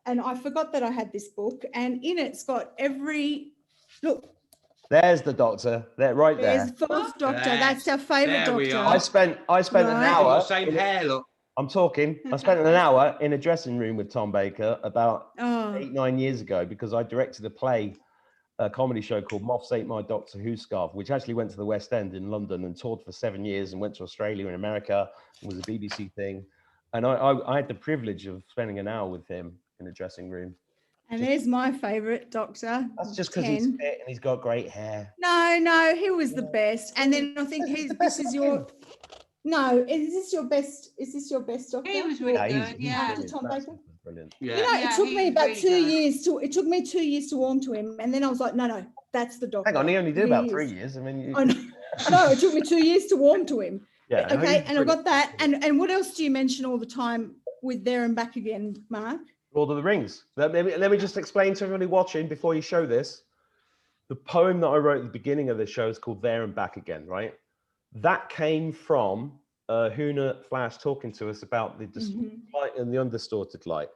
And I forgot that I had this book, and in it's got look. There's the Doctor. There, right there. There's the 4th Doctor. That's our favourite Doctor. We are. I spent an hour. Same hair, look. I'm talking. I spent an hour in a dressing room with Tom Baker about 8-9 years ago because I directed a comedy show called Moths Ate My Doctor Who Scarf, which actually went to the West End in London and toured for 7 years and went to Australia and America. It was a BBC thing. And I had the privilege of spending an hour with him in the dressing room. And there's my favourite Doctor. That's just because he's fit and he's got great hair. No, he was the best. And then I think this is your... No, is this your best Doctor? He was really good, yeah. After Tom Baker? Brilliant. Yeah. You know, it took me about really 2 good. years to me 2 years to warm to him, and then I was like, no, that's the Doctor. Hang on, he only did He about is. 3 years. I mean, I know. No, it took me 2 years to warm to him. yeah. Okay, and I got that. And what else do you mention all the time with There and Back Again, Mark? Lord of the Rings. Let me just explain to everybody watching before you show this. The poem that I wrote at the beginning of the show is called There and Back Again, right? That came from Huna Flash talking to us about the light and the undistorted light,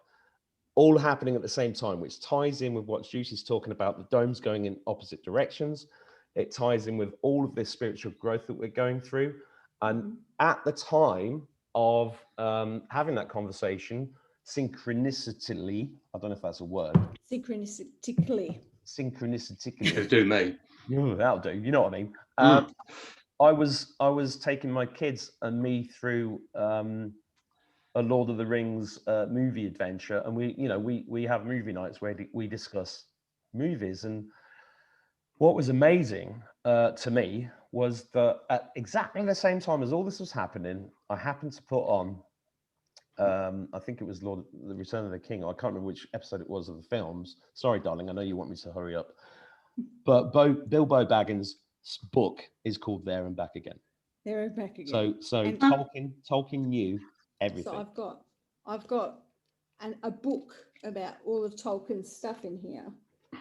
all happening at the same time, which ties in with what Juicy's talking about, the domes going in opposite directions. It ties in with all of this spiritual growth that we're going through. And at the time of having that conversation, synchronistically, I don't know if that's a word. Synchronistically. Synchronistically. Do me. That'll do. You know what I mean? I was taking my kids and me through a Lord of the Rings movie adventure, and we have movie nights where we discuss movies. And what was amazing to me was that at exactly the same time as all this was happening, I happened to put on I think it was The Return of the King. I can't remember which episode it was of the films. Sorry, darling, I know you want me to hurry up. But Bilbo Baggins' book is called There and Back Again. There and Back Again. So Tolkien knew everything. So I've got a book about all of Tolkien's stuff in here,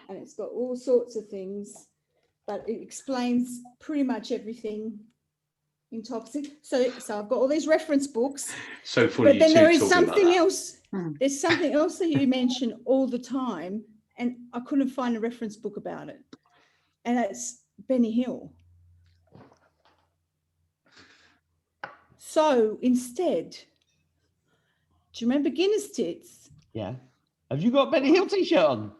and it's got all sorts of things, but it explains pretty much everything in Tolkien. So I've got all these reference books. So funny. But then there is something like else. There's something else that you mention all the time, and I couldn't find a reference book about it. And that's Benny Hill. So instead, do you remember Guinness Tits? Yeah. Have you got Benny Hill t-shirt on?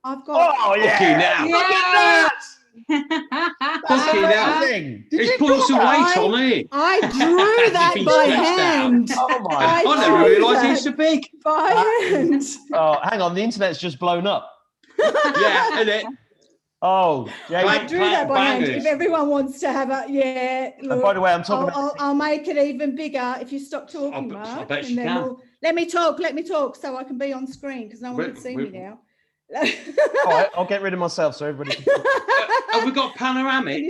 I've got. Oh yeah! Fucking hell. Look at that! That's Fucking hell. amazing. Did He's you put do some that? weight on it. I drew that He's by stressed out. hand. Oh my! I I never drew realised that he's so big. by hand. Oh, hang on. The internet's just blown up. Yeah, isn't it? Oh, yeah. I drew that by hand. Bangers. If everyone wants to have a And look, by the way, I'm talking about. I'll make it even bigger if you stop talking, I Mark. bet and you then can. let me talk so I can be on screen because no one can see me now. All right, I'll get rid of myself so everybody can. Have we got panoramic?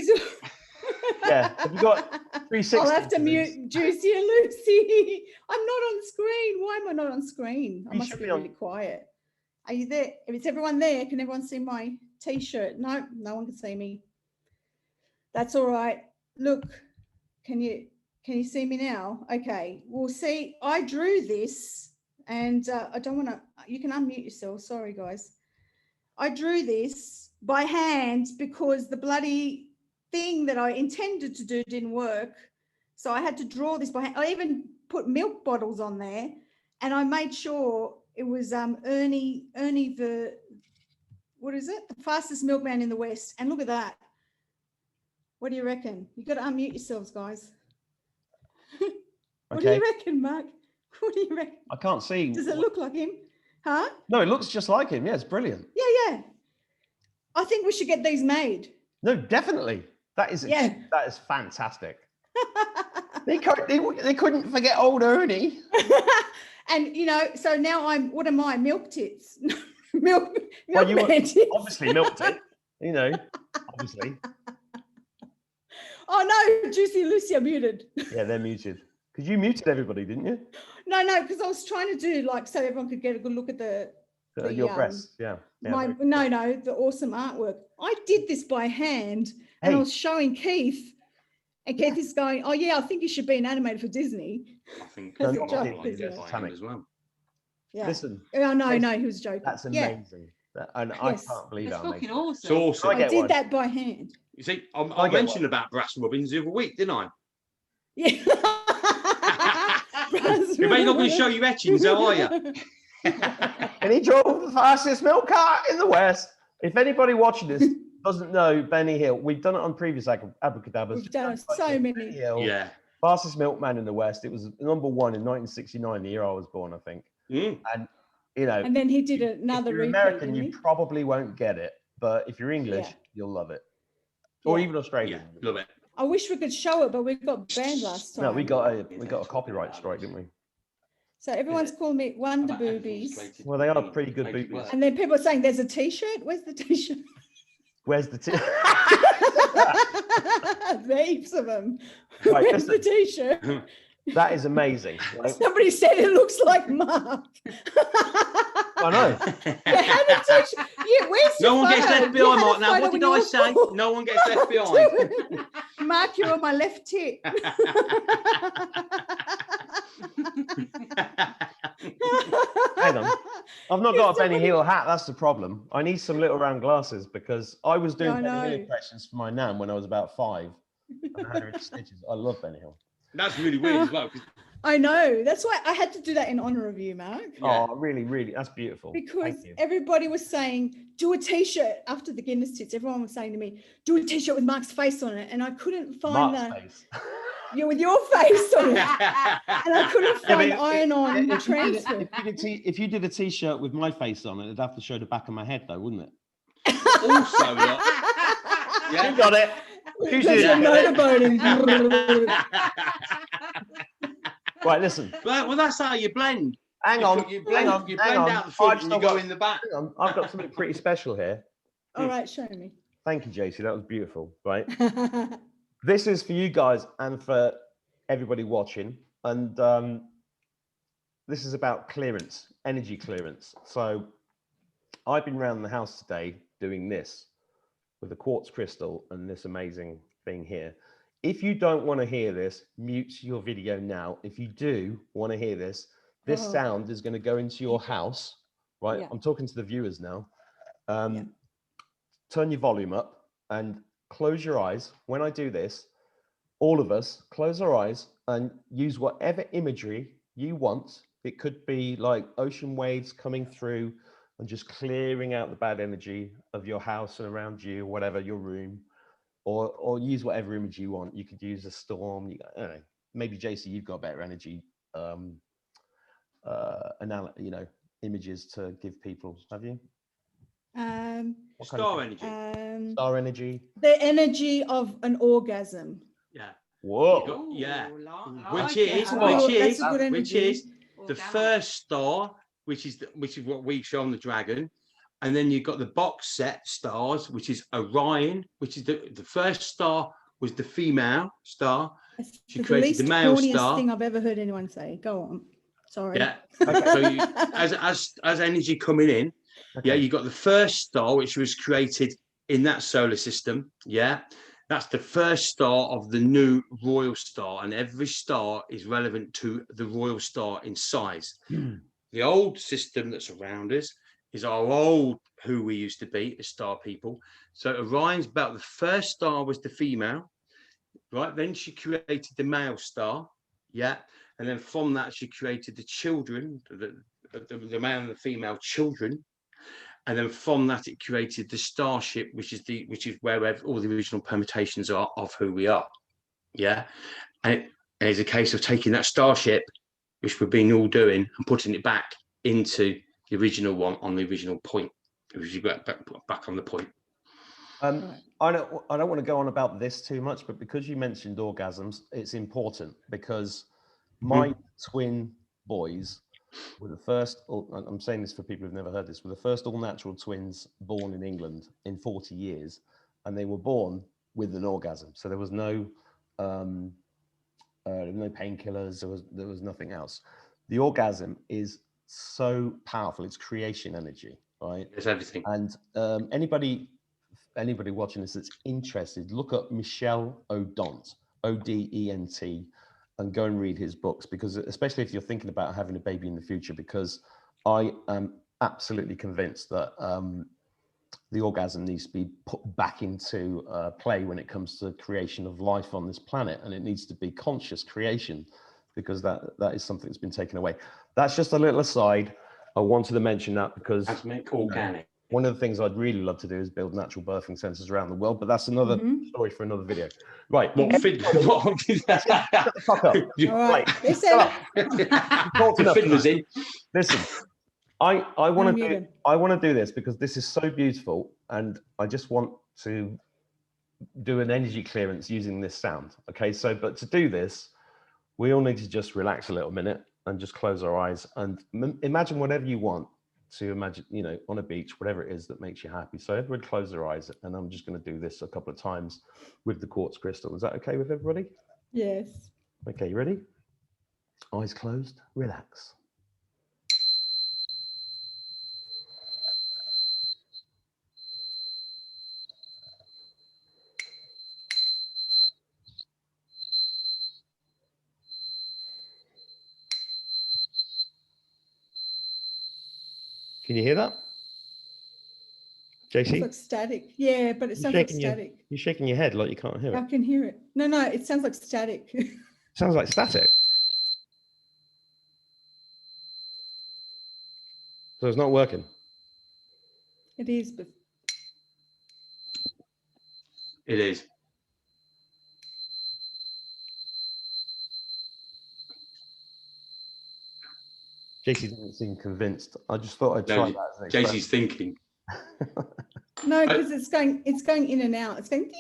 Yeah. Have you got 360? I'll have to mute Juicy and Lucy. I'm not on screen. Why am I not on screen? I You must should be be on. really quiet. Are you there? If it's everyone there, can everyone see my t-shirt? No, no one can see me. That's all right. Look, can you see me now? Okay. Well, see, I drew this, and I don't want to. You can unmute yourself. Sorry, guys. I drew this by hand because the bloody thing that I intended to do didn't work. So I had to draw this by hand. I even put milk bottles on there, and I made sure it was Ernie the, what is it? The fastest milkman in the West. And look at that. What do you reckon? You've got to unmute yourselves, guys. What do you reckon, Mark? What do you reckon? I can't see. Does it look like him? Huh? No, it looks just like him. Yeah, it's brilliant. Yeah. I think we should get these made. No, definitely. That is fantastic. They couldn't forget old Ernie. And so now what am I? Milk tits. milk Well, you tits. obviously milked it. Obviously. Oh no, Juicy and Lucy are muted. Yeah, they're muted. Because you muted everybody, didn't you? No, because I was trying to do so everyone could get a good look at your breasts. Yeah. The awesome artwork. I did this by hand, and I was showing Keith, and Keith is going, "Oh yeah, I think you should be an animator for Disney." I think As a I joke, like isn't it it? by him as well. Yeah. Listen. Oh no, he was joking. That's amazing. And I can't believe It's that. fucking It's awesome. awesome. I did that by hand. You see, I mentioned about brass rubbings the other week, didn't I? Yeah. You may not going to show you etchings, though, are you? And he drove the fastest milk cart in the West. If anybody watching this doesn't know Benny Hill, we've done it on previous Abracadabras. We've done so many. Hill, Yeah. fastest milkman in the West. It was #1 in 1969, the year I was born, I think. And and then he did another if you're repeat, American, didn't you he? probably won't get it, but if you're English, you'll love it. Or even Australian. Yeah, love it. I wish we could show it, but we got banned last time. No, we got a copyright strike, didn't we? So everyone's calling me Wonder Boobies. Well, they are pretty good boobies. And then people are saying, "There's a T-shirt. Where's the T-shirt?" Where's the There's heaps of them. Right, Where's the T-shirt? That is amazing. Right? Somebody said it looks like Mark. I know. You had a T-shirt. Where's No your one gets photo? left You behind, had a Mark. Now, photo what when did you I were say? born. No one gets left behind. Mark, you're on my left tit. Hang on. I've not got a Benny Hill hat. That's the problem. I need some little round glasses because I was doing I Benny Hill know. impressions for my nan when I was about 5. And I had her in stitches. I love Benny Hill. That's really weird as well. I know. That's why I had to do that in honor of you, Mark. Yeah. Oh, really, really. That's beautiful. Because Thank you. everybody was saying, do a T-shirt after the Guinness tits. Everyone was saying to me, do a T-shirt with Mark's face on it. And I couldn't find Mark's face. with your face on it. And I couldn't find iron-on transfer. If you did a T-shirt with my face on it, it'd have to show the back of my head, though, wouldn't it? Also, look, You got it. Who's There's a motorboating. Right, listen. well, that's how you blend. Hang on. You blend out the front I've and you go in the back. Hang on. I've got something pretty special here. All right, show me. Thank you, JC. That was beautiful. Right. This is for you guys and for everybody watching. And this is about clearance, energy clearance. So I've been around the house today doing this with a quartz crystal and this amazing thing here. If you don't want to hear this, mute your video now. If you do want to hear this, this sound is going to go into your house, right? Yeah. I'm talking to the viewers now. Turn your volume up and close your eyes. When I do this, all of us close our eyes and use whatever imagery you want. It could be like ocean waves coming through and just clearing out the bad energy of your house and around you, whatever, your room, or use whatever image you want. You could use a storm. I don't know, maybe JC, you've got better energy, images to give people, have you? Star energy. Star energy. The energy of an orgasm. Yeah. Whoa. Yeah. Which Which That's a good energy. is the first star, which is what we show on the dragon, and then you've got the box set stars, which is Orion, which is the first star was the female star. That's She the created least the male corniest star. thing I've ever heard anyone say. Go on. Sorry. Yeah. So you, as energy coming in, yeah, you got the first star, which was created in that solar system. Yeah. That's the first star of the new royal star, and every star is relevant to the royal star in size. The old system that's around us is our old who we used to be as star people. So Orion's belt, the first star was the female, right? Then she created the male star, yeah, and then from that she created the children, the male and the female children. And then from that, it created the starship, which is where all the original permutations are of who we are. Yeah. And And it's a case of taking that starship, which we've been all doing, and putting it back into the original one on the original point. If you get back on the point. I don't want to go on about this too much, but because you mentioned orgasms, it's important because my twin boys were the first, I'm saying this for people who've never heard this, were the first all-natural twins born in England in 40 years, and they were born with an orgasm. So there was no painkillers, there was nothing else. The orgasm is so powerful, it's creation energy, right? It's everything. And anybody watching this that's interested, look up Michel Odent, Odent, and go and read his books, because especially if you're thinking about having a baby in the future, because I am absolutely convinced that the orgasm needs to be put back into play when it comes to creation of life on this planet, and it needs to be conscious creation, because that is something that's been taken away. That's just a little aside. I wanted to mention that because That's make organic. One of the things I'd really love to do is build natural birthing centers around the world, but that's another story for another video. Right. What fit? What? Shut the fuck up. All right. Listen. Listen. I want to do this because this is so beautiful, and I just want to do an energy clearance using this sound. Okay. So, but to do this, we all need to just relax a little minute and just close our eyes and imagine whatever you want to imagine, you know, on a beach, whatever it is that makes you happy. So everybody close their eyes, and I'm just going to do this a couple of times with the quartz crystal. Is that okay with everybody? Yes. Okay, you ready? Eyes closed, relax. Can you hear that? JC? It's like static. Yeah, but it sounds like static. You're shaking your head like you can't hear it. I can hear it. No, it sounds like static. Sounds like static. So it's not working. It is, but It is. JC doesn't seem convinced. I just thought I'd try that. As an JC's thinking. no, because it's going in and out. It's going.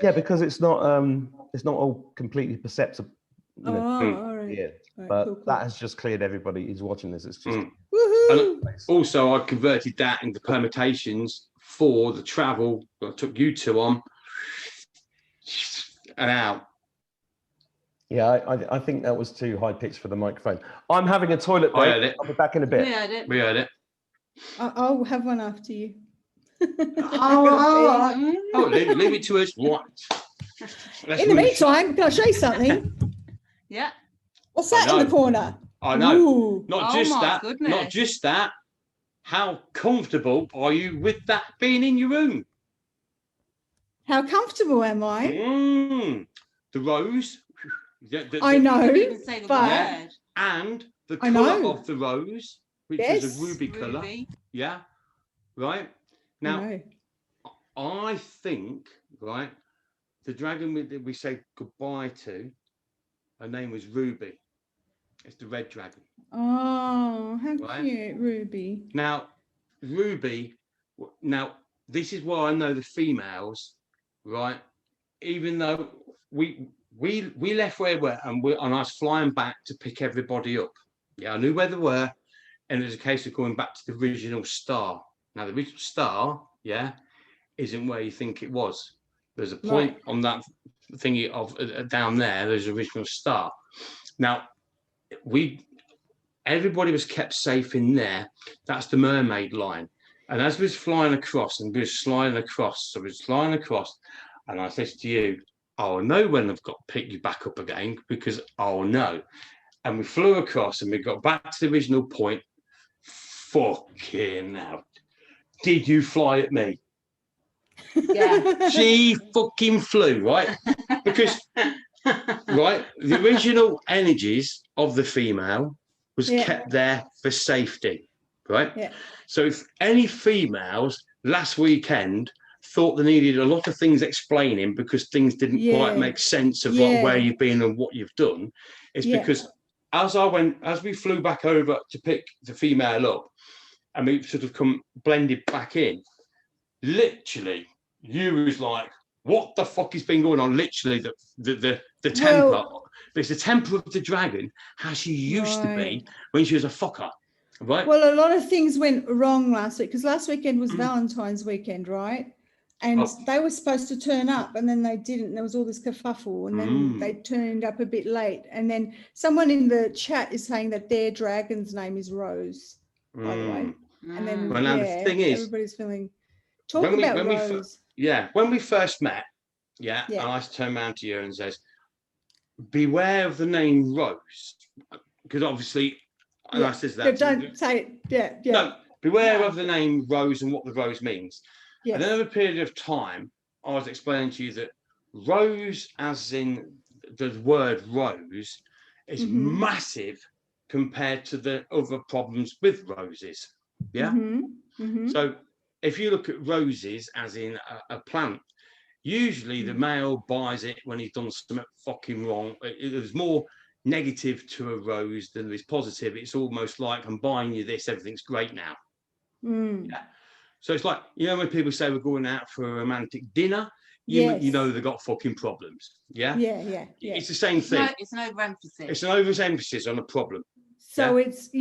Yeah, because it's not all completely perceptible. You know, all right. yeah, Right, but cool. that has just cleared everybody who's watching this. It's just Woohoo! Also, I converted that into permutations for the travel that I took you two on and out. Yeah, I think that was too high pitched for the microphone. I'm having a toilet I break. heard it. I'll be back in a bit. We heard it. We heard it. I'll have one after you. Oh, leave it to us. What? In the meantime, can I show you something? Yeah. What's that in the corner? I know. Ooh. Not Oh just my that. goodness. Not just that. How comfortable are you with that being in your room? How comfortable am I? The rose. I know, You didn't even say the but word. And the I colour know. of the rose, which Yes. is a ruby colour. Ruby. Yeah. Right. I Now, know. I think, right, the dragon we say goodbye to, her name was Ruby. It's the red dragon. Oh, how Right. cute, Ruby. Now, Ruby, now, this is why I know the females, right? Even though we left where we were, and I was flying back to pick everybody up. Yeah, I knew where they were, and it was a case of going back to the original star. Now, the original star, yeah, isn't where you think it was. There's a point on that thingy of down there. There's an original star. Now, everybody was kept safe in there. That's the mermaid line. And as we was flying across, and we was sliding across, so we was flying across, and I said to you, I'll know when I've got to pick you back up again, because I'll know. And we flew across, and we got back to the original point. Fucking hell. Did you fly at me? Yeah. She fucking flew, right? Because, right, the original energies of the female was kept there for safety, right? Yeah. So if any females last weekend thought they needed a lot of things explaining because things didn't quite make sense of like where you've been and what you've done, is because as we flew back over to pick the female up, and we sort of come blended back in, literally, you was like, what the fuck has been going on? Literally, the temper. It's the temper of the dragon, how she used to be when she was a fucker, right? Well, a lot of things went wrong last week, because last weekend was Valentine's weekend, right? And they were supposed to turn up, and then they didn't. There was all this kerfuffle, and then they turned up a bit late. And then someone in the chat is saying that their dragon's name is Rose, by the way. And then, well, now the thing is, everybody's feeling... Talk about Rose. When we first met, and I turned around to you and says, beware of the name Rose, because obviously, and I says that. Don't say it. No, beware of the name Rose and what the rose means. And then over a period of time, I was explaining to you that rose, as in the word rose, is massive compared to the other problems with roses. Yeah. So if you look at roses as in a plant, usually the male buys it when he's done something fucking wrong. There's more negative to a rose than there is positive. It's almost like, I'm buying you this, everything's great now. Yeah. So it's like, you know, when people say we're going out for a romantic dinner, you know they've got fucking problems. Yeah. It's the same thing. It's an overemphasis. It's an overemphasis on a problem. So it's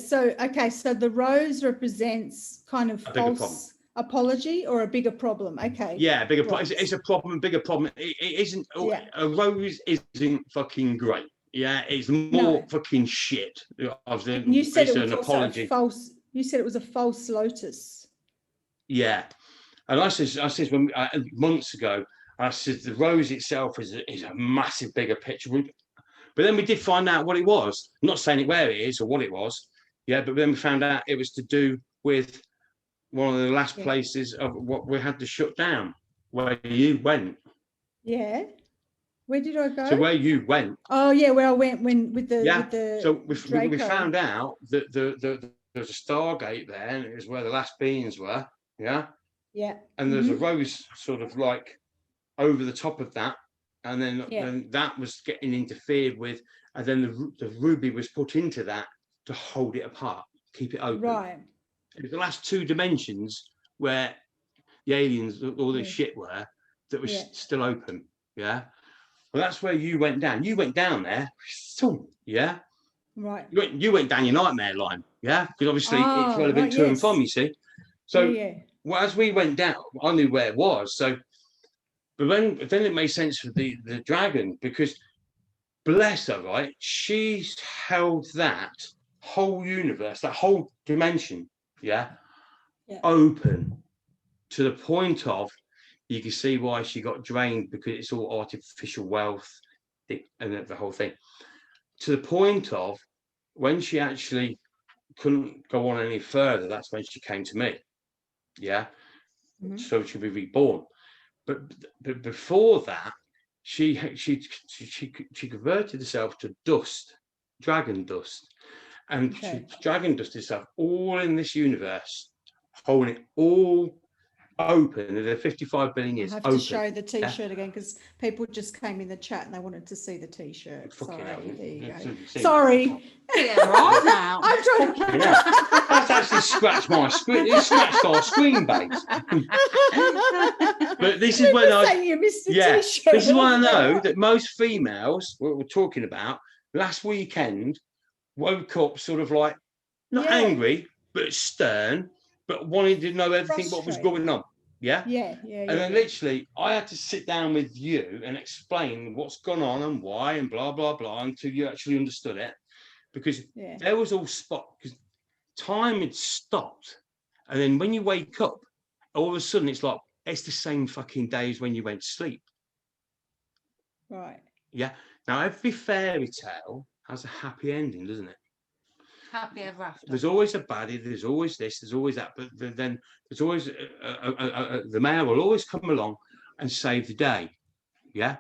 so okay, so the rose represents kind of false apology or a bigger problem. Okay. Yeah, bigger problem. It's a problem, bigger problem. It isn't a rose isn't fucking great. Yeah, it's more fucking shit. You said it was an apology. False. You said it was a false lotus. Yeah, and I said when months ago, I said the rose itself is a massive bigger picture. But then we did find out what it was. I'm not saying it where it is or what it was. Yeah, but then we found out it was to do with one of the last places of what we had to shut down, where you went. Yeah. Where did I go? So where you went. Oh yeah, where I went with the so we found out that there's a Stargate there, and it was where the last beings were. Yeah. And there's a rose sort of like over the top of that. And then that was getting interfered with, and then the ruby was put into that to hold it apart, keep it open. Right. It was the last two dimensions where the aliens, all this shit were, that was still open. Yeah. Well, that's where you went down. You went down there. Yeah. Right. You went down your nightmare line. Yeah. Because obviously it's relevant to and from, you see. So well, as we went down, I knew where it was. So. But then it made sense for the dragon, because bless her, right? She's held that whole universe, that whole dimension, open to the point of, you can see why she got drained, because it's all artificial wealth and the whole thing. To the point of when she actually couldn't go on any further, that's when she came to me. Yeah. So she'll be reborn. But before that, she converted herself to dust, dragon dust, and she dragon dusted herself all in this universe, holding it all open. They're 55 billion years. I have to show the T-shirt again, because people just came in the chat and they wanted to see the T-shirt. Sorry, there you go. Sorry. Yeah, right now. I'm trying to. That's actually scratched my screen. It scratched our screen base. But this is when I missed the T-shirt. This is when I know that most females, what we're talking about, last weekend woke up sort of like not angry, but stern, but wanting to know everything what was going on. Yeah. And then literally I had to sit down with you and explain what's gone on and why and blah blah blah until you actually understood it, because there was all because time had stopped, and then when you wake up, all of a sudden it's like it's the same fucking day as when you went to sleep. Right. Yeah. Now every fairy tale has a happy ending, doesn't it? Happy ever after. There's always a baddie, there's always this, there's always that, but then there's always the male will always come along and save the day. Yeah.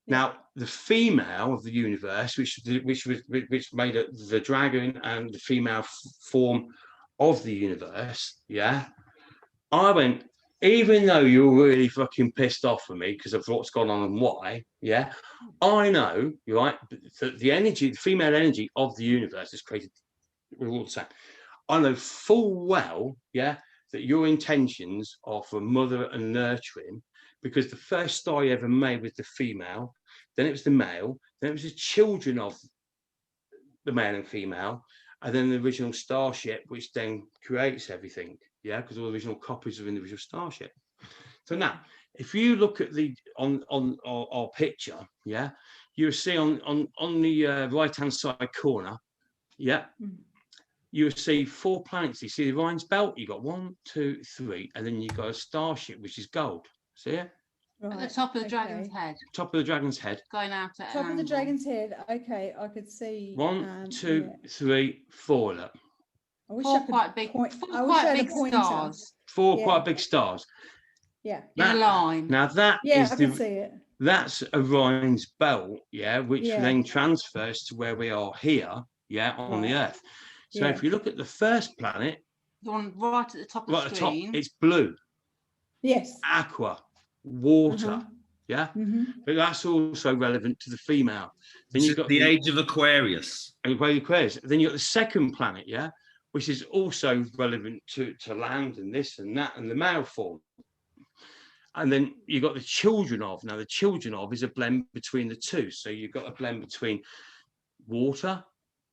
Now the female of the universe, which made the dragon and the female form of the universe. Yeah. I went, even though you're really fucking pissed off with me because of what's gone on and why, yeah, I know, you're right, that the energy, the female energy of the universe is created, we're all the same. I know full well, yeah, that your intentions are for mother and nurturing, because the first star you ever made was the female, then it was the male, then it was the children of the male and female, and then the original starship, which then creates everything, yeah, because all the original copies are in the original starship. So now, if you look at the on our picture, yeah, you see on the right hand side corner, yeah, you see 4 planets. You see the Orion's belt. You got 1, 2, 3, and then you got a starship which is gold. See it? At the top of the dragon's head. Top of the dragon's head. Going out at Top of the dragon's head. Okay, I could see. 1, 2, 3, 4. Look. I wish I 4 could quite big, point. 4 I wish I quite had a big pointer. stars 4 quite big stars. Yeah. in a line. Now that Yeah, is I can see it. that's Orion's belt, yeah, which Yeah. then transfers to where we are here, yeah, on the Right. Earth. So Yeah. if you look at the first planet, The one right at the top of right the at the top, screen. it's blue, Yes. aqua, water, Uh-huh. yeah. Mm-hmm. But that's also relevant to the female. Then you've got the age of Aquarius. Aquarius. Then you've got the second planet, yeah, which is also relevant to land and this and that and the male form. And then you've got the children of. Now, the children of is a blend between the two. So you've got a blend between water,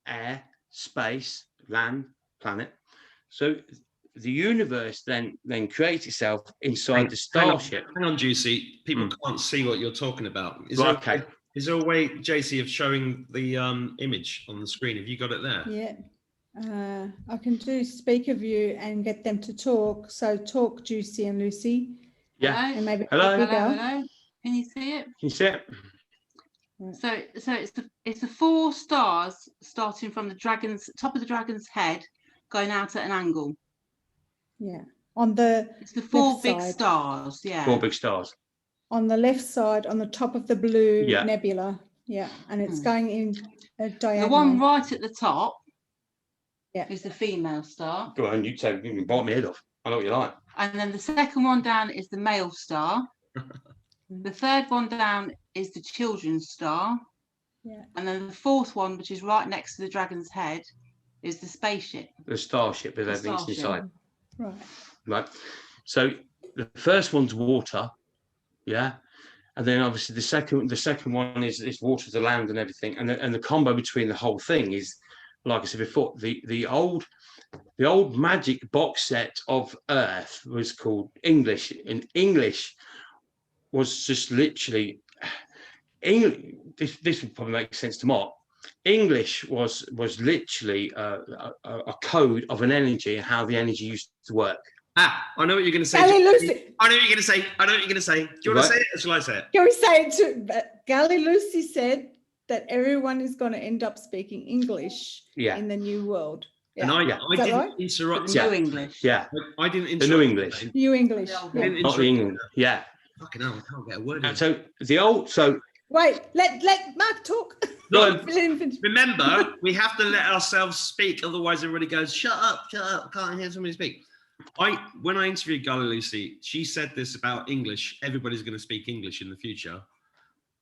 air, space, land, planet. So the universe then creates itself inside the starship. Hang on, Juicy. People can't see what you're talking about. Is there a way, JC, of showing the image on the screen? Have you got it there? Yeah. I can do speaker view and get them to talk. So talk, Juicy and Lucy. Yeah. And maybe Hello? Hello. Can you see it? Can you see it? So it's the 4 stars starting from the top of the dragon's head, going out at an angle. Yeah. On the It's the 4 left big side. stars. Yeah. 4 big stars. On the left side, on the top of the blue Yeah. nebula. Yeah. And it's going in a The diagonal. one right at the top. Yeah. Is the female star. Go on, you can bite my head off. I know what you like. And then the second one down is the male star. The third one down is the children's star. Yeah. And then the 4th one, which is right next to the dragon's head, is the spaceship. The starship with The everything starship. inside. Right. Right. So the first one's water, yeah, and then obviously the second one is water to land and everything, and the combo between the whole thing is, like I said before, the old magic box set of Earth was called English, and English was just literally English. This would probably make sense to Mark. English was literally a code of an energy and how the energy used to work. I know what you're going to say. Gally Lucy. I know what you're going to say. I know what you're going to say. Do you want to say it or shall I say it? Can we say it too? Gally Lucy said that everyone is going to end up speaking English in the new world. Yeah. And I Is that didn't right? interrupt. New English. Yeah, I didn't interrupt. the New English, New English. I Yeah. didn't not the interrupt. English. Yeah. Fucking hell, I can't get a word in. And so the old Wait, let Mark talk. No, Let him finish. remember, we have to let ourselves speak, otherwise everybody goes, shut up, can't hear somebody speak. When I interviewed Gally Lucy, she said this about English, everybody's going to speak English in the future.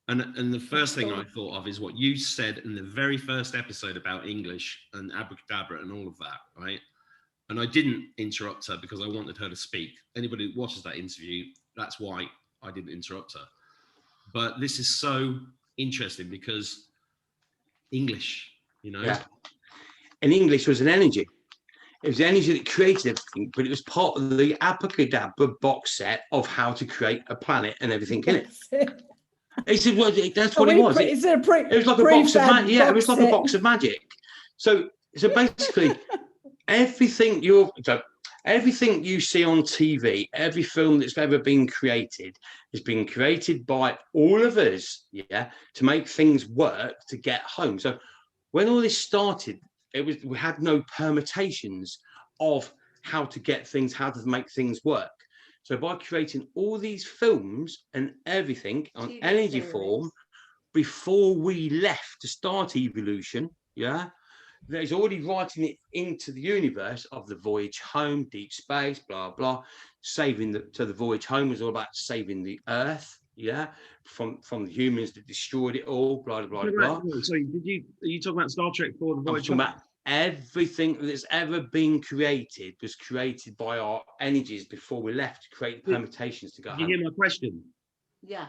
And the first thing I thought of is what you said in the very first episode about English and Abracadabra and all of that, right? And I didn't interrupt her because I wanted her to speak. Anybody who watches that interview, that's why I didn't interrupt her. But this is so interesting because English, you know? Yeah. And English was an energy. It was the energy that created everything, but it was part of the Abracadabra box set of how to create a planet and everything in it. He said, well, that's what it was. Is it a pre? It was like a box of magic. Yeah, it was like a box of magic. So basically, everything you see on TV, every film that's ever been created has been created by all of us, yeah, to make things work to get home. So when all this started, we had no permutations of how to get things, how to make things work. So by creating all these films and everything on TV energy series. form, before we left to start evolution, yeah, there's already writing it into the universe of the voyage home, deep space, blah, blah. saving the voyage home was all about saving the Earth, yeah, from the humans that destroyed it all, blah blah blah. Sorry, are you talking about Star Trek 4: The I'm Voyage talking Home? about everything that's ever been created was created by our energies before we left to create the permutations to go Did you home. hear my question? Yeah.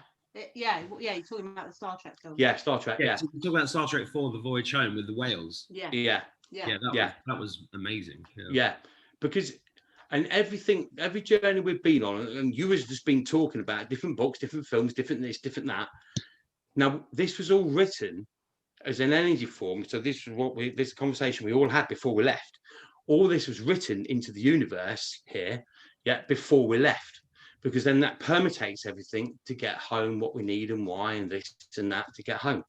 Yeah. You're talking about the Star Trek film. Yeah, Star Trek. Yeah, So you're talking about Star Trek 4: The Voyage Home with the whales. Yeah. yeah, Yeah. That was amazing. yeah. Because every journey we've been on, and you has just been talking about different books, different films, different this, different that. Now, this was all written as an energy form. So this was this conversation we all had before we left. All this was written into the universe here, yeah, before we left, because then that permutates everything to get home, what we need and why, and this and that to get home.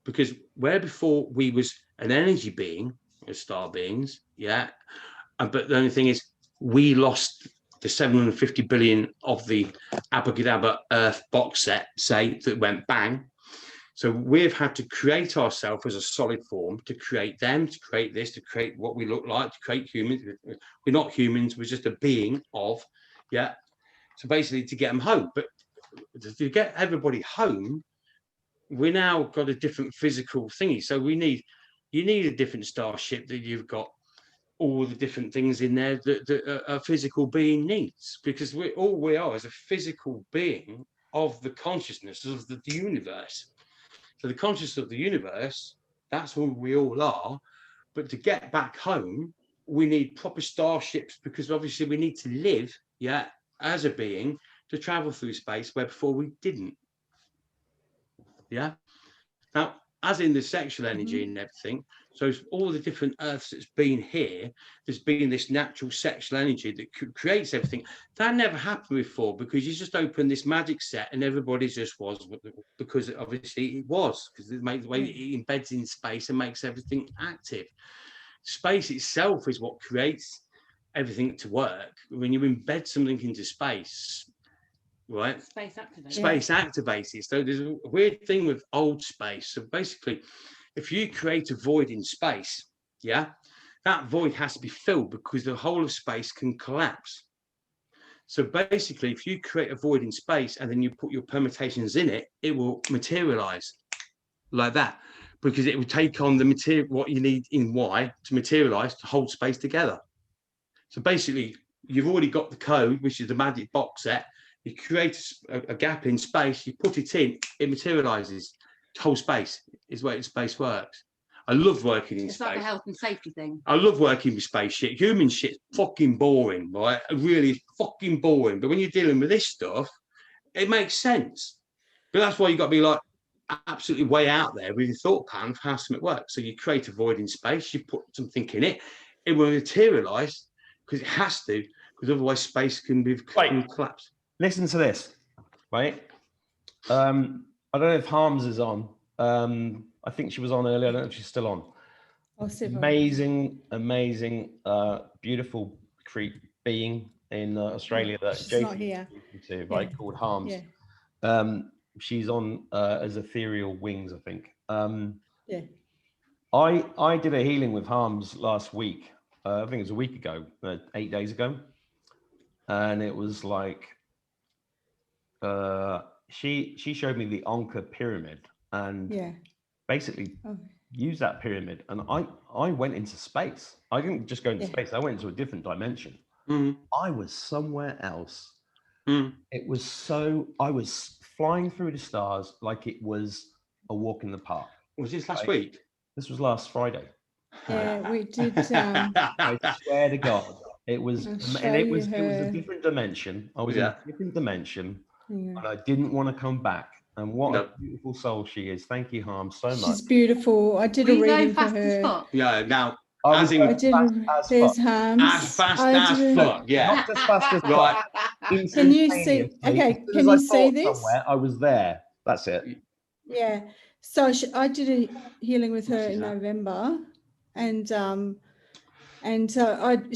Because where before we was an energy being, as star beings, yeah, but the only thing is we lost the 750 billion of the Abracadabra Earth box set, say, that went bang. So we've had to create ourselves as a solid form, to create them, to create this, to create what we look like, to create humans. We're not humans, we're just a being of, yeah. So basically to get them home. But to get everybody home, we now got a different physical thingy. So you need a different starship that you've got all the different things in there that a physical being needs, because all we are is a physical being of the consciousness of the universe. So the consciousness of the universe, that's who we all are. But to get back home, we need proper starships, because obviously we need to live, yeah, as a being, to travel through space where before we didn't. Yeah. Now, as in the sexual energy and everything, so all the different Earths that's been here, there's been this natural sexual energy that creates everything. That never happened before, because you just open this magic set and everybody just was, because obviously it was, because it makes the way it embeds in space and makes everything active. Space itself is what creates everything to work. When you embed something into space, right? Space activated. Space activated. So there's a weird thing with old space. So basically, if you create a void in space, yeah, that void has to be filled, because the whole of space can collapse. So basically, if you create a void in space and then you put your permutations in it, it will materialize like that, because it will take on the material, what you need in Y to materialize to hold space together. So basically, you've already got the code, which is the magic box set. You create a gap in space, you put it in, it materializes. Whole space is where space works. I love working in space. It's like a health and safety thing. I love working with space shit. Human shit's fucking boring, right? Really fucking boring. But when you're dealing with this stuff, it makes sense. But that's why you've got to be like absolutely way out there with your thought pattern of how something works. So you create a void in space, you put something in it, it will materialize, because it has to, because otherwise space can be collapsed. Listen to this, right? I don't know if Harms is on. I think she was on earlier. I don't know if she's still on. Amazing, beautiful being in Australia that Jason to, right? Called Harms. Yeah. She's on as ethereal wings, I think. Yeah. I did a healing with Harms last week. I think it was a week ago, 8 days ago, and it was like she showed me the Anka pyramid, and basically use that pyramid, and I went into space. I didn't just go into space, I went into a different dimension. I was somewhere else. It was I was flying through the stars like it was a walk in the park. Was this last week? This was last Friday. Yeah, we did. I swear to God, it was a different dimension. I was in a different dimension, and I didn't want to come back. And what a beautiful soul she is. Thank you, Harm, so much. She's beautiful. I did a reading for her. Yeah, now there's Harms. As fast as fuck. Yeah. Not as fast as right. Can you see? Okay, can you see this? Somewhere, I was there. That's it. Yeah. So I did a healing with her in November, and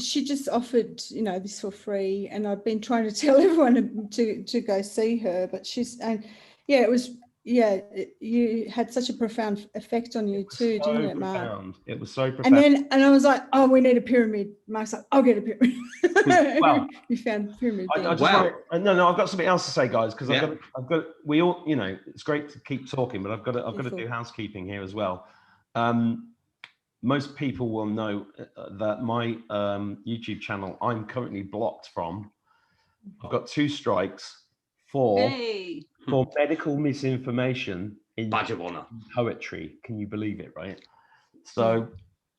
she just offered, this for free, and I've been trying to tell everyone to go see her, but it was yeah, you had such a profound effect on you too, So didn't it, Mark? profound. It was so profound. And I was like, oh, we need a pyramid. Mark's like, I'll get a pyramid. Well, you found a pyramid. I thing. just no, I've got something else to say, guys, because Yeah. I've got, we all, you know, it's great to keep talking, but I've got to Beautiful. do housekeeping here as well. Most people will know that my YouTube channel, I'm currently blocked from. I've got 2 strikes for medical misinformation in Badge of honor. poetry. Can you believe it, right? So,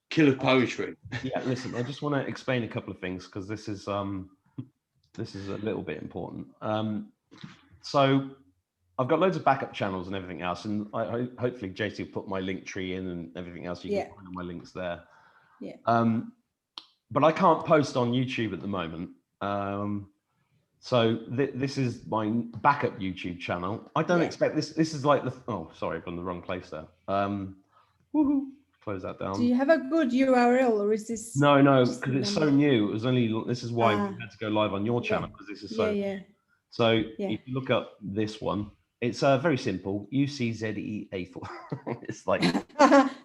Killer poetry. yeah, listen, I just want to explain a couple of things because this is a little bit important. So I've got loads of backup channels and everything else, and hopefully JC will put my link tree in and everything else. You can find my links there. Yeah. But I can't post on YouTube at the moment. So this is my backup YouTube channel. I don't expect this. This is like sorry, I'm in the wrong place there. Woohoo! Close that down. Do you have a good URL, or is this? No, because it's so new. It was only. This is why we had to go live on your channel, because this is so. Yeah. So if you look up this one, it's very simple. UCZEA4. It's like.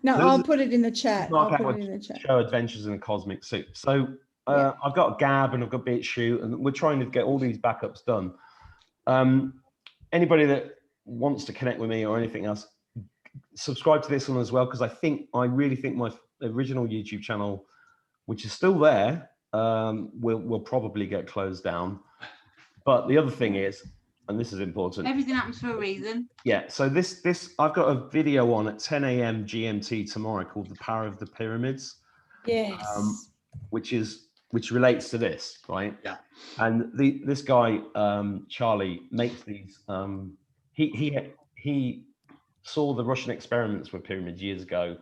No, I'll put it in the chat. I'll put it in the chat. Show Adventures in a Cosmic Suit. So I've got Gab and I've got BitChute, and we're trying to get all these backups done. Anybody that wants to connect with me or anything else, subscribe to this one as well, because I really think my original YouTube channel, which is still there, will probably get closed down. But the other thing is, and this is important. Everything happens for a reason. Yeah. So this I've got a video on at 10 a.m. GMT tomorrow called "The Power of the Pyramids." Yes. Which relates to this, right? Yeah. And this guy Charlie makes these. He saw the Russian experiments with pyramids years ago,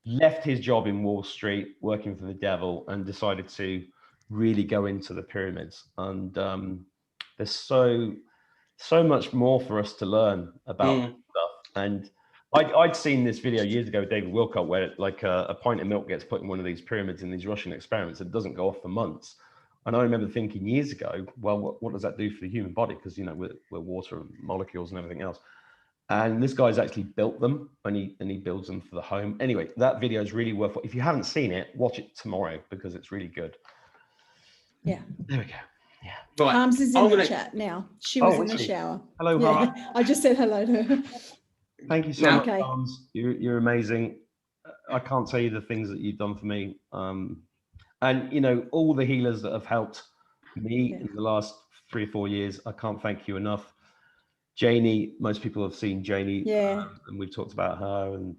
left his job in Wall Street working for the devil, and decided to really go into the pyramids. And there's so much more for us to learn about stuff. And I'd seen this video years ago with David Wilcott, where like a pint of milk gets put in one of these pyramids in these Russian experiments. It doesn't go off for months. And I remember thinking years ago, well, what does that do for the human body? Because, you know, we're water and molecules and everything else. And this guy's actually built them, and he builds them for the home. Anyway, that video is really worth it. If you haven't seen it, watch it tomorrow, because it's really good. Yeah. There we go. Yeah. Right. Harms is in the chat now. She was in the shower. Hello, Yeah. Harm. I just said hello to her. Thank you so much, Okay. Harms. You're amazing. I can't tell you the things that you've done for me. And, you know, all the healers that have helped me in the last 3 or 4 years, I can't thank you enough. Janie, most people have seen Janie, and we've talked about her, and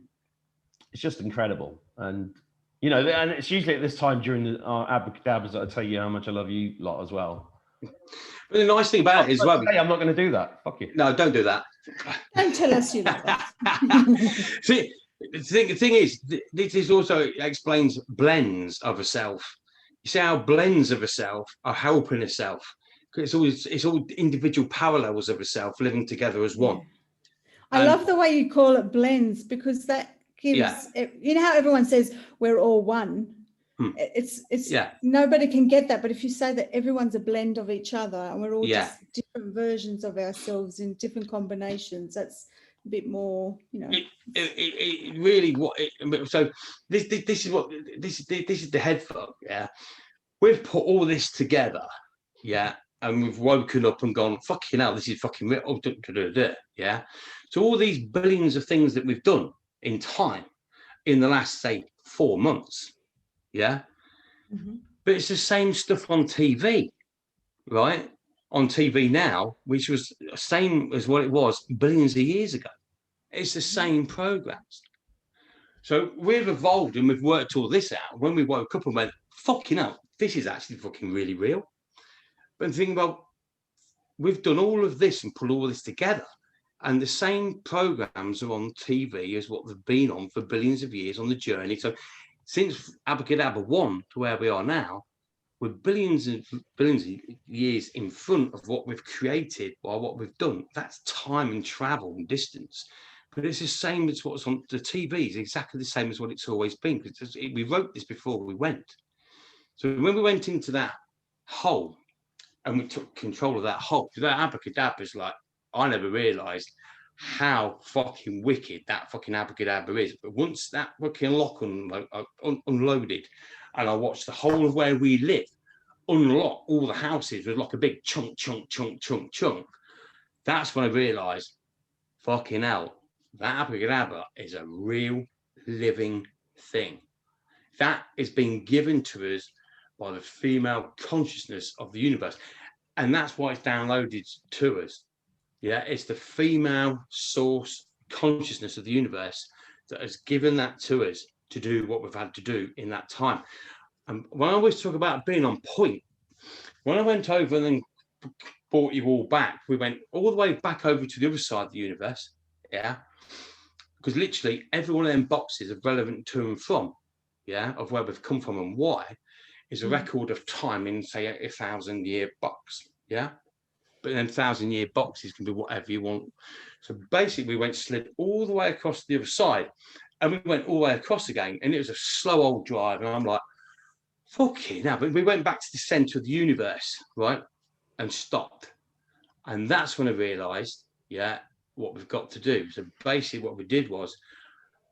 it's just incredible. And, you know, and it's usually at this time during our abracadabras that I tell you how much I love you lot as well. But the nice thing about it is, well, hey, I'm not going to do that. Fuck you. No, don't do that. Don't tell us you love us. See, the thing is, this also explains blends of a self. You see how blends of a self are helping a self. It's all individual parallels of a self living together as one. I love the way you call it blends, because that gives, you know how everyone says we're all one. It's nobody can get that, but if you say that everyone's a blend of each other and we're all just different versions of ourselves in different combinations, that's a bit more, you know. It really so this is the head fuck. Yeah, we've put all this together, and we've woken up and gone, fucking hell, this is fucking real. Yeah. So all these billions of things that we've done in time in the last, say, 4 months. Yeah. Mm-hmm. But it's the same stuff on TV, right? On TV now, which was the same as what it was billions of years ago. It's the same programs. So we've evolved and we've worked all this out. When we woke up and went, fucking hell, this is actually fucking really real. But the thing about, we've done all of this and put all this together, and the same programs are on TV as what they've been on for billions of years on the journey. So since Abracadabra 1 to where we are now, we're billions of years in front of what we've created or what we've done. That's time and travel and distance. But it's the same as what's on the TV, is exactly the same as what it's always been. Because we wrote this before we went. So when we went into that hole and we took control of that hole, that Abracadabra is like, I never realised how fucking wicked that fucking Abracadabra is. But once that fucking lock unloaded, and I watched the whole of where we live unlock all the houses with like a big chunk, that's when I realised, fucking hell, that Abracadabra is a real living thing. That is being given to us by the female consciousness of the universe. And that's why it's downloaded to us. Yeah, it's the female source consciousness of the universe that has given that to us to do what we've had to do in that time. And when I always talk about being on point, when I went over and then brought you all back, we went all the way back over to the other side of the universe. Yeah, because literally every one of them boxes are relevant to and from, yeah, of where we've come from and why, is a record of time in, say, 1,000-year box. Yeah, but then 1,000-year boxes can be whatever you want. So basically, we slid all the way across the other side, and we went all the way across again, and it was a slow old drive. And I'm like, fucking hell. But we went back to the center of the universe, right, and stopped. And that's when I realized, yeah, what we've got to do. So basically, what we did was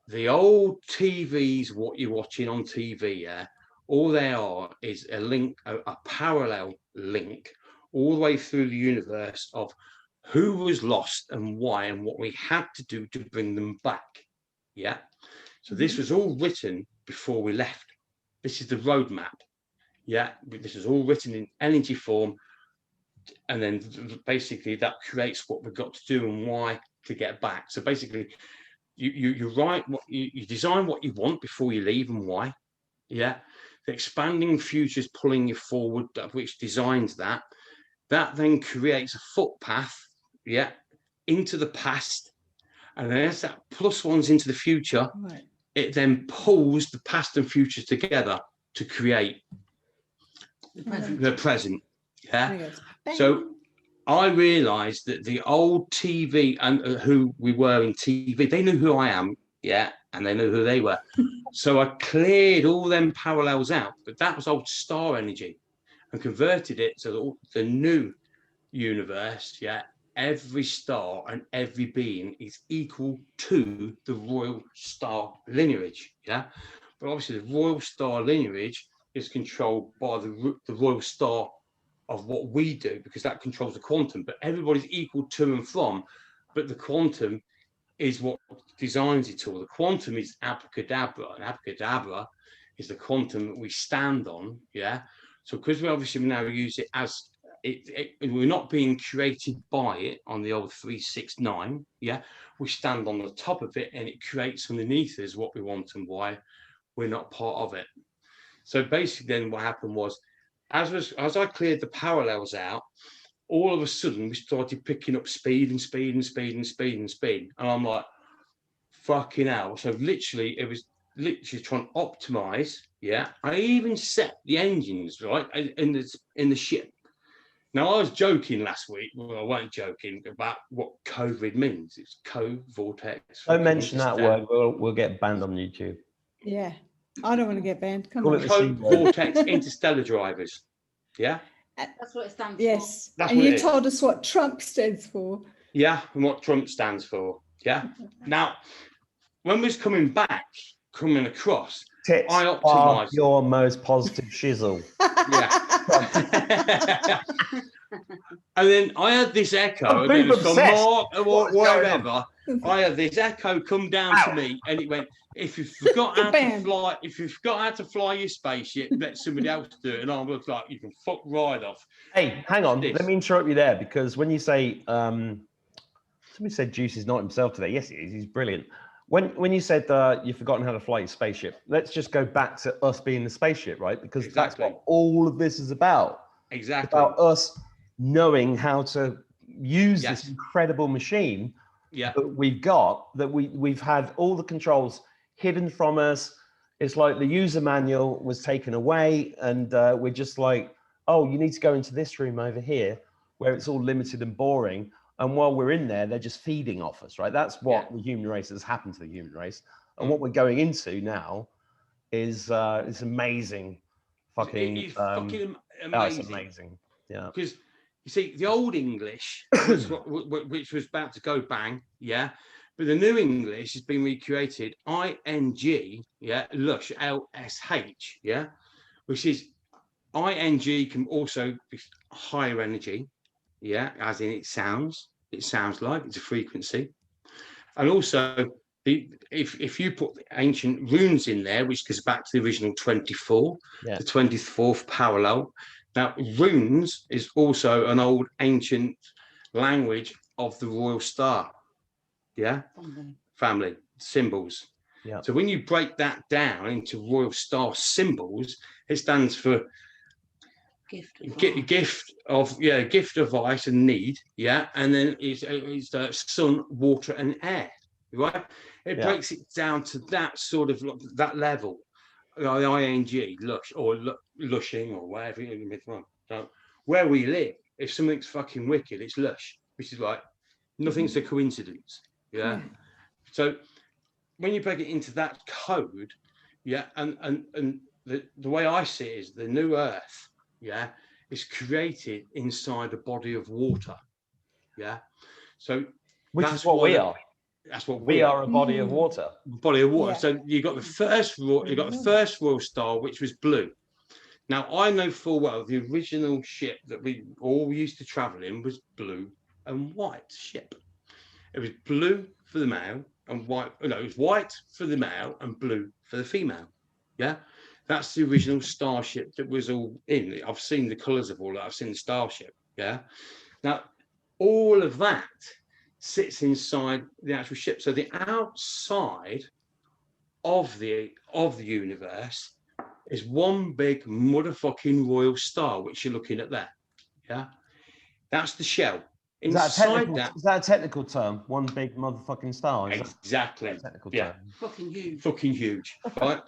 the old TVs, what you're watching on TV, yeah, all they are is a link, a parallel link all the way through the universe of who was lost and why and what we had to do to bring them back. Yeah. So this was all written before we left. This is the roadmap. Yeah. This is all written in energy form. And then basically that creates what we've got to do and why to get back. So basically you write what you design what you want before you leave and why. Yeah. The expanding future is pulling you forward, which designs that. That then creates a footpath, yeah, into the past. And then as that +1's into the future, right, it then pulls the past and future together to create the present. Yeah. So I realized that the old TV and who we were in TV, they knew who I am, yeah, and they knew who they were. So I cleared all them parallels out, but that was old star energy, and converted it to the new universe. Yeah, every star and every being is equal to the royal star lineage. Yeah, but obviously the royal star lineage is controlled by the royal star of what we do, because that controls the quantum. But everybody's equal to and from, but the quantum is what designs it all. The quantum is Abracadabra, and Abracadabra is the quantum that we stand on. Yeah. So because we obviously now use it as we're not being created by it on the old 369. Yeah. We stand on the top of it, and it creates underneath us what we want and why we're not part of it. So basically then what happened was, as I cleared the parallels out, all of a sudden we started picking up speed and speed and speed and speed and speed. And I'm like, fucking hell. So literally, it was literally trying to optimize. Yeah. I even set the engines, right, in the ship. Now, I was joking last week. Well, I wasn't joking about what COVID means. It's co-vortex. Don't mention that word. We'll get banned on YouTube. Yeah. I don't want to get banned. Come on. Co-vortex interstellar drivers. Yeah. That's what it stands for. Yes. And you told us what Trump stands for. Yeah, and what Trump stands for. Yeah. Now, when we was coming across, tits I optimized your most positive shizzle. Yeah. And then I had this echo. It was from Mark or wherever. I had this echo come down to me, and it went, if you forgot how to fly your spaceship, let somebody else do it. And I was like, you can fuck right off. Hey, hang on. Let me interrupt you there, because when you say somebody said Juice is not himself today. Yes, he is. He's brilliant. When you said you've forgotten how to fly your spaceship, let's just go back to us being the spaceship, right? Because that's what all of this is about. Exactly. It's about us knowing how to use this incredible machine that we've got, that we've had all the controls hidden from us. It's like the user manual was taken away, and we're just like, oh, you need to go into this room over here where it's all limited and boring. And while we're in there, they're just feeding off us, right? That's what the human race has happened to the human race. And what we're going into now is this amazing fucking, fucking amazing. Oh, it's amazing. Yeah. Because You see, the old English, which was about to go bang, yeah, but the new English has been recreated, ing, yeah, lush, LSH, yeah, which is ing can also be higher energy, yeah, as in it sounds like it's a frequency, and also if you put the ancient runes in there, which goes back to the original 24, the 24th parallel. Now, runes is also an old ancient language of the royal star, yeah, family symbols. Yeah. So when you break that down into royal star symbols, it stands for gift of ice and need, yeah, and then it's sun, water, and air, right? It breaks it down to that sort of that level, ing, lush or lushing or whatever. So where we live, if something's fucking wicked, it's lush, which is like nothing's a coincidence, yeah. So when you break it into that code, yeah, and the way I see it is the new earth, yeah, is created inside a body of water, yeah. So which is what we are. That's what we are. A body of water. Body of water. Yeah. So you got the first royal star, which was blue. Now I know full well the original ship that we all used to travel in was blue and white ship. It was blue for the male and white. No, it was white for the male and blue for the female. Yeah, that's the original starship that was all in. I've seen the colours of all that. I've seen the starship. Yeah. Now, all of that sits inside the actual ship. So the outside of the universe is one big motherfucking royal star, which you're looking at there. Yeah, that's the shell. Is that a technical term? One big motherfucking star. Exactly. Technical term. Fucking huge. Fucking huge. Right.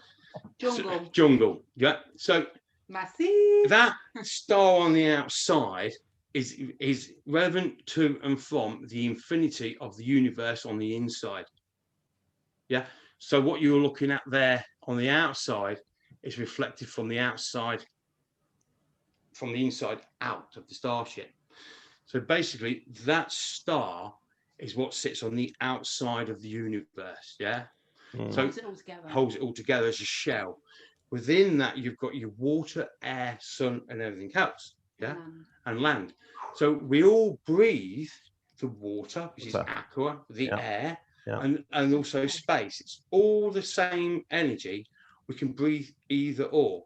Jungle. Yeah. So massive. That star on the outside is relevant to and from the infinity of the universe on the inside. Yeah. So what you're looking at there on the outside is reflected from the outside, from the inside out of the starship. So basically, that star is what sits on the outside of the universe. Yeah. So holds it all together as a shell. Within that, you've got your water, air, sun, and everything else. Yeah. And land. So we all breathe the water, which is aqua, the air, and also space. It's all the same energy. We can breathe either or.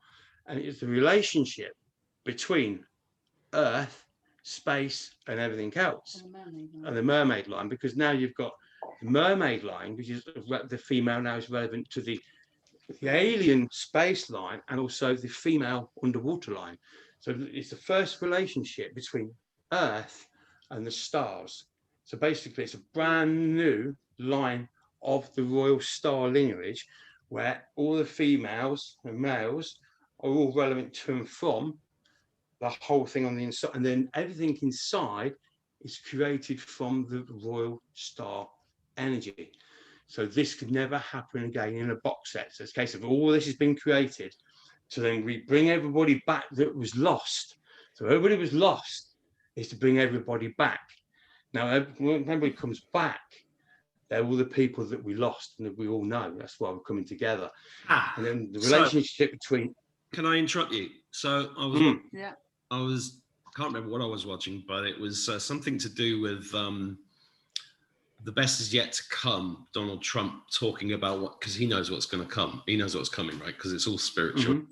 And it's the relationship between Earth, space, and everything else. And the mermaid line, because now you've got the mermaid line, which is the female now is relevant to the alien space line and also the female underwater line. So it's the first relationship between Earth and the stars. So basically, it's a brand new line of the royal star lineage where all the females and males are all relevant to and from the whole thing on the inside. And then everything inside is created from the royal star energy. So this could never happen again in a box set. So it's a case of all this has been created. So then we bring everybody back that was lost. So everybody was lost is to bring everybody back. Now, when everybody comes back, they're all the people that we lost and that we all know. That's why we're coming together. And then the relationship between... Can I interrupt you? So I was, I can't remember what I was watching, but it was something to do with the best is yet to come. Donald Trump talking about what, because he knows what's going to come. He knows what's coming, right? Because it's all spiritual.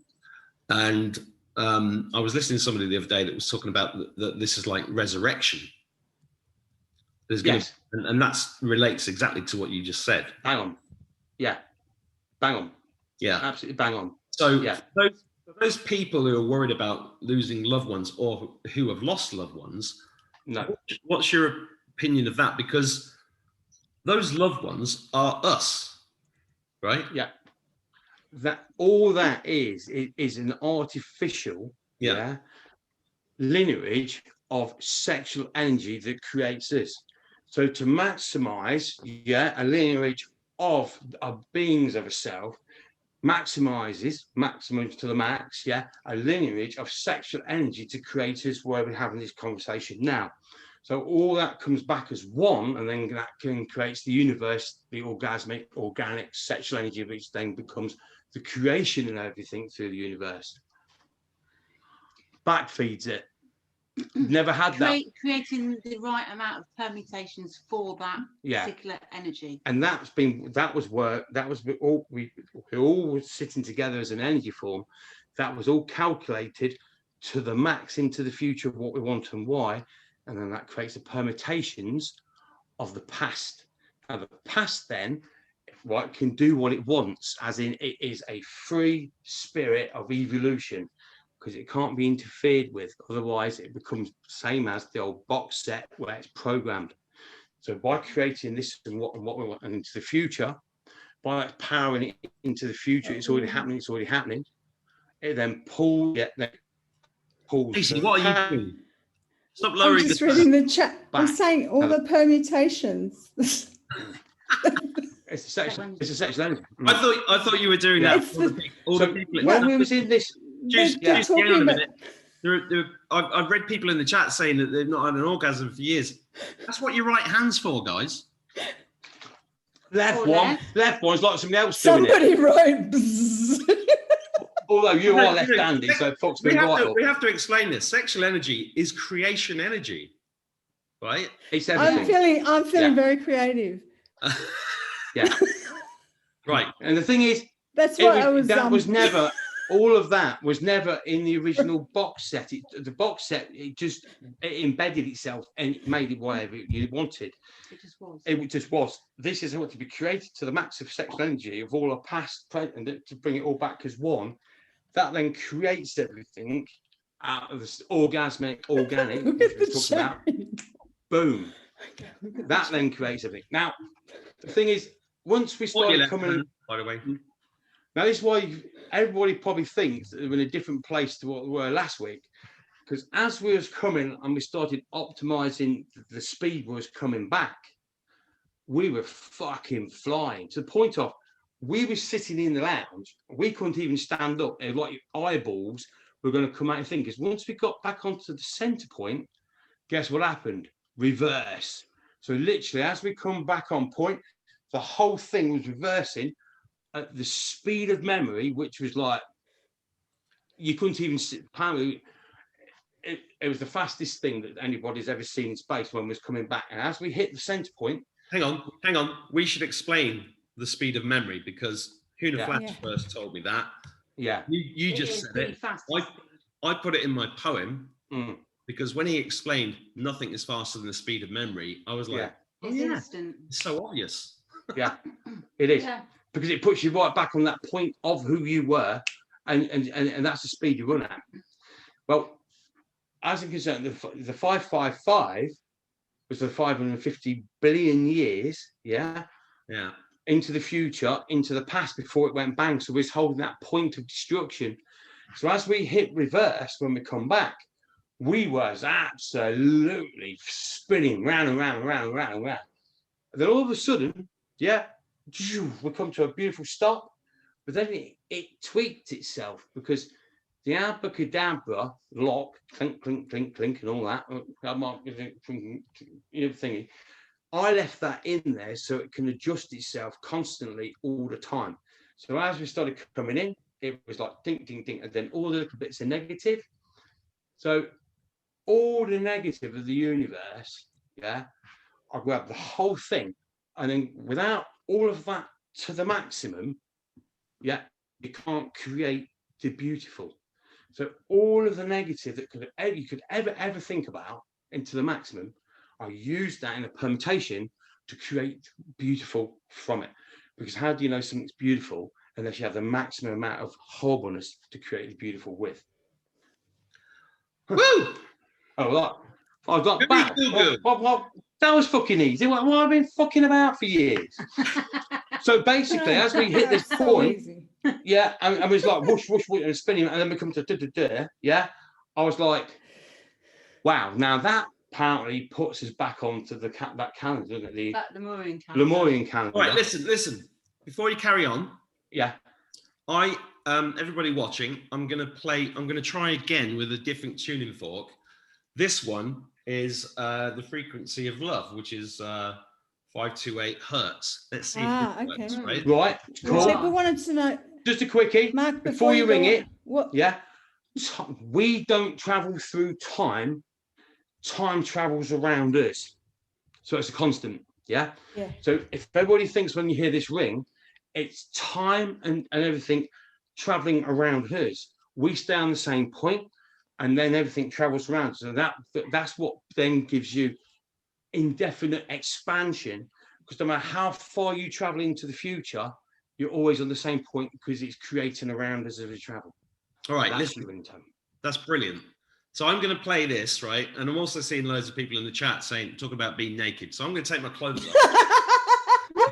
And I was listening to somebody the other day that was talking about that this is like resurrection. There's going to, and that relates exactly to what you just said. Bang on. Yeah. Bang on. Yeah. Absolutely bang on. So those people who are worried about losing loved ones or who have lost loved ones, what's your opinion of that? Because those loved ones are us, right? Yeah. That all that is an artificial lineage of sexual energy that creates this. So to maximize a lineage of beings of a self, maximizes to the max, a lineage of sexual energy to create us where we're having this conversation now. So all that comes back as one, and then that creates the universe, the orgasmic, organic sexual energy, which then becomes the creation and everything through the universe. Backfeeds it. Never had that. Creating the right amount of permutations for that particular energy. And that was all we all were sitting together as an energy form. That was all calculated to the max into the future of what we want and why. And then that creates the permutations of the past. And the past then can do what it wants, as in it is a free spirit of evolution, because it can't be interfered with. Otherwise, it becomes the same as the old box set where it's programmed. So by creating this and what we want and into the future, by powering it into the future, it's already happening. It then pulls. Casey, what are you doing? Stop lowering. I'm just reading the chat. Back. I'm saying all the permutations. It's a sexual energy. I thought you were doing that. All the people. When we was in this, Hang on a minute. I've read people in the chat saying that they've not had an orgasm for years. That's what your right hand's for, guys. Left one's like somebody else doing it. Somebody wrote. Although you are left-handed, so fuck's me right up. We have to explain this. Sexual energy is creation energy, right? It's everything. I'm feeling very creative. Yeah. Right. And the thing is, that's what I was. That was never. All of that was never in the original box set. The box set, it embedded itself and it made it whatever you wanted. It just was. It just was. This is what to be created to the max of sexual energy of all our past, present, and to bring it all back as one. That then creates everything out of this orgasmic, organic, which we talked about. Boom. That then creates everything. Now, the thing is, once we started coming, by the way. Now, this is why everybody probably thinks that we're in a different place to what we were last week. Because as we was coming and we started optimizing the speed was coming back, we were fucking flying to the point of we were sitting in the lounge. We couldn't even stand up. It was like your eyeballs were going to come out and think. Because once we got back onto the center point, guess what happened? Reverse. So literally, as we come back on point, the whole thing was reversing at the speed of memory, which was like, you couldn't even see. Apparently, it was the fastest thing that anybody's ever seen in space when we was coming back. And as we hit the center point. Hang on. We should explain the speed of memory, because Huna Flash first told me that. Yeah. You just said it. I put it in my poem because when he explained nothing is faster than the speed of memory, I was like, instant. It's so obvious. Yeah, it is. Yeah. Because it puts you right back on that point of who you were, and that's the speed you run at. Well, as I'm concerned, the 555 was the 550 billion years, into the future, into the past before it went bang. So we're holding that point of destruction. So as we hit reverse, when we come back, we was absolutely spinning round and round and round and round and round. And then all of a sudden, we come to a beautiful stop, but then it tweaked itself because the abracadabra lock, clink, clink, clink, clink, and all that, thingy, I left that in there so it can adjust itself constantly all the time. So as we started coming in, it was like ding, ding, ding, and then all the little bits are negative. So all the negative of the universe, I grabbed the whole thing, and then without all of that to the maximum, you can't create the beautiful. So all of the negative that you could ever think about into the maximum, I used that in a permutation to create beautiful from it. Because how do you know something's beautiful unless you have the maximum amount of horribleness to create the beautiful with? Woo! I got back. That was fucking easy. What have I been fucking about for years? So basically, as we hit this point, and it was like whoosh, whoosh, whoosh, and spinning, and then we come to I was like, wow. Now that apparently puts us back onto that calendar, doesn't it? That Lemurian calendar. Lemurian calendar. All right, listen. Before you carry on, Everybody watching, I'm going to try again with a different tuning fork. This one is the frequency of love, which is 528 hertz. Let's see if this works, right? Right, Well, cool. people wanted to know, Just a quickie, Mark, before you ring go it, on, what? yeah, we don't travel through time. Time travels around us. So it's a constant, yeah? Yeah. So if everybody thinks when you hear this ring, it's time and everything traveling around us. We stay on the same point, and then everything travels around. So that's what then gives you indefinite expansion, because no matter how far you travel into the future, you're always on the same point because it's creating around us as we travel. All right, That's listen, your ringtone. that's brilliant. So I'm going to play this, right? And I'm also seeing loads of people in the chat talk about being naked. So I'm going to take my clothes off.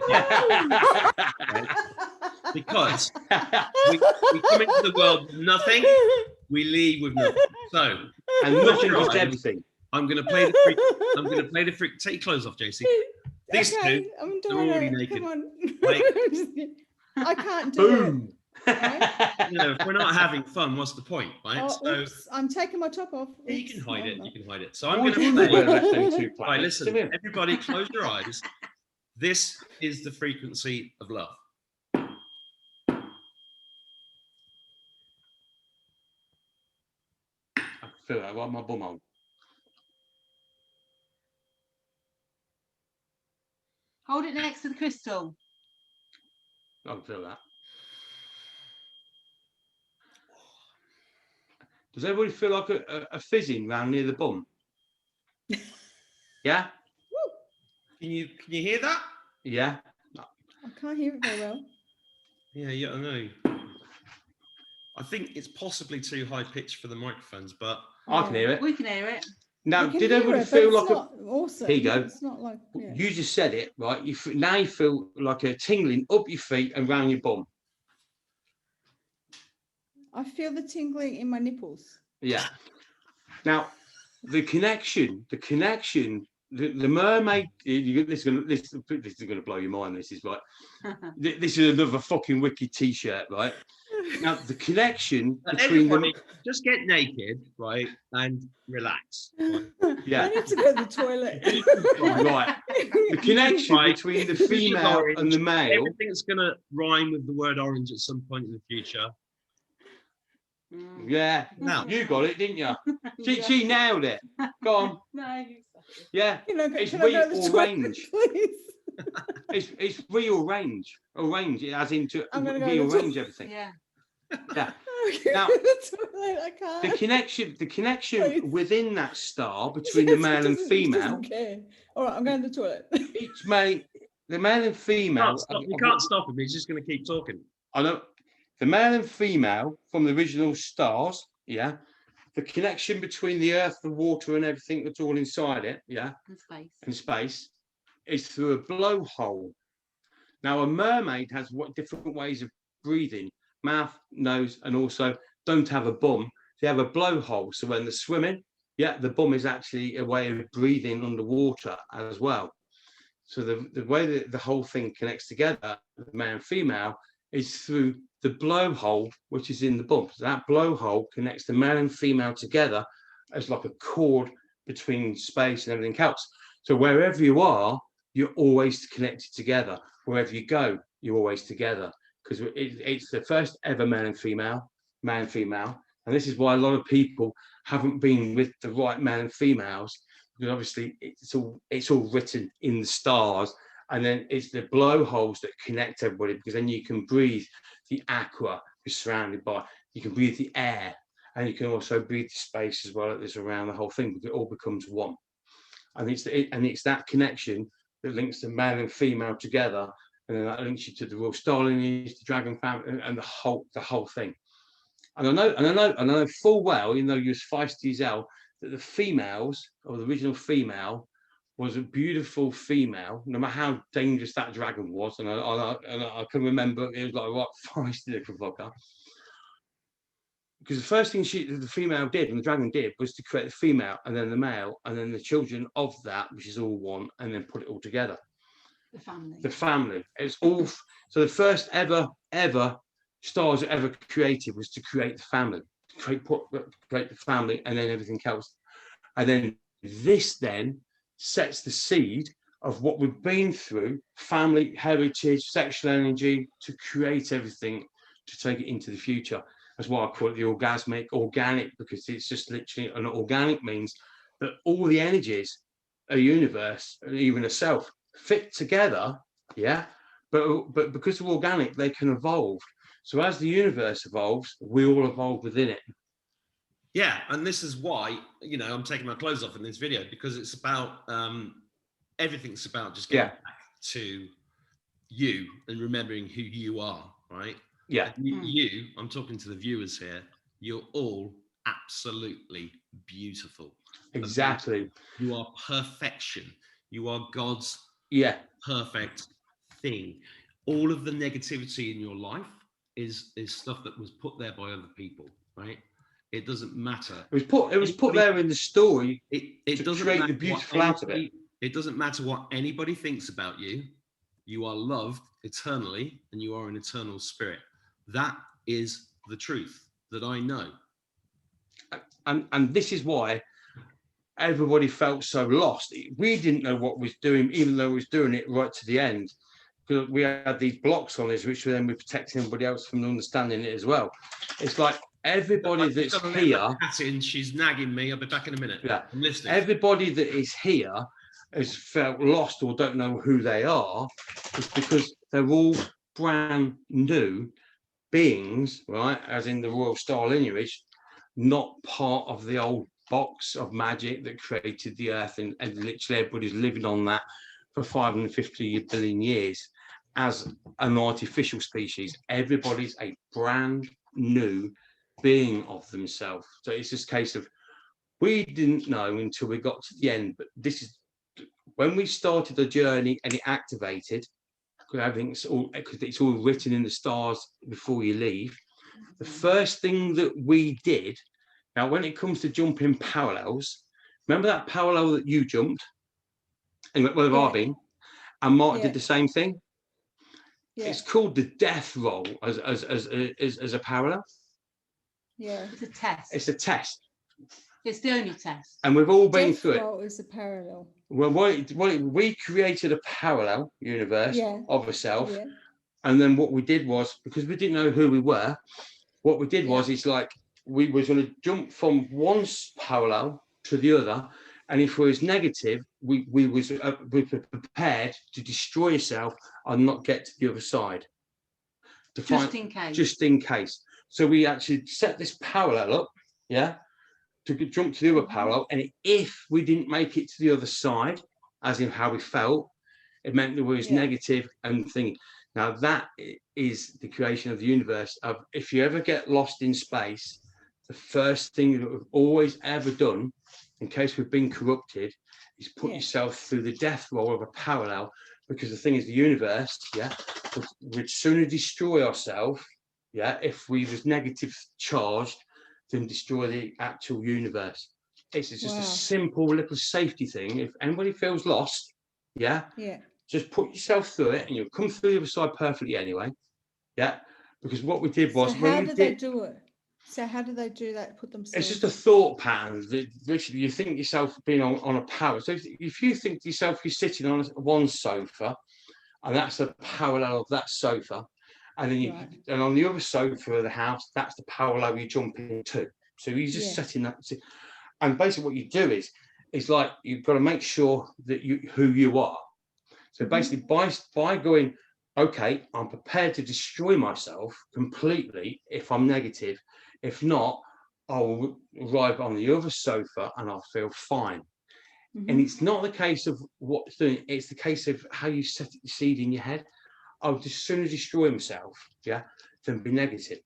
Right? Because we come into the world with nothing, we leave with nothing. So, And nothing is everything. I'm going to play the freak. I'm going to play the freak. Take your clothes off, JC. These two, I'm they're doing already it. naked. Come on. Like- I can't do Boom. you know, if we're not having fun, what's the point, right? it. Oh, So oops, I'm taking my top off. yeah, you can Oops, hide no, it. I'm You not. can hide it. So I'm Why going do you to wear play. less than 2 Right, planets? listen, everybody, close your eyes. This is the frequency of love. I feel that right, my bum on. Hold it next to the crystal. I can feel that. Does everybody feel like a fizzing round near the bum? Yeah? Can you hear that? Yeah. I can't hear it very well. Yeah, I know. I think it's possibly too high pitched for the microphones, but I can hear it. We can hear it. Now, You can did hear everybody it, but feel it's like not awesome. Here you go. It's not like, yeah. you just said it, right? Now you feel like a tingling up your feet and round your bum. I feel the tingling in my nipples. Yeah. Now, the connection, the mermaid. This is going to blow your mind. This is right. This is another fucking wicked T-shirt, right? Now, the connection between them. everybody just get naked, right, and relax. Right? Yeah. I need to go to the toilet. Right. The connection Right. between the This is female orange. and the male. Everything's going to rhyme with the word orange at some point in the future. Yeah. Now, You got it, didn't you? She nailed it. Go on. No, you suck it. Yeah. Can I It's go to the toilet, rearrange. please? It's rearrange. Arrange it as in to I'm gonna go to the rearrange everything. Yeah. Yeah. Now, Now- the toilet, I can't. The connection Please. within that star between the male and female, All right, I'm going to the toilet. the male and female. you can't stop him. He's just going to keep talking. I know the male and female from the original stars. Yeah. The connection between the earth, the water, and everything that's all inside it. Yeah. And space. And space is through a blowhole. Now, a mermaid has different ways of breathing: mouth, nose, and also don't have a bum. They have a blowhole. So when they're swimming, yeah, the bum is actually a way of breathing underwater as well. So the way that the whole thing connects together, male and female, is through the blowhole, which is in the bum. So that blowhole connects the male and female together as like a cord between space and everything else. So wherever you are, you're always connected together. Wherever you go, you're always together, because it's the first ever man and female. And this is why a lot of people haven't been with the right man and females, because obviously it's all written in the stars, and then it's the blowholes that connect everybody, because then you can breathe the aqua you're surrounded by, you can breathe the air, and you can also breathe the space as well that's around the whole thing, because it all becomes one. And it's that connection that links the male and female together, and then that links you to the royal star lineage, the dragon family, and the whole thing. And I know full well, even though you're as feisty as hell, that the females, or the original female, was a beautiful female, no matter how dangerous that dragon was. And I can remember it was like a right feisty little fucker. Because the first thing the female did, and the dragon did, was to create the female, and then the male, and then the children of that, which is all one, and then put it all together. The family. The family. It's all. So the first ever stars ever created was to create the family, create the family, and then everything else. And then this then sets the seed of what we've been through, family, heritage, sexual energy, to create everything, to take it into the future. That's why I call it the organic, because it's just literally, an organic means that all the energies, a universe, and even a self, fit together, yeah? But because of organic, they can evolve. So as the universe evolves, we all evolve within it. Yeah, and this is why, you know, I'm taking my clothes off in this video, because it's about, everything's about just getting back to you and remembering who you are, right? Yeah. You, I'm talking to the viewers here, you're all absolutely beautiful. Exactly. You are perfection. You are God's perfect thing. All of the negativity in your life is stuff that was put there by other people, right? It doesn't matter. It was put there in the story. It doesn't create the beautiful out of it. It doesn't matter what anybody thinks about you. You are loved eternally, and you are an eternal spirit. That is the truth that I know. And this is why everybody felt so lost. We didn't know what was doing, even though we was doing it right to the end. Because we had these blocks on us, which then we're protecting everybody else from understanding it as well. It's like everybody that's here. She's nagging me. I'll be back in a minute. Yeah, I'm listening. Everybody that is here has felt lost or don't know who they are, is because they're all brand new beings, right? As in the royal style lineage, not part of the old box of magic that created the earth, and literally everybody's living on that for 550 billion years as an artificial species. Everybody's a brand new being of themselves. So it's just a case of, we didn't know until we got to the end, but this is when we started the journey and it activated, because it's all written in the stars before you leave. The first thing that we did, now when it comes to jumping parallels, remember that parallel that you jumped and where have I been, and Mark did the same thing. It's called the death roll as a parallel. Yeah, it's a test. It's a test. It's the only test. And we've all been through it. Death roll is a parallel. Well, we created a parallel universe of a self, and then what we did was, because we didn't know who we were, what we did was, it's like we was going to jump from one parallel to the other, and if it was negative, we were prepared to destroy yourself and not get to the other side. Just in case. So we actually set this parallel up, to jump to the other parallel, and if we didn't make it to the other side, as in how we felt, it meant there was negative and thinking. Now that is the creation of the universe. Of if you ever get lost in space, the first thing that we've always ever done, in case we've been corrupted, is put yourself through the death roll of a parallel, because the thing is, the universe, would sooner destroy ourselves, if we was negative charged, than destroy the actual universe. It's just a simple little safety thing. If anybody feels lost, just put yourself through it, and you'll come through the other side perfectly anyway. Because what we did was, how did they do it? So how do they do that? Put themselves. It's just a thought pattern. Literally, you think yourself being on a parallel. So if you think to yourself you're sitting on one sofa, and that's the parallel of that sofa, and then and on the other sofa of the house, that's the parallel you jump into. So you're just setting that. And basically, what you do is like, you've got to make sure that who you are. So basically, by going, okay, I'm prepared to destroy myself completely if I'm negative. If not, I'll arrive on the other sofa and I'll feel fine. And it's not the case of what's doing, it's the case of how you set the seed in your head. I'll just sooner destroy myself, than be negative.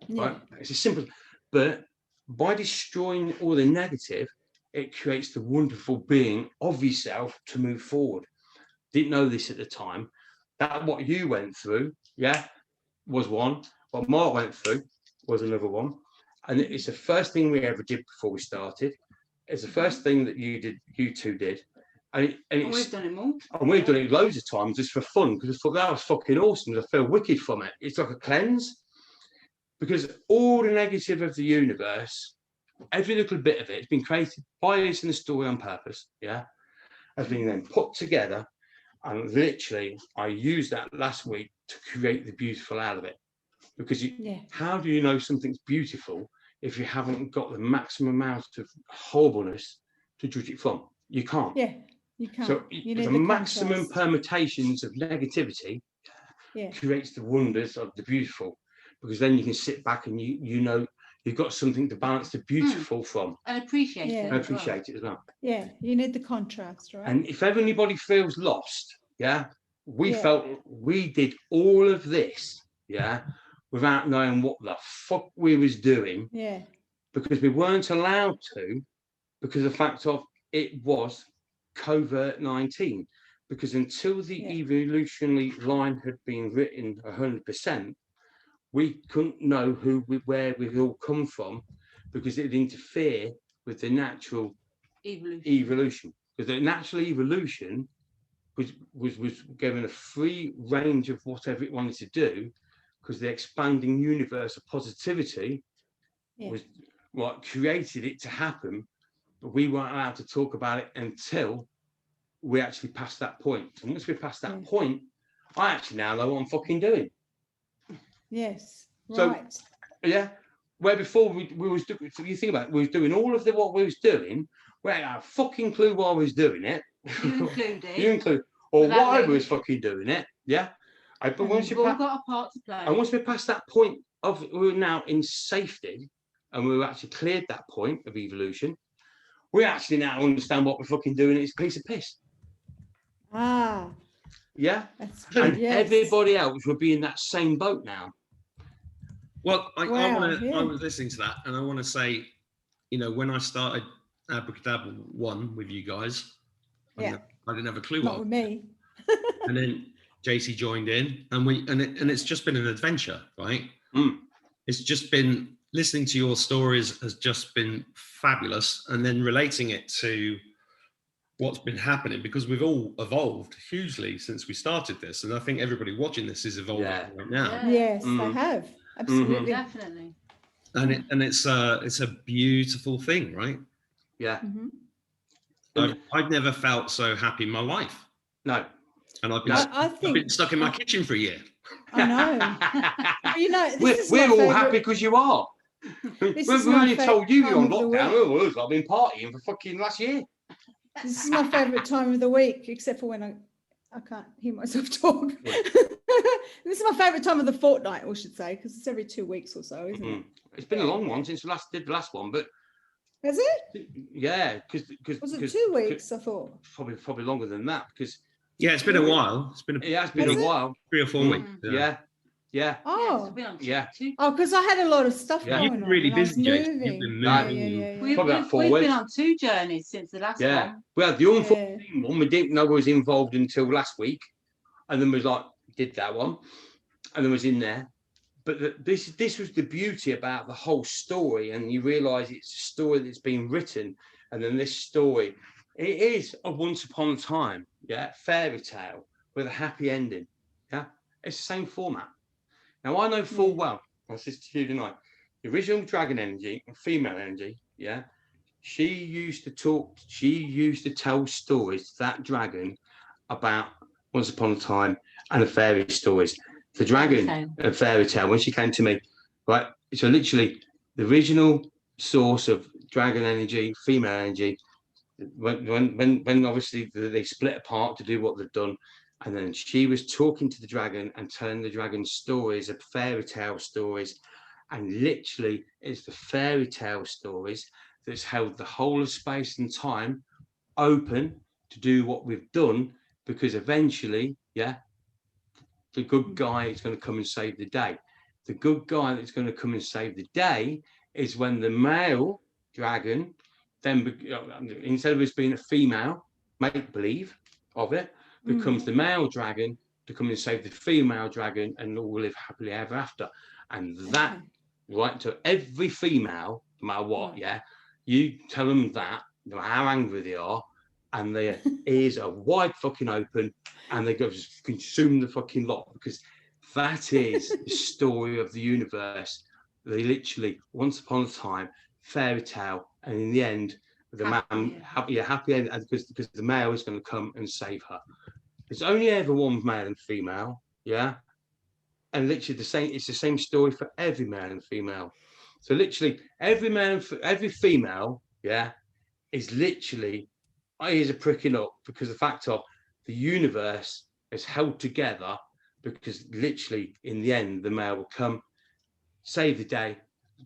Right? It's as simple. But by destroying all the negative, it creates the wonderful being of yourself to move forward. Didn't know this at the time. That what you went through, was one. What Mark went through was another one. And it's the first thing we ever did before we started. It's the first thing that you two did. And we've done it more. And we've done it loads of times just for fun, because I thought that was fucking awesome. I feel wicked from it. It's like a cleanse. because all the negative of the universe, every little bit of it has been created by us in the story on purpose, yeah, has been then put together. And literally, I used that last week to create the beautiful out of it. Because how do you know something's beautiful if you haven't got the maximum amount of horribleness to judge it from? You can't. Yeah, you can't. So you need the maximum contrast. permutations of negativity creates the wonders of the beautiful. Because then you can sit back and you know you've got something to balance the beautiful from. And appreciate it. And appreciate it as well. Yeah, you need the contrast, right? And if anybody feels lost, we felt we did all of this, without knowing what the fuck we was doing. Yeah. Because we weren't allowed to, because of the fact of it was COVID-19. Because until the evolutionary line had been written 100%, we couldn't know where we all come from, because it would interfere with the natural evolution. Because the natural evolution was given a free range of whatever it wanted to do, because the expanding universe of positivity was what created it to happen. But we weren't allowed to talk about it until we actually passed that point. And once we passed that point, I actually now know what I'm fucking doing. Yes. So, right. where before we was doing, so you think about it, we was doing all of what we was doing. We had a fucking clue why we was doing it. You included. You include, or why we was fucking doing it. Yeah. But once we've all got a part to play. And once we passed that point of we were now in safety, and we were actually cleared that point of evolution, we actually now understand what we're fucking doing. It's a piece of piss. Ah. Yeah. That's good, and everybody else would be in that same boat now. Well, I was listening to that, and I want to say, when I started Abracadabra 1 with you guys, I didn't have a clue. Not with me. And then JC joined in, and it's just been an adventure, right? It's just been listening to your stories has just been fabulous, and then relating it to what's been happening, because we've all evolved hugely since we started this, and I think everybody watching this is evolving right now. Yes, they have. Absolutely. Definitely. And it's a beautiful thing, right? Yeah. I've never felt so happy in my life. No. And I've been stuck in my kitchen for a year. I know. We're all happy because you are. We've only told you you're on lockdown. I've been partying for fucking last year. This is my favourite time of the week, except for when I can't hear myself talk. This is my favourite time of the fortnight, I should say, because it's every 2 weeks or so, isn't it? It's been a long one since we did the last one, but has it? Yeah, because was it 2 weeks? I thought probably longer than that, because it's been a while. It's been a while, 3 or 4 weeks. Yeah. Oh, yeah. Because I had a lot of stuff going on. You've been really busy, Jason. You've been moving. We've been on 2 journeys since the last one. We had the unforeseen one. We didn't know I was involved until last week, and then was like, did that one, and then was in there. But this was the beauty about the whole story, and you realise it's a story that's been written, and then this story, it is a once upon a time, fairy tale with a happy ending. It's the same format. Now, I know full well, I said to you tonight, the original dragon energy and female energy, she used to tell stories to that dragon about once upon a time and the fairy stories. The dragon, a fairy tale, when she came to me, right? So literally the original source of dragon energy, female energy, when obviously they split apart to do what they've done, and then she was talking to the dragon and telling the dragon stories of fairy tale stories. And literally it's the fairy tale stories that's held the whole of space and time open to do what we've done, because eventually, the good guy is going to come and save the day. The good guy that's going to come and save the day is when the male dragon, then instead of us being a female, make believe of it, becomes the male dragon to come and save the female dragon, and all will live happily ever after. And that, right, to every female, no matter what, you tell them that, no matter how angry they are, and their ears are wide fucking open, and they go just consume the fucking lot, because that is the story of the universe. they literally, once upon a time, fairy tale, and in the end, the happy end, because the male is going to come and save her. There's only ever one male and female, yeah, and literally it's the same story for every male and female. So literally every male and every female, yeah, is literally ears are pricking up because the fact of the universe is held together, because literally in the end the male will come, save the day,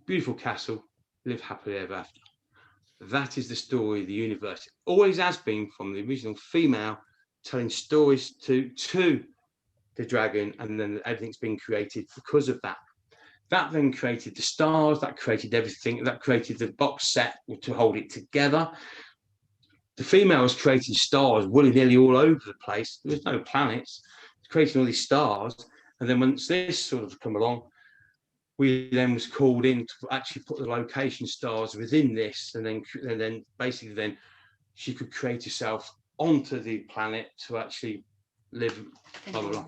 beautiful castle, live happily ever after. That is the story of the universe. It always has been, from the original female telling stories to the dragon, and then everything's been created because of that. That then created the stars, that created everything, that created the box set to hold it together. The female was creating stars willy-nilly all over the place. There was no planets, creating all these stars. And then once this sort of come along, we then was called in to actually put the location stars within this, and then basically then she could create herself onto the planet to actually live. Blah, blah, blah.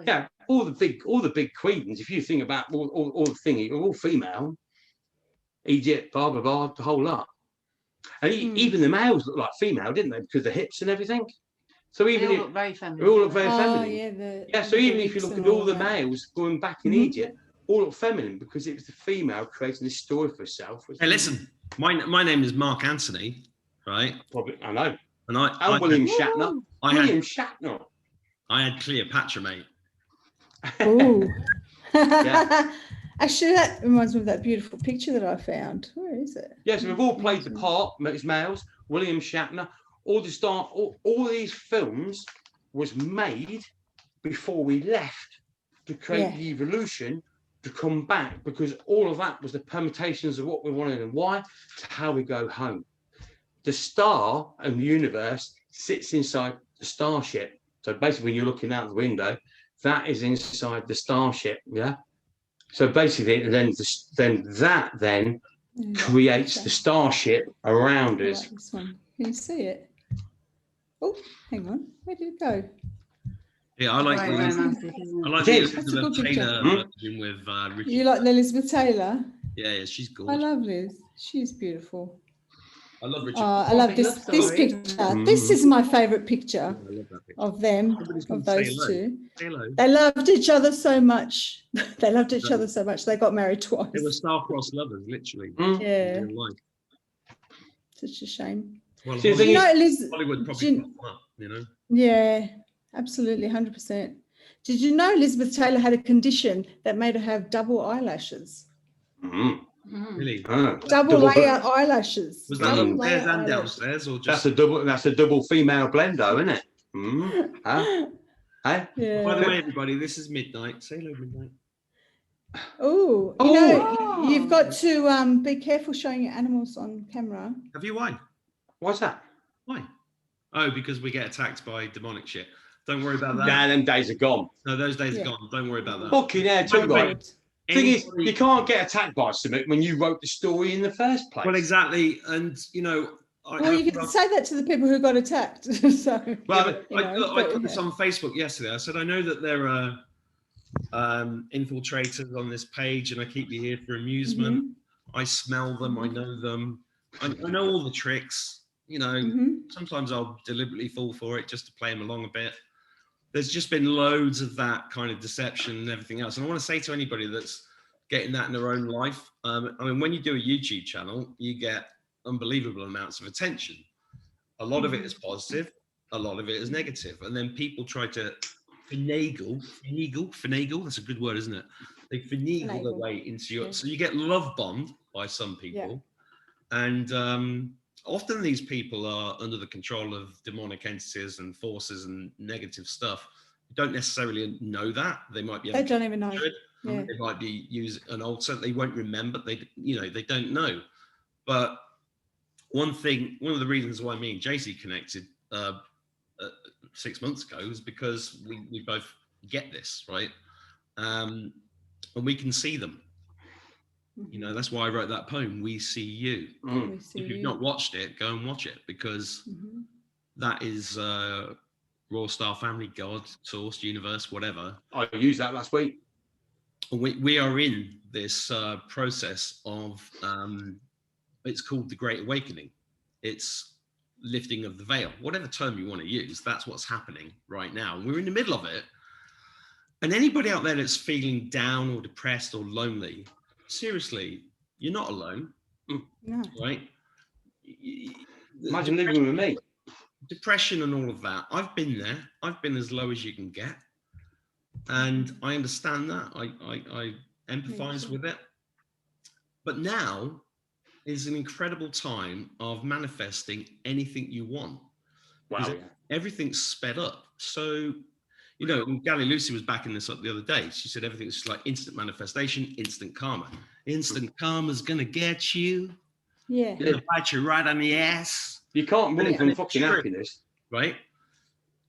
Yeah, all the big queens. If you think about all the thingy, all female, Egypt, blah blah blah, the whole lot. And even the males look like female, didn't they? Because the hips and everything. So even they all look very feminine. They all look very feminine. Yeah, so even if you look at all the males going back in Egypt, all look feminine, because it was the female creating this story for herself. Hey, listen, my name is Mark Anthony, right? Probably, I know. And I'm William Shatner. Shatner. I had Cleopatra, mate. Oh. Yeah. Actually, that reminds me of that beautiful picture that I found. Where is it? Yes, we've all played the part as males. William Shatner. All these films was made before we left to create the evolution to come back, because all of that was the permutations of what we wanted and why, to how we go home. The star and the universe sits inside the starship. So basically, when you're looking out the window, that is inside the starship. Yeah. So basically, then that creates the starship around us. Like this one. Can you see it? Oh, hang on. Where did it go? Yeah, I like the Elizabeth Taylor version with Richard. You like the Elizabeth Taylor? Yeah, she's gorgeous. I love Liz. She's beautiful. I love Richard. I love this picture. This is my favourite picture of them, of those two. They loved each other so much. They got married twice. They were star-crossed lovers, literally. Yeah. Such a shame. Well, Hollywood probably put them up, you know? Yeah, absolutely, 100%. Did you know Elizabeth Taylor had a condition that made her have double eyelashes? Really? Double layer eyelashes. Was that upstairs and downstairs, or just? That's a double female blender, isn't it? Hey? Yeah. By the way, everybody, this is Midnight. Say hello, Midnight. Oh, you know, you've got to be careful showing your animals on camera. Have you? Why? What's that? Why? Oh, because we get attacked by demonic shit. Don't worry about that. Nah, them days are gone. No, those days are gone. Don't worry about that. Fucking hell, too right. Thing is, you can't get attacked by something when you wrote the story in the first place. Well, exactly, and you know. You can say that to the people who got attacked. So, well, I put this on Facebook yesterday. I said, I know that there are infiltrators on this page, and I keep you here for amusement. I smell them. I know them. I know all the tricks. You know, sometimes I'll deliberately fall for it just to play them along a bit. There's just been loads of that kind of deception and everything else. And I want to say to anybody that's getting that in their own life, I mean, when you do a YouTube channel, you get unbelievable amounts of attention. A lot of it is positive, a lot of it is negative. And then people try to finagle, that's a good word, isn't it? They finagle their way into your, so you get love bombed by some people. And often these people are under the control of demonic entities and forces and negative stuff. You don't necessarily know that. They might be. They don't even know. They might be using an altar. They won't remember. They don't know. But one of the reasons why me and JC connected 6 months ago is because we both get this, right? And we can see them. You know, that's why I wrote that poem, We See You. If you've not watched it, go and watch it, because that is Raw Star Family, God, Source, Universe, whatever. I used that last week. we are in this process of, it's called the Great Awakening. It's lifting of the veil, whatever term you want to use. That's what's happening right now. We're in the middle of it. And anybody out there that's feeling down or depressed or lonely, seriously, you're not alone. No. Right? Imagine living with me. Depression and all of that. I've been there. I've been as low as you can get. And I understand that. I empathize with it. But now is an incredible time of manifesting anything you want. Wow. Yeah. Everything's sped up. So, you know, Gally Lucy was backing this up the other day. She said everything's just like instant manifestation, instant karma. Instant karma's gonna get you. Yeah. Gonna bite you right on the ass. You can't run from it's fucking true. happiness. Right?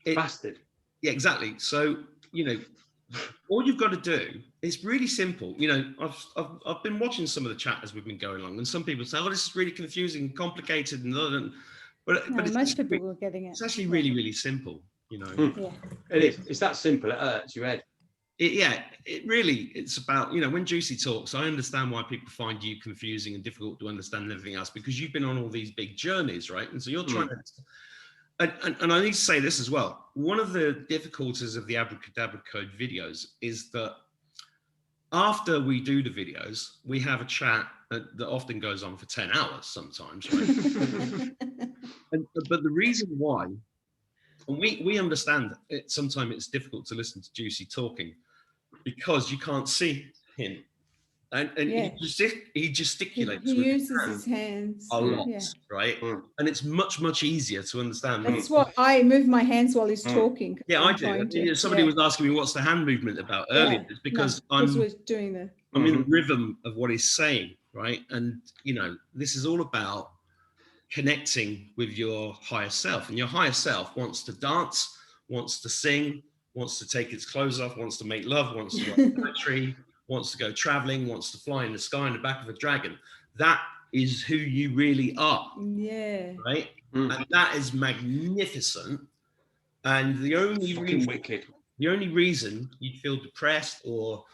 Bastard. Yeah, exactly. So, you know, all you've got to do is really simple. You know, I've been watching some of the chat as we've been going along, and some people say, "Oh, this is really confusing, complicated," but No, it's most actually, people were getting it. it's actually really, really simple. You know, Yeah. It is. It's that simple. It hurts your head. It's about, you know, when Juicy talks, I understand why people find you confusing and difficult to understand and everything else, because you've been on all these big journeys, right? And so you're trying to. And I need to say this as well. One of the difficulties of the Abracadabra Code videos is that after we do the videos, we have a chat that often goes on for 10 hours sometimes. Right? But the reason why, and we understand it, sometimes it's difficult to listen to Juicy talking because you can't see him. And Yeah. he gesticulates. He with uses his hands. a lot, Yeah. right? And it's much, much easier to understand. That's what I move my hands while he's talking. Yeah, I do. Somebody was asking me what's the hand movement about earlier. Yeah. It's because we're doing the. I'm in the rhythm of what he's saying, right? And you know, this is all about connecting with your higher self, and your higher self wants to dance, wants to sing, wants to take its clothes off, wants to make love, wants to write poetry, wants to go traveling, wants to fly in the sky in the back of a dragon. That is who you really are. Yeah. Right? And that is magnificent. And the only reason you feel depressed or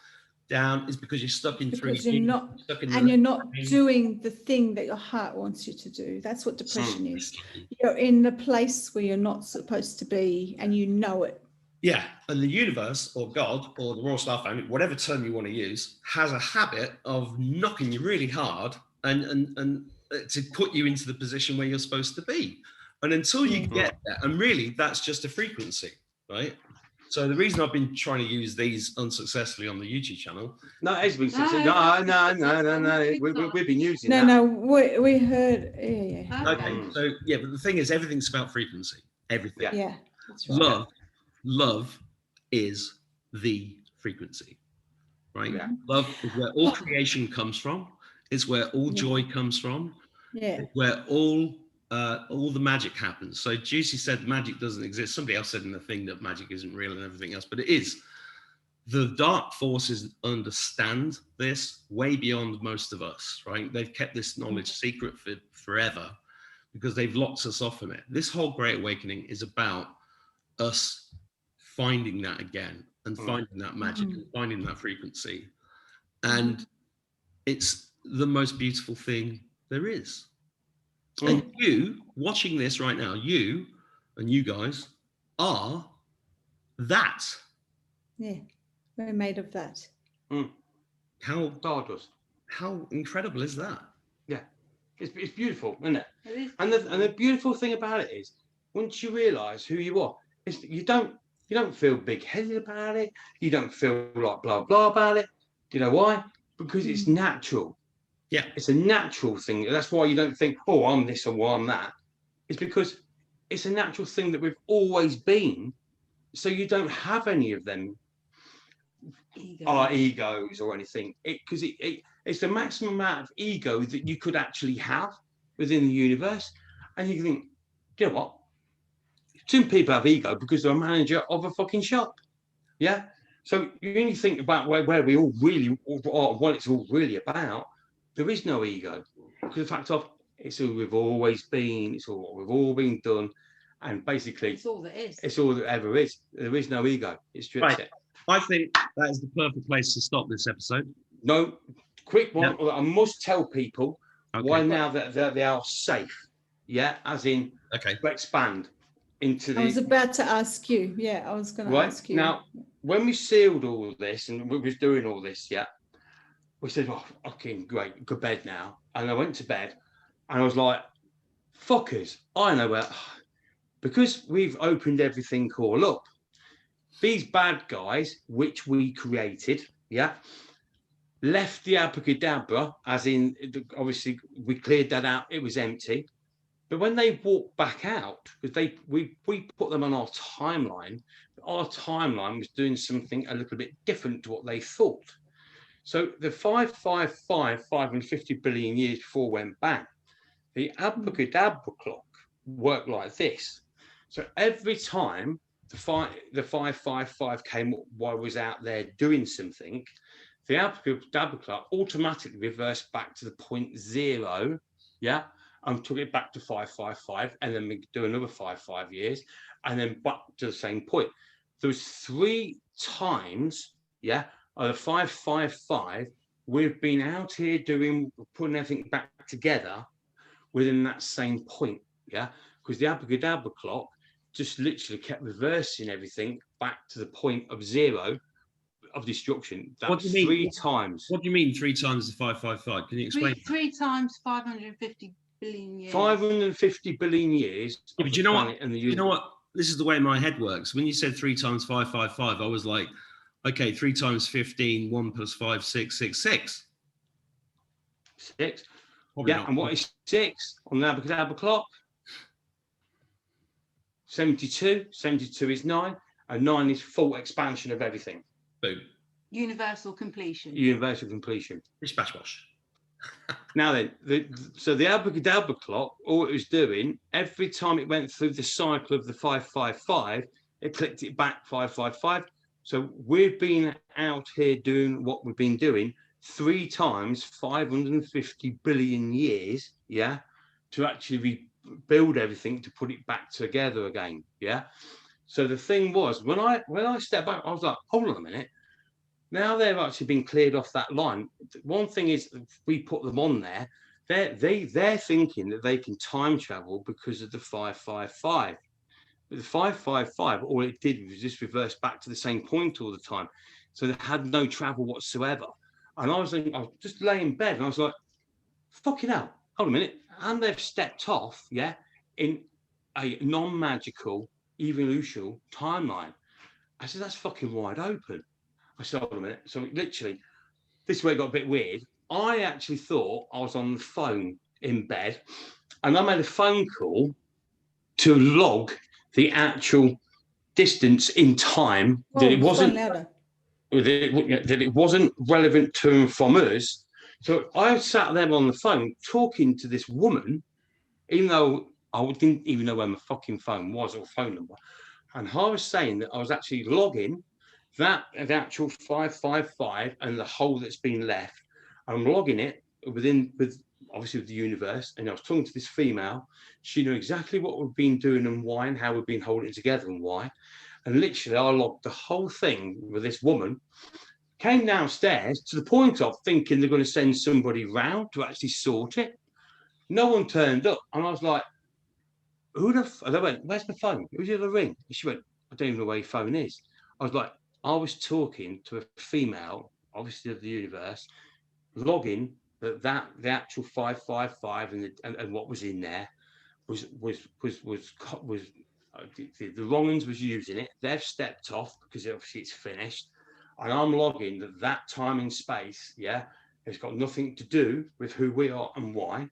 down is because you're stuck in 3D. You're not doing the thing that your heart wants you to do. That's what depression is. You're in the place where you're not supposed to be, and you know it. Yeah, and the universe or God or the Royal Star Family, whatever term you want to use, has a habit of knocking you really hard and to put you into the position where you're supposed to be. And until you get there, and really that's just a frequency, right? So the reason I've been trying to use these unsuccessfully on the YouTube channel. No, it's been successful. No. We've been using that. No, we heard. Yeah. Okay, so yeah, but the thing is, everything's about frequency. Everything. Yeah, that's right. Love is the frequency, right? Yeah. Love is where all creation comes from. It's where all joy comes from. Yeah. It's where all the magic happens. So Juicy said magic doesn't exist. Somebody else said in the thing that magic isn't real and everything else, but it is. The dark forces understand this way beyond most of us, right? They've kept this knowledge secret for forever because they've locked us off from it. This whole Great Awakening is about us finding that again and finding that magic and finding that frequency. And it's the most beautiful thing there is. And you watching this right now, you and you guys are that. Yeah, we're made of that. How incredible is that? Yeah, it's beautiful, isn't it? It is. And the beautiful thing about it is, once you realise who you are, you don't feel big-headed about it. You don't feel like blah blah about it. Do you know why? Because it's natural. Yeah, it's a natural thing. That's why you don't think, oh, I'm this or I'm that. It's because it's a natural thing that we've always been. So you don't have any of them egos or anything. Because it's the maximum amount of ego that you could actually have within the universe. And you think, you know what? Some people have ego because they're a manager of a fucking shop. Yeah. So you only think about where we all really are, what it's all really about. There is no ego, because the fact of it's who we've always been, it's all what we've all been done, and basically it's all that is. It's all that ever is. There is no ego. It strips it. I think that is the perfect place to stop this episode. No, quick one. I must tell people why now that they are safe. Yeah, as in to expand into the. I was about to ask you. Yeah, I was going to ask you. Now, when we sealed all this and we was doing all this, we said, "Oh, fucking great, go to bed now." And I went to bed, and I was like, "Fuckers, I know where." Because we've opened everything all up, these bad guys, which we created, left the Abracadabra, as in, obviously, we cleared that out, it was empty. But when they walked back out, because we put them on our timeline was doing something a little bit different to what they thought. So the 550 billion years before went bang. The Abracadabra clock worked like this. So every time the 555 came while I was out there doing something, the Abracadabra clock automatically reversed back to the point 0, and took it back to 555, and then we do another 5 years, and then back to the same point. There was 3 times, of the 555, we've been out here putting everything back together within that same point, because the Abracadabra clock just literally kept reversing everything back to the point of 0 of destruction. That's what do you mean? 3 times. What do you mean 3 times the 555? Can you explain? 3 times 550 billion years. 550 billion years. Yeah, but you know what? You know what? This is the way my head works. When you said 3 times 555, I was like, okay, 3 times 15, 1 plus 5, 6, 6, 6. 6. Probably not. And what is 6 on the Abracadabra clock? 72. 72 is 9, and 9 is full expansion of everything. Boom. Universal completion. Universal completion. Bish bash bosh. Now then, so the Abracadabra clock, all it was doing, every time it went through the cycle of the 555, it clicked it back 555. So we've been out here doing what we've been doing 3 times 550 billion years, to actually rebuild everything, to put it back together again, So the thing was, when I stepped back, I was like, hold on a minute. Now they've actually been cleared off that line. One thing is, if we put them on there, they're thinking that they can time travel because of the 555. But the 555, all it did was just reverse back to the same point all the time. So they had no travel whatsoever. And I was just laying in bed, and I was like, fucking hell, hold a minute. And they've stepped off, in a non-magical evolutional timeline. I said, that's fucking wide open. I said, hold a minute. So literally, this is where it got a bit weird. I actually thought I was on the phone in bed, and I made a phone call to log the actual distance in time, that it wasn't relevant to and from us. So I sat there on the phone talking to this woman, even though I didn't even know where my fucking phone was or phone number. And I was saying that I was actually logging the actual 555 and the hole that's been left. I'm logging it with obviously the universe. And I was talking to this female. She knew exactly what we've been doing and why, and how we've been holding it together and why. And literally, I logged the whole thing with this woman. Came downstairs to the point of thinking they're going to send somebody round to actually sort it. No one turned up. And I was like, and I went, where's my phone? Who's the other ring? And she went, I don't even know where your phone is. I was like, I was talking to a female, obviously of the universe, logging that the actual 555 and what was in there was the wrong ones was using it. They've stepped off because obviously it's finished. And I'm logging that time and space, it's got nothing to do with who we are and why.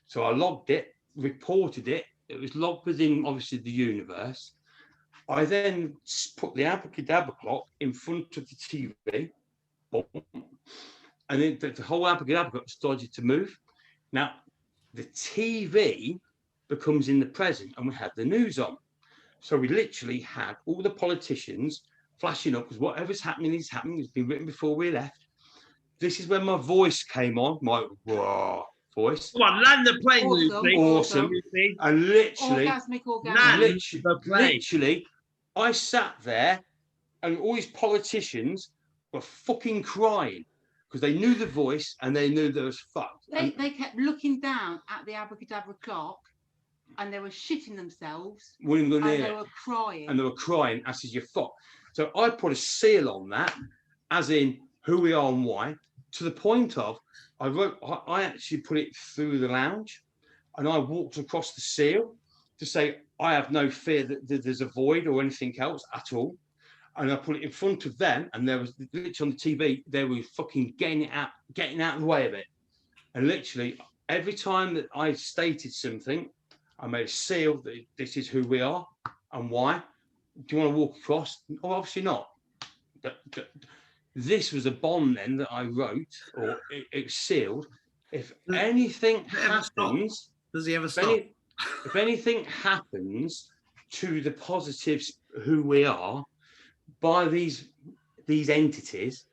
So I logged it, reported it. It was logged within, obviously, the universe. I then put the Abracadabra clock in front of the TV, boom, and then the whole Abracadabra clock started to move. Now, the TV becomes in the present, and we had the news on. So we literally had all the politicians flashing up, because whatever's happening is happening. It's been written before we left. This is when my voice came on, my raw voice. Come on, land the plane, Lucy. Awesome. And literally, Orgasmic. literally, I sat there and all these politicians were fucking crying because they knew the voice and they knew there was fucked. They kept looking down at the Abracadabra clock, and they were shitting themselves. Wouldn't go near And they it. were crying. And they were crying. I said, "You're fucked." So I put a seal on that, as in who we are and why, to the point of I actually put it through the lounge, and I walked across the seal to say I have no fear that there's a void or anything else at all. And I put it in front of them, and there was literally on the TV, they were fucking getting out of the way of it. And literally every time that I stated something, I made a seal that this is who we are and why. Do you want to walk across? Oh, obviously not. But this was a bond then that I wrote, or it sealed. If anything happens, does he ever stop? If anything happens to the positives who we are by these entities,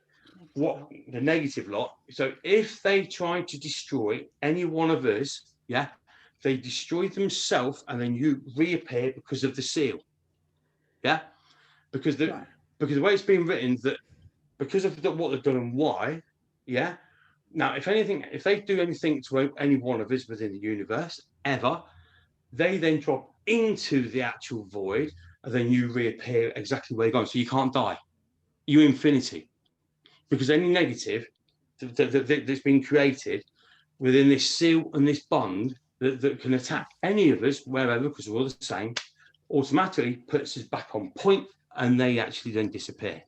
what the negative lot. So if they try to destroy any one of us, yeah, they destroy themselves, and then you reappear because of the seal. Yeah, because the way it's been written, that because of what they've done and why, yeah. Now, if they do anything to any one of us within the universe ever, they then drop into the actual void, and then you reappear exactly where you're going. So you can't die. You're infinity, because any negative that's been created within this seal and this bond that can attack any of us wherever, because we're all the same, automatically puts us back on point, and they actually then disappear.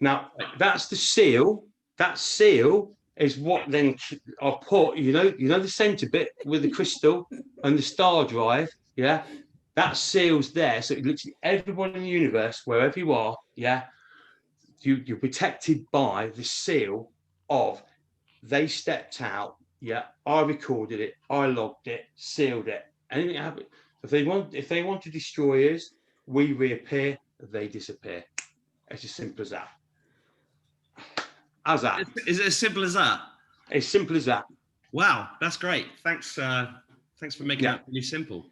Now, that's the seal. That seal is what then I'll put, you know the center bit with the crystal and the star drive, yeah? That seal's there. So literally everyone in the universe, wherever you are, yeah, you're protected by the seal of they stepped out, yeah, I recorded it, I logged it, sealed it. Anything happens. If they want to destroy us, we reappear, they disappear. It's as simple as that. How's that? Is it as simple as that? As simple as that. Wow, that's great. Thanks for making that really simple.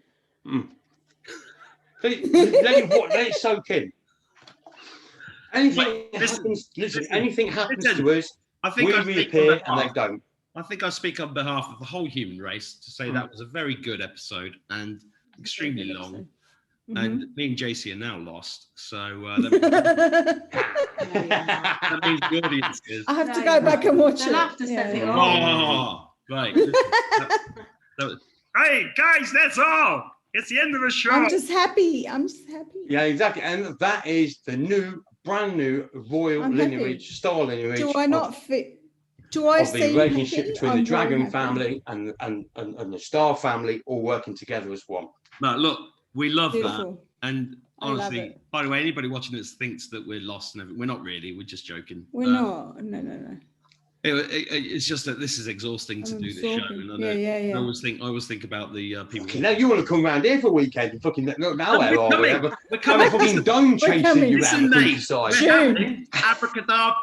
Let it soak in. Anything happens to us, we reappear and they don't. I think I speak on behalf of the whole human race to say that was a very good episode and extremely long. And me and JC are now lost, so that means the audience is. I have to go back and watch it. Have to set it on. Right. Hey guys, that's all. It's the end of the show. I'm just happy. Yeah, exactly. And that is the brand new royal lineage, star lineage. Do I not fit? Do I see the relationship between the dragon family and the star family all working together as one? No, look, we love that. And honestly, by the way, anybody watching this thinks that we're lost and everything. We're not really. We're just joking. We're not. No. It's just that this is exhausting to do this show. And I always think about the people. Okay, now you want to come around here for a weekend and fucking look now where are we? We're coming. Fucking dome chasing you around the countryside.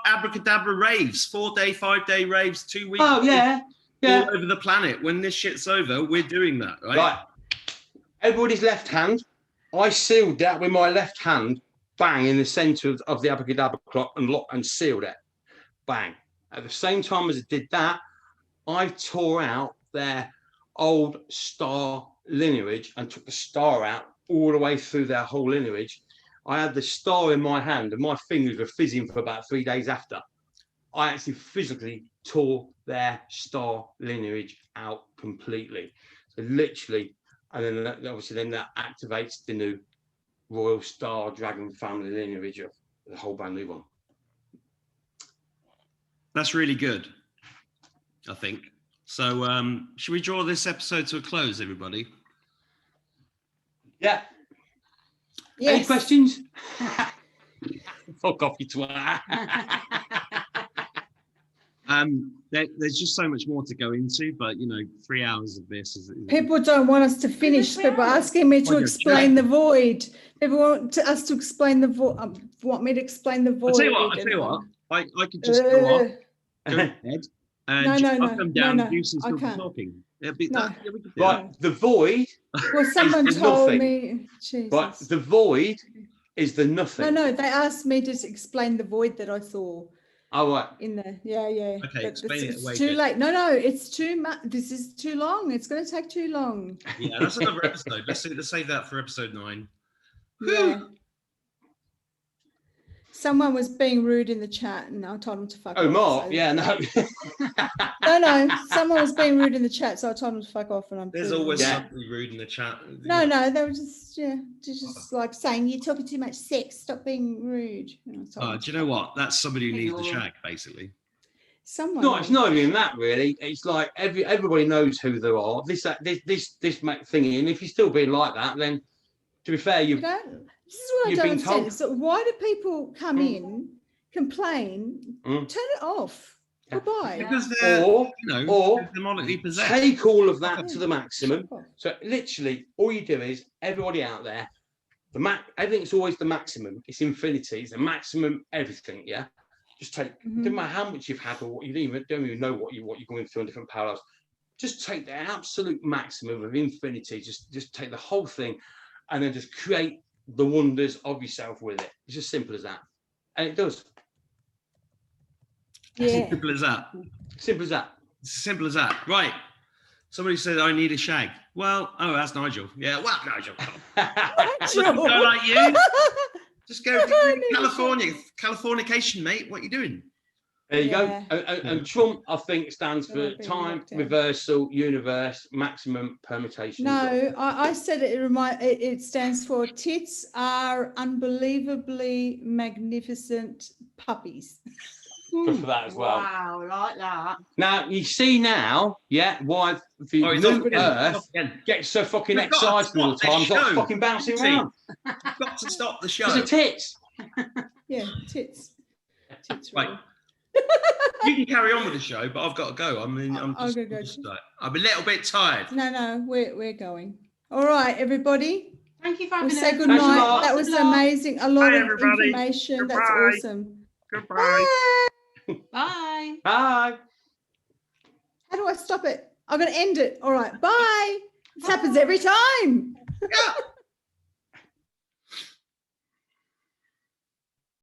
Abracadabra raves, 4-day, 5-day raves, 2 weeks. Oh yeah. All over the planet. When this shit's over, we're doing that, right? Right. Everybody's left hand. I sealed that with my left hand, bang, in the center of the Abracadabra clock and locked and sealed it. Bang. At the same time as I did that, I tore out their old star lineage and took the star out all the way through their whole lineage. I had the star in my hand and my fingers were fizzing for about 3 days after. I actually physically tore their star lineage out completely. So literally, and then that activates the new royal star dragon family lineage of the whole brand new one. That's really good, I think. So should we draw this episode to a close, everybody? Yeah. Yes. Any questions? Fuck off, you twat. There's just so much more to go into, but 3 hours of this is. People don't want us to finish. People are asking me to explain the void. People want us to explain the void. Want me to explain the void. I'll tell you what. I could just go off, go ahead, and I'll come down and you still talking. Right, the void. Well, someone told me. Jesus. Right, the void is the nothing. No, they asked me to explain the void that I saw Oh, right. in there. Yeah. Okay, But explain it it's away, too Jess. late. No, it's too much. This is too long. It's going to take too long. Yeah, that's another episode. Let's save that for episode 9. Yeah. Someone was being rude in the chat, and I told him to fuck off. Oh, Mark. so- Yeah, no. No. Someone was being rude in the chat, so I told him to fuck off. And There's always Yeah. somebody rude in the chat. No, they were just like saying you're talking too much sex. Stop being rude. And I told them Do to you know fuck what? That's somebody who needs the Ignore. shag, basically. Someone. No, it's not even that really. It's like everybody knows who they are. This thingy, and if you're still being like that, then to be fair, You don't. This is what I you've don't been understand. told. So why do people come in, complain, turn it off? Yeah. Goodbye. Because they're, or they're demonically possessed. take all of that to the maximum. Fuck off. So literally, all you do is everybody out there, everything's always the maximum. It's infinity. It's the maximum everything. Yeah. Just take. No matter how much you've had or what you don't even know what you're going through in different parallels. Just take the absolute maximum of infinity. Just take the whole thing, and then just create the wonders of yourself with it. It's as simple as that, and it does. Yeah. Simple as that. Simple as that. It's as simple as that. Right. Somebody said, I need a shag. Well, that's Nigel. Yeah, well, Nigel. Go like you. Just go to California. Californication, mate. What are you doing? There you Yeah. go. And Trump, I think, stands for Being time, locked in. reversal, universe, maximum permutation. No, I said it stands for tits are unbelievably magnificent puppies. Good for that as well. Wow, like that. Now you see why the Oh, it's new off again. Earth Off again. gets so fucking We've got to excited all the stop time. this It's not show. fucking bouncing See. around. You've got to stop the show. It's the tits. Yeah, tits. Tits. Right. really. You can carry on with the show, but I've got to go. I'm I'll go. I'm a little bit tired. No, we're going. All right, everybody. Thank you for We'll having say us. good Thanks a night. lot. That was Good luck. amazing. A lot Bye, of everybody. information. Goodbye. That's awesome. Goodbye. Bye. Bye. How do I stop it? I'm going to end it. All right. Bye. This happens every time. Yeah.